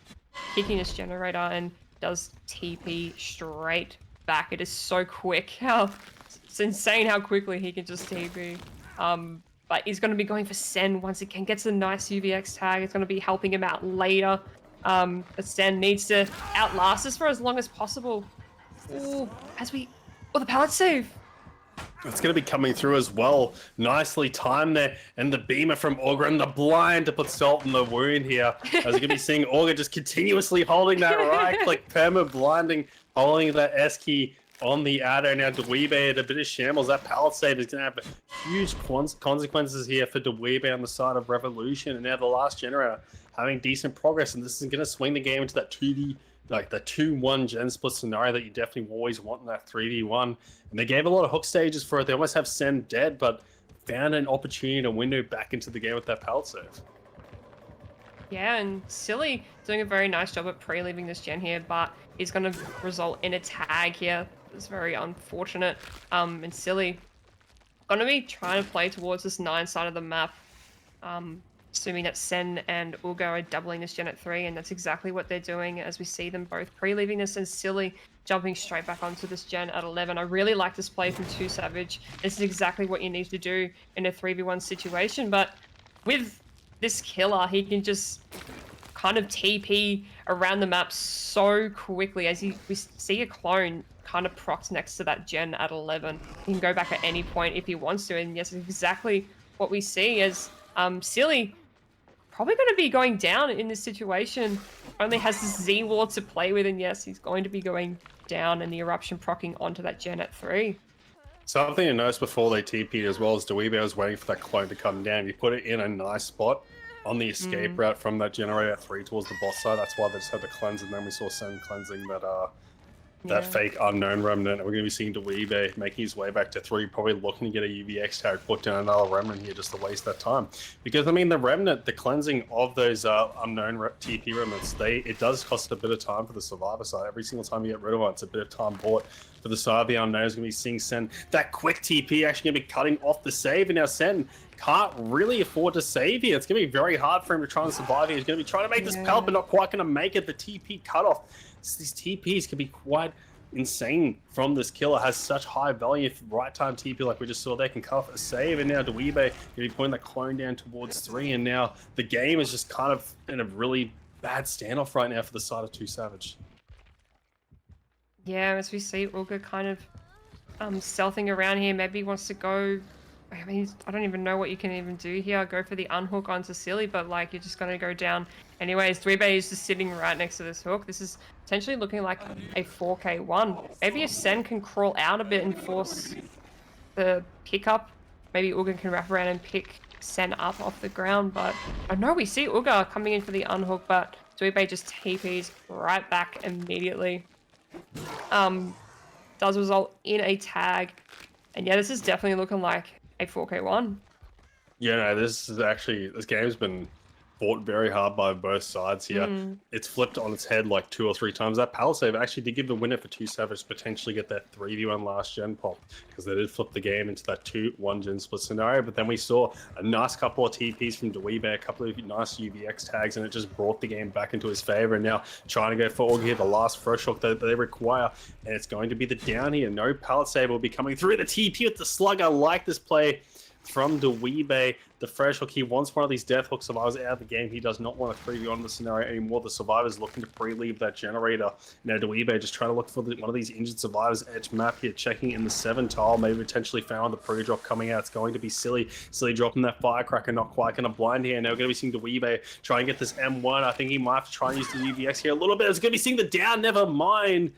kicking this generator and does TP straight back. It is so quick. It's insane how quickly he can just TP. But he's going to be going for Sen once again. Gets a nice UVX tag. It's going to be helping him out later. But Sen needs to outlast us for as long as possible. Ooh, the pallet save. It's going to be coming through as well. Nicely timed there. And the beamer from Augur and the blind to put salt in the wound here. As you're going to be seeing Augur just continuously holding that right click, perma blinding, holding that S key on the adder. Now DeadByOCE at a bit of shambles. That pallet save is going to have huge consequences here for DeadByOCE on the side of Revolution. And now the last generator having decent progress. And this is going to swing the game into that 2D, like the 2-1 gen split scenario that you definitely always want in that 3v1. And they gave a lot of hook stages for it. They almost have Sen dead, but found an opportunity to window back into the game with that pallet save. Yeah, and Silly doing a very nice job at pre-leaving this gen here, but is going to result in a tag here. It's very unfortunate. And Silly going to be trying to play towards this 9 side of the map. Assuming that Sen and Augur are doubling this gen at 3, and that's exactly what they're doing as we see them both pre-leaving this, and Silly jumping straight back onto this gen at 11. I really like this play from 2 Savage. This is exactly what you need to do in a 3v1 situation, but with this killer, he can just kind of TP around the map so quickly as we see a clone kind of procs next to that gen at 11. He can go back at any point if he wants to, and yes, exactly what we see as Silly probably going to be going down in this situation. Only has this Z-Ward to play with, and yes, he's going to be going down, and the Eruption procking onto that gen at 3. Something to notice before they TP'd as well as DeadByOCE was waiting for that clone to come down. You put it in a nice spot on the escape route from that generator at 3 towards the boss side. That's why they just had to cleanse, and then we saw Sen cleansing that fake unknown remnant. And we're going to be seeing DeadByOCE making his way back to 3, probably looking to get a UVX tag, put down another remnant here just to waste that time. Because, I mean, the remnant, the cleansing of those unknown TP remnants, it does cost a bit of time for the survivor side. Every single time you get rid of one, it's a bit of time bought. For the side of the unknown is going to be seeing Sen. That quick TP actually going to be cutting off the save, and now Sen can't really afford to save here. It's going to be very hard for him to try and survive here. He's going to be trying to make this pallet, but not quite going to make it. The TP cutoff. These TPs can be quite insane from this killer. Has such high value. If right time TP like we just saw, they can cut off a save, and now DeadByOCE going to be putting that clone down towards 3, and now the game is just kind of in a really bad standoff right now for the side of 2 Savage. Yeah, as we see Augur kind of stealthing around here. Maybe he wants to go. I mean, I don't even know what you can even do here. Go for the unhook onto Silly, but like you're just going to go down. Anyways, DeadByOCE is just sitting right next to this hook. This is potentially looking like a 4K1. Maybe if Sen can crawl out a bit and force the pickup, maybe Augur can wrap around and pick Sen up off the ground. But I know we see Augur coming in for the unhook, but DeadByOCE just TPs right back immediately. Does result in a tag, and yeah, this is definitely looking like a 4K1. Yeah, no, this game's been fought very hard by both sides here. It's flipped on its head like 2 or 3 times. That pallet save actually did give the winner for 2 Savage to potentially get that 3v1 last gen pop, because they did flip the game into that 2-1 gen split scenario. But then we saw a nice couple of TPs from DeadByOCE, a couple of nice UVX tags, and it just brought the game back into his favor. And now trying to go for Augur here, the last fresh hook that they require, and it's going to be the down here. No pallet save will be coming through. The TP with the slug. I like this play from DeadByOCE. The fresh hook, he wants one of these death hook survivors out of the game. He does not want to preview on the scenario anymore. The survivor's looking to pre-leave that generator. Now DeadByOCE just trying to look for one of these injured survivors. Edge map here, checking in the 7 tile, maybe potentially found the pre-drop coming out. It's going to be Silly dropping that firecracker, not quite going to blind here. Now we're going to be seeing DeadByOCE try and get this M1. I think he might have to try and use the UVX here a little bit. It's going to be seeing the down, never mind.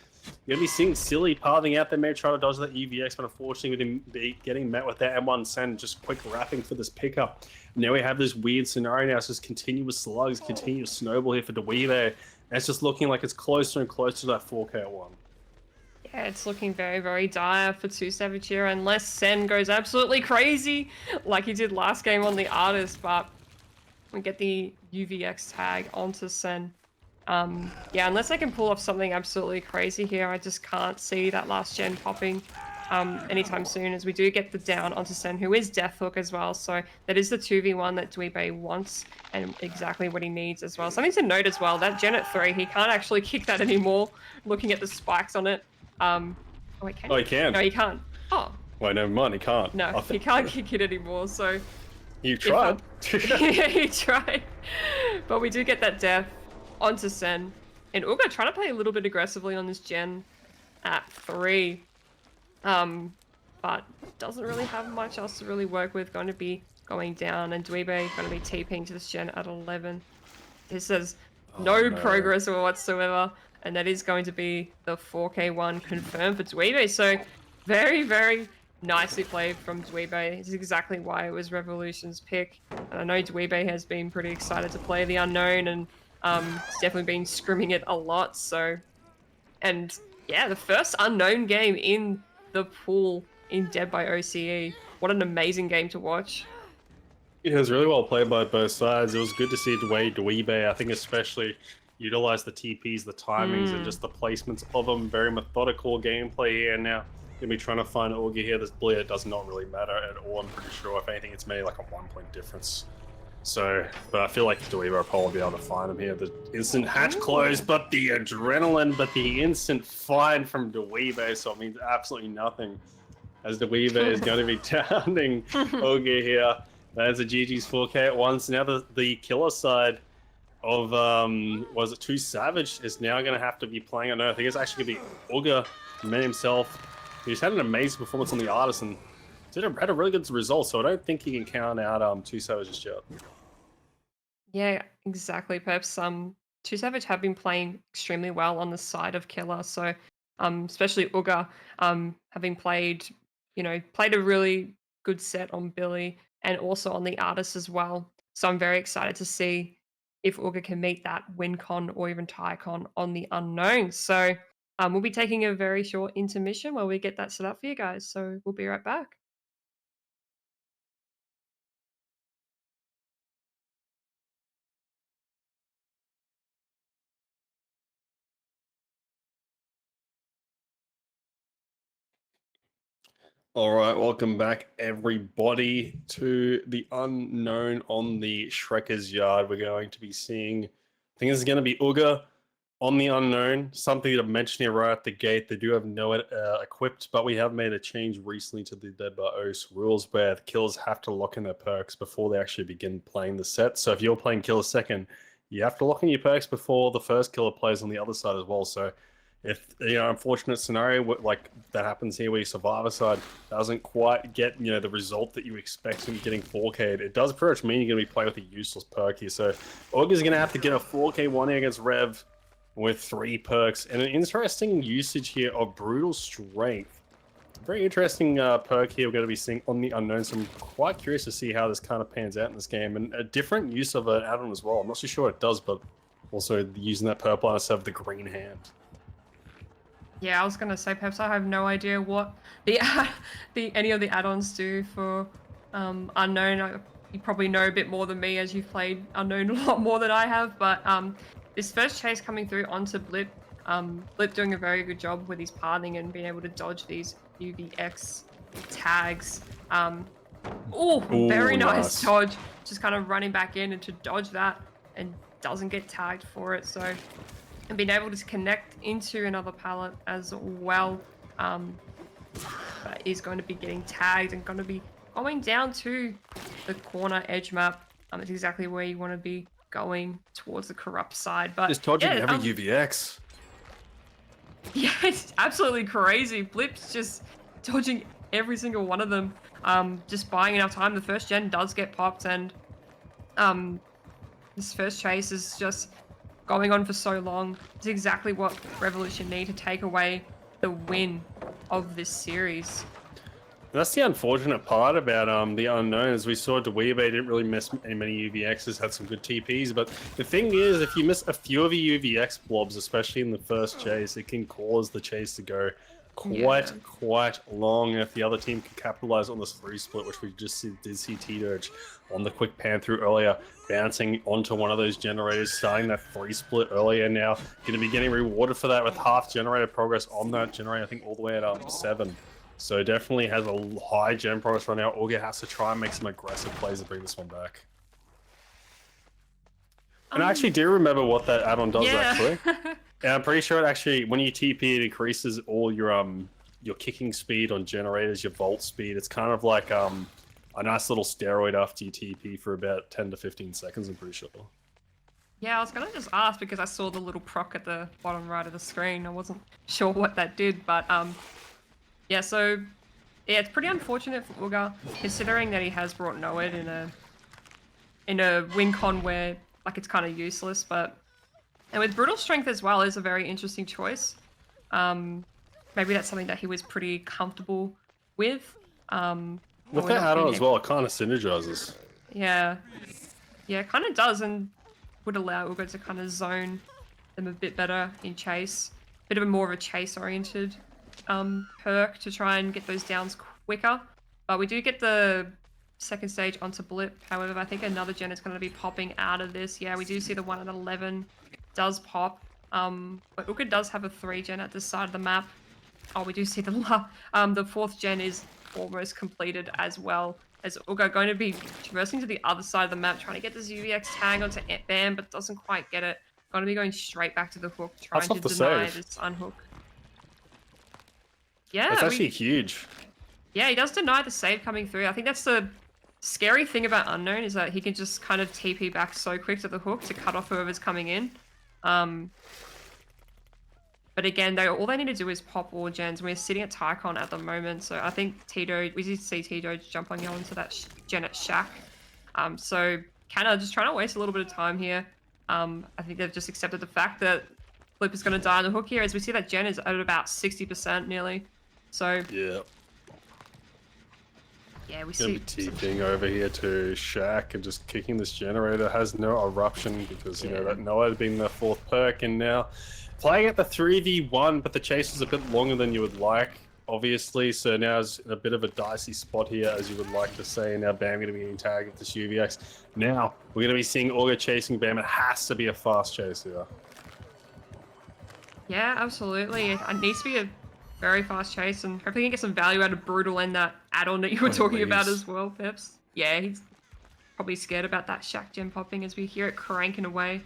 You're going to be seeing Silly pathing out there, maybe trying to dodge that UVX, but unfortunately with him getting met with that M1 Sen, just quick wrapping for this pickup. Now we have this weird scenario now. It's just continuous slugs, continuous snowball here for DeadByOCE. And it's just looking like it's closer and closer to that 4K1. Yeah, it's looking very, very dire for 2 Savage here, unless Sen goes absolutely crazy like he did last game on the Artist, but we get the UVX tag onto Sen. Yeah, unless I can pull off something absolutely crazy here, I just can't see that last gen popping anytime soon, as we do get the down onto Sen, who is Death Hook as well. So that is the 2v1 that DBO wants and exactly what he needs as well. Something to note as well, that gen at 3, he can't actually kick that anymore, looking at the spikes on it. Oh, wait, can Oh, he? he can. No, he can't. Oh. Wait, never mind, he can't. No, he can't kick it anymore, so... You tried. Yeah, he tried. But we do get that death onto Sen. And Uga trying to play a little bit aggressively on this gen at 3. But doesn't really have much else to really work with. Going to be going down, and DBO going to be TPing to this gen at 11. This is no progress whatsoever, and that is going to be the 4K1 confirmed for DBO. So very, very nicely played from DBO. This is exactly why it was Revolution's pick. And I know DBO has been pretty excited to play the unknown, and he's definitely been scrimming it a lot. So, and yeah, the first unknown game in the pool in DeadByOCE. What an amazing game to watch. It was really well played by both sides. It was good to see the way DeadByOCE, I think especially, utilize the TPs, the timings, and just the placements of them. Very methodical gameplay here. Now, gonna be trying to find Augie here. This Blear does not really matter at all. I'm pretty sure, if anything, it's maybe like a 1-point difference. So, but I feel like DeadByOCE will probably be able to find him here. The instant hatch closed, but the adrenaline, but the instant find from DeadByOCE, so it means absolutely nothing, as DeadByOCE is going to be downing Augie here. That's a GG's 4K at once. Now the killer side of, was it 2 Savage, is now going to have to be playing on Earth. I think it's actually going to be Auga, the man himself. He's had an amazing performance on the artist and had a really good result, so I don't think he can count out 2 Savage just yet. Yeah, exactly, Pepz. 2 Savage have been playing extremely well on the side of killer, so especially Uga, having played a really good set on Billy and also on the artist as well. So I'm very excited to see if Uga can meet that win con or even tie con on the unknown. So we'll be taking a very short intermission while we get that set up for you guys. So we'll be right back. All right, welcome back, everybody, to the unknown on the Shrekker's Yard. We're going to be seeing, I think this is going to be Uga on the unknown. Something to mention here right at the gate. They do have no equipped, but we have made a change recently to the DeadByOCE rules where the killers have to lock in their perks before they actually begin playing the set. So if you're playing killer second, you have to lock in your perks before the first killer plays on the other side as well. So if, unfortunate scenario like that happens here where your survivor side doesn't quite get, the result that you expect in getting 4K'd, it does pretty much mean you're going to be playing with a useless perk here. So Auga's going to have to get a 4K 1 against Rev with 3 perks and an interesting usage here of Brutal Strength. Very interesting perk here we're going to be seeing on the unknown. So I'm quite curious to see how this kind of pans out in this game, and a different use of an add-on as well. I'm not so sure it does, but also using that purple instead of the green hand. Yeah, I was gonna say, Peps, I have no idea what the any of the add-ons do for Unknown. You probably know a bit more than me, as you've played Unknown a lot more than I have. But this first chase coming through onto Blip, Blip doing a very good job with his parting and being able to dodge these UVX tags. Oh, very nice dodge. Just kind of running back in and to dodge that, and doesn't get tagged for it. So. And being able to connect into another pallet as well, is going to be getting tagged and going to be going down to the corner edge map. It's exactly where you want to be going, towards the corrupt side. But just dodging every UVX. Yeah, it's absolutely crazy. Blip's just dodging every single one of them. Just buying enough time. The first gen does get popped, and this first chase is just going on for so long. It's exactly what Revolution need to take away the win of this series. That's the unfortunate part about the unknown, as we saw DeadByOCE didn't really miss many UVXs, had some good TPs, but the thing is, if you miss a few of your UVX blobs, especially in the first chase, it can cause the chase to go quite long. If the other team can capitalize on this 3 split, which we just did see T-Doge on the quick pan through earlier, bouncing onto one of those generators, starting that 3 split earlier now. Going to be getting rewarded for that with half generator progress on that generator, I think all the way at 7. So definitely has a high gen progress right now. Augur has to try and make some aggressive plays to bring this one back. And I actually do remember what that add-on does, actually. And I'm pretty sure it actually, when you TP, it increases all your kicking speed on generators, your volt speed. It's kind of like a nice little steroid after you TP for about 10 to 15 seconds, I'm pretty sure. Yeah, I was going to just ask because I saw the little proc at the bottom right of the screen. I wasn't sure what that did, but yeah, so yeah, it's pretty unfortunate for Augur, considering that he has brought Noed in a win con where like it's kind of useless, but and with brutal strength as well is a very interesting choice. Maybe that's something that he was pretty comfortable with. With that add-on as well, it kind of synergizes. Yeah, it kind of does, and would allow Augur to kind of zone them a bit better in chase. Bit of a more of a chase-oriented perk to try and get those downs quicker. But we do get the second stage onto Blip. However, I think another gen is going to be popping out of this. Yeah, we do see the 1 at 11 does pop. But Augur does have a 3 gen at this side of the map. Oh, we do see the 4th gen is almost completed as well. As Augur going to be traversing to the other side of the map, trying to get this UVX tag onto Bam, but doesn't quite get it. Going to be going straight back to the hook, trying to deny this unhook. Yeah, it's actually huge. Yeah, he does deny the save coming through. I think that's the scary thing about Unknown is that he can just kind of TP back so quick to the hook to cut off whoever's coming in. But again, all they need to do is pop all gens. We're sitting at Tycon at the moment, so I think T-Doge, we did see T-Doge jump on onto that gen at Shack. So Canada just trying to waste a little bit of time here. I think they've just accepted the fact that Flip is going to die on the hook here, as we see that gen is at about 60% nearly. So yeah, we see TPing over here to Shack and just kicking this generator. Has no eruption because you know that Noah had been the 4th perk, and now playing at the 3v1, but the chase is a bit longer than you would like, obviously. So now is in a bit of a dicey spot here, as you would like to say. Now Bam going to be getting tagged with this UVX. Now we're going to be seeing Augur chasing Bam. It has to be a fast chase here. Yeah, absolutely. It needs to be a very fast chase, and hopefully you can get some value out of Brutal and that add-on that you were talking about as well, Pepz. Yeah, he's probably scared about that Shack gem popping as we hear it cranking away.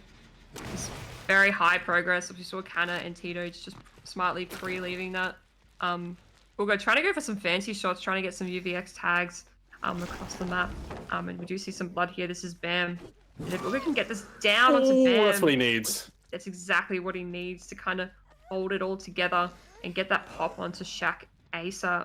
It's very high progress. We saw Canna and T-Doge just smartly pre-leaving that. Augur trying to go for some fancy shots, trying to get some UVX tags across the map. And we do see some blood here. This is Bam. And if Augur can get this down onto Bam, that's what he needs. That's exactly what he needs to kind of hold it all together and get that pop onto Shack ASAP.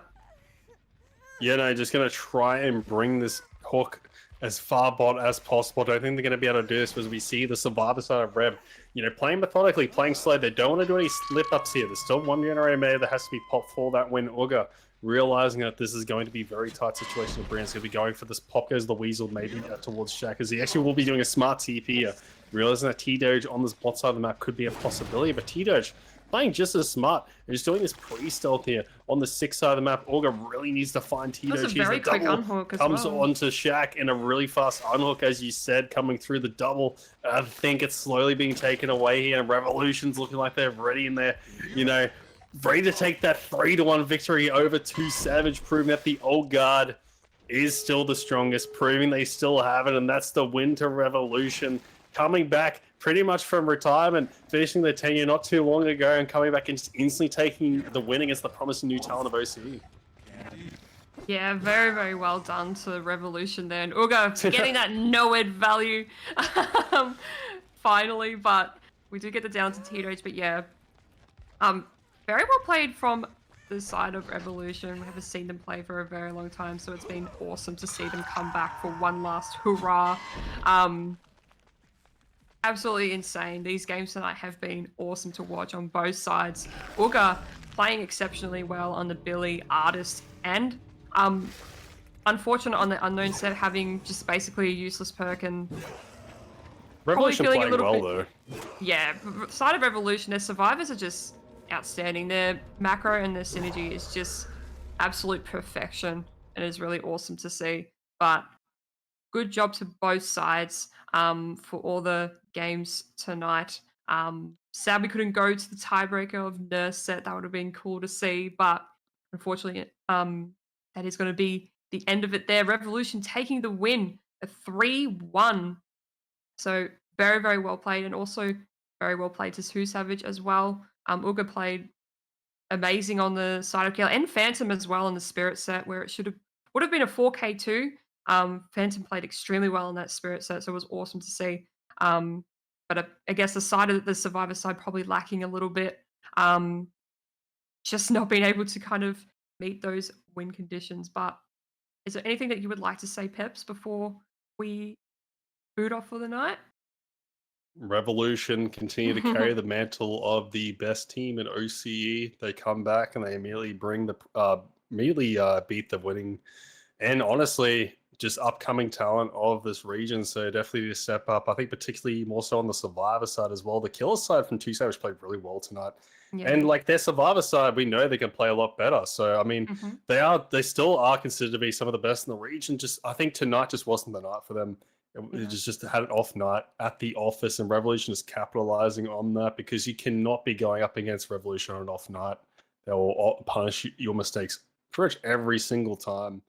Yeah, no, just going to try and bring this hook as far bot as possible. I don't think they're going to be able to do this because we see the Survivor side of Rev, you know, playing methodically, playing slow. They don't want to do any slip-ups here. There's still 1 generator made that has to be popped for that win. Augur realizing that this is going to be a very tight situation. Brand's going to be going for this pop goes the Weasel maybe towards Shack, as he actually will be doing a smart TP here. Realizing that T-Doge on this bot side of the map could be a possibility, but T-Doge playing just as smart and just doing this pre-stealth here on the 6th side of the map. Augur really needs to find T-Doge. That's a very quick unhook as well. Comes onto Shack in a really fast unhook, as you said, coming through the double. I think it's slowly being taken away here, and Revolution's looking like they're ready in there, you know, ready to take that 3-1 victory over to Savage, proving that the old guard is still the strongest, proving they still have it, and that's the win to Revolution. Coming back pretty much from retirement, finishing their tenure not too long ago, and coming back and just instantly taking the win against the promising new talent of OCE. Yeah, very, very well done to Revolution there. And Augur getting that Noed value finally, but we do get the down to T-Doge, but yeah. Very well played from the side of Revolution. We haven't seen them play for a very long time, so it's been awesome to see them come back for one last hurrah. Absolutely insane. These games tonight have been awesome to watch on both sides. Augur playing exceptionally well on the Billy Artist, and unfortunate on the Unknown set having just basically a useless perk, and Revolution playing well though. Yeah, side of Revolution, their survivors are just outstanding. Their macro and their synergy is just absolute perfection and is really awesome to see. But good job to both sides for all the games tonight. Sad we couldn't go to the tiebreaker of Nurse set. That would have been cool to see, but unfortunately, that is going to be the end of it there. Revolution taking the win, a 3-1. So very, very well played, and also very well played to Sue Savage as well. Uga played amazing on the side of Gale and Phantom as well in the Spirit set, where it would have been a 4K2. Phantom played extremely well in that Spirit set, so it was awesome to see. But I guess the Survivor side probably lacking a little bit, um, just not being able to kind of meet those win conditions. But is there anything that you would like to say, Peps, before we boot off for the night? Revolution continue to carry the mantle of the best team in OCE. They come back and they immediately beat the winning and honestly just upcoming talent of this region. So definitely need to step up. I think particularly more so on the Survivor side as well. The Killer side from Two Savage played really well tonight. Yeah. And like their Survivor side, we know they can play a lot better. So I mean, Mhm. they still are considered to be some of the best in the region. Just I think tonight just wasn't the night for them. It Yeah. just had an off night at the office, and Revolution is capitalizing on that because you cannot be going up against Revolution on an off night. They will punish your mistakes pretty much every single time.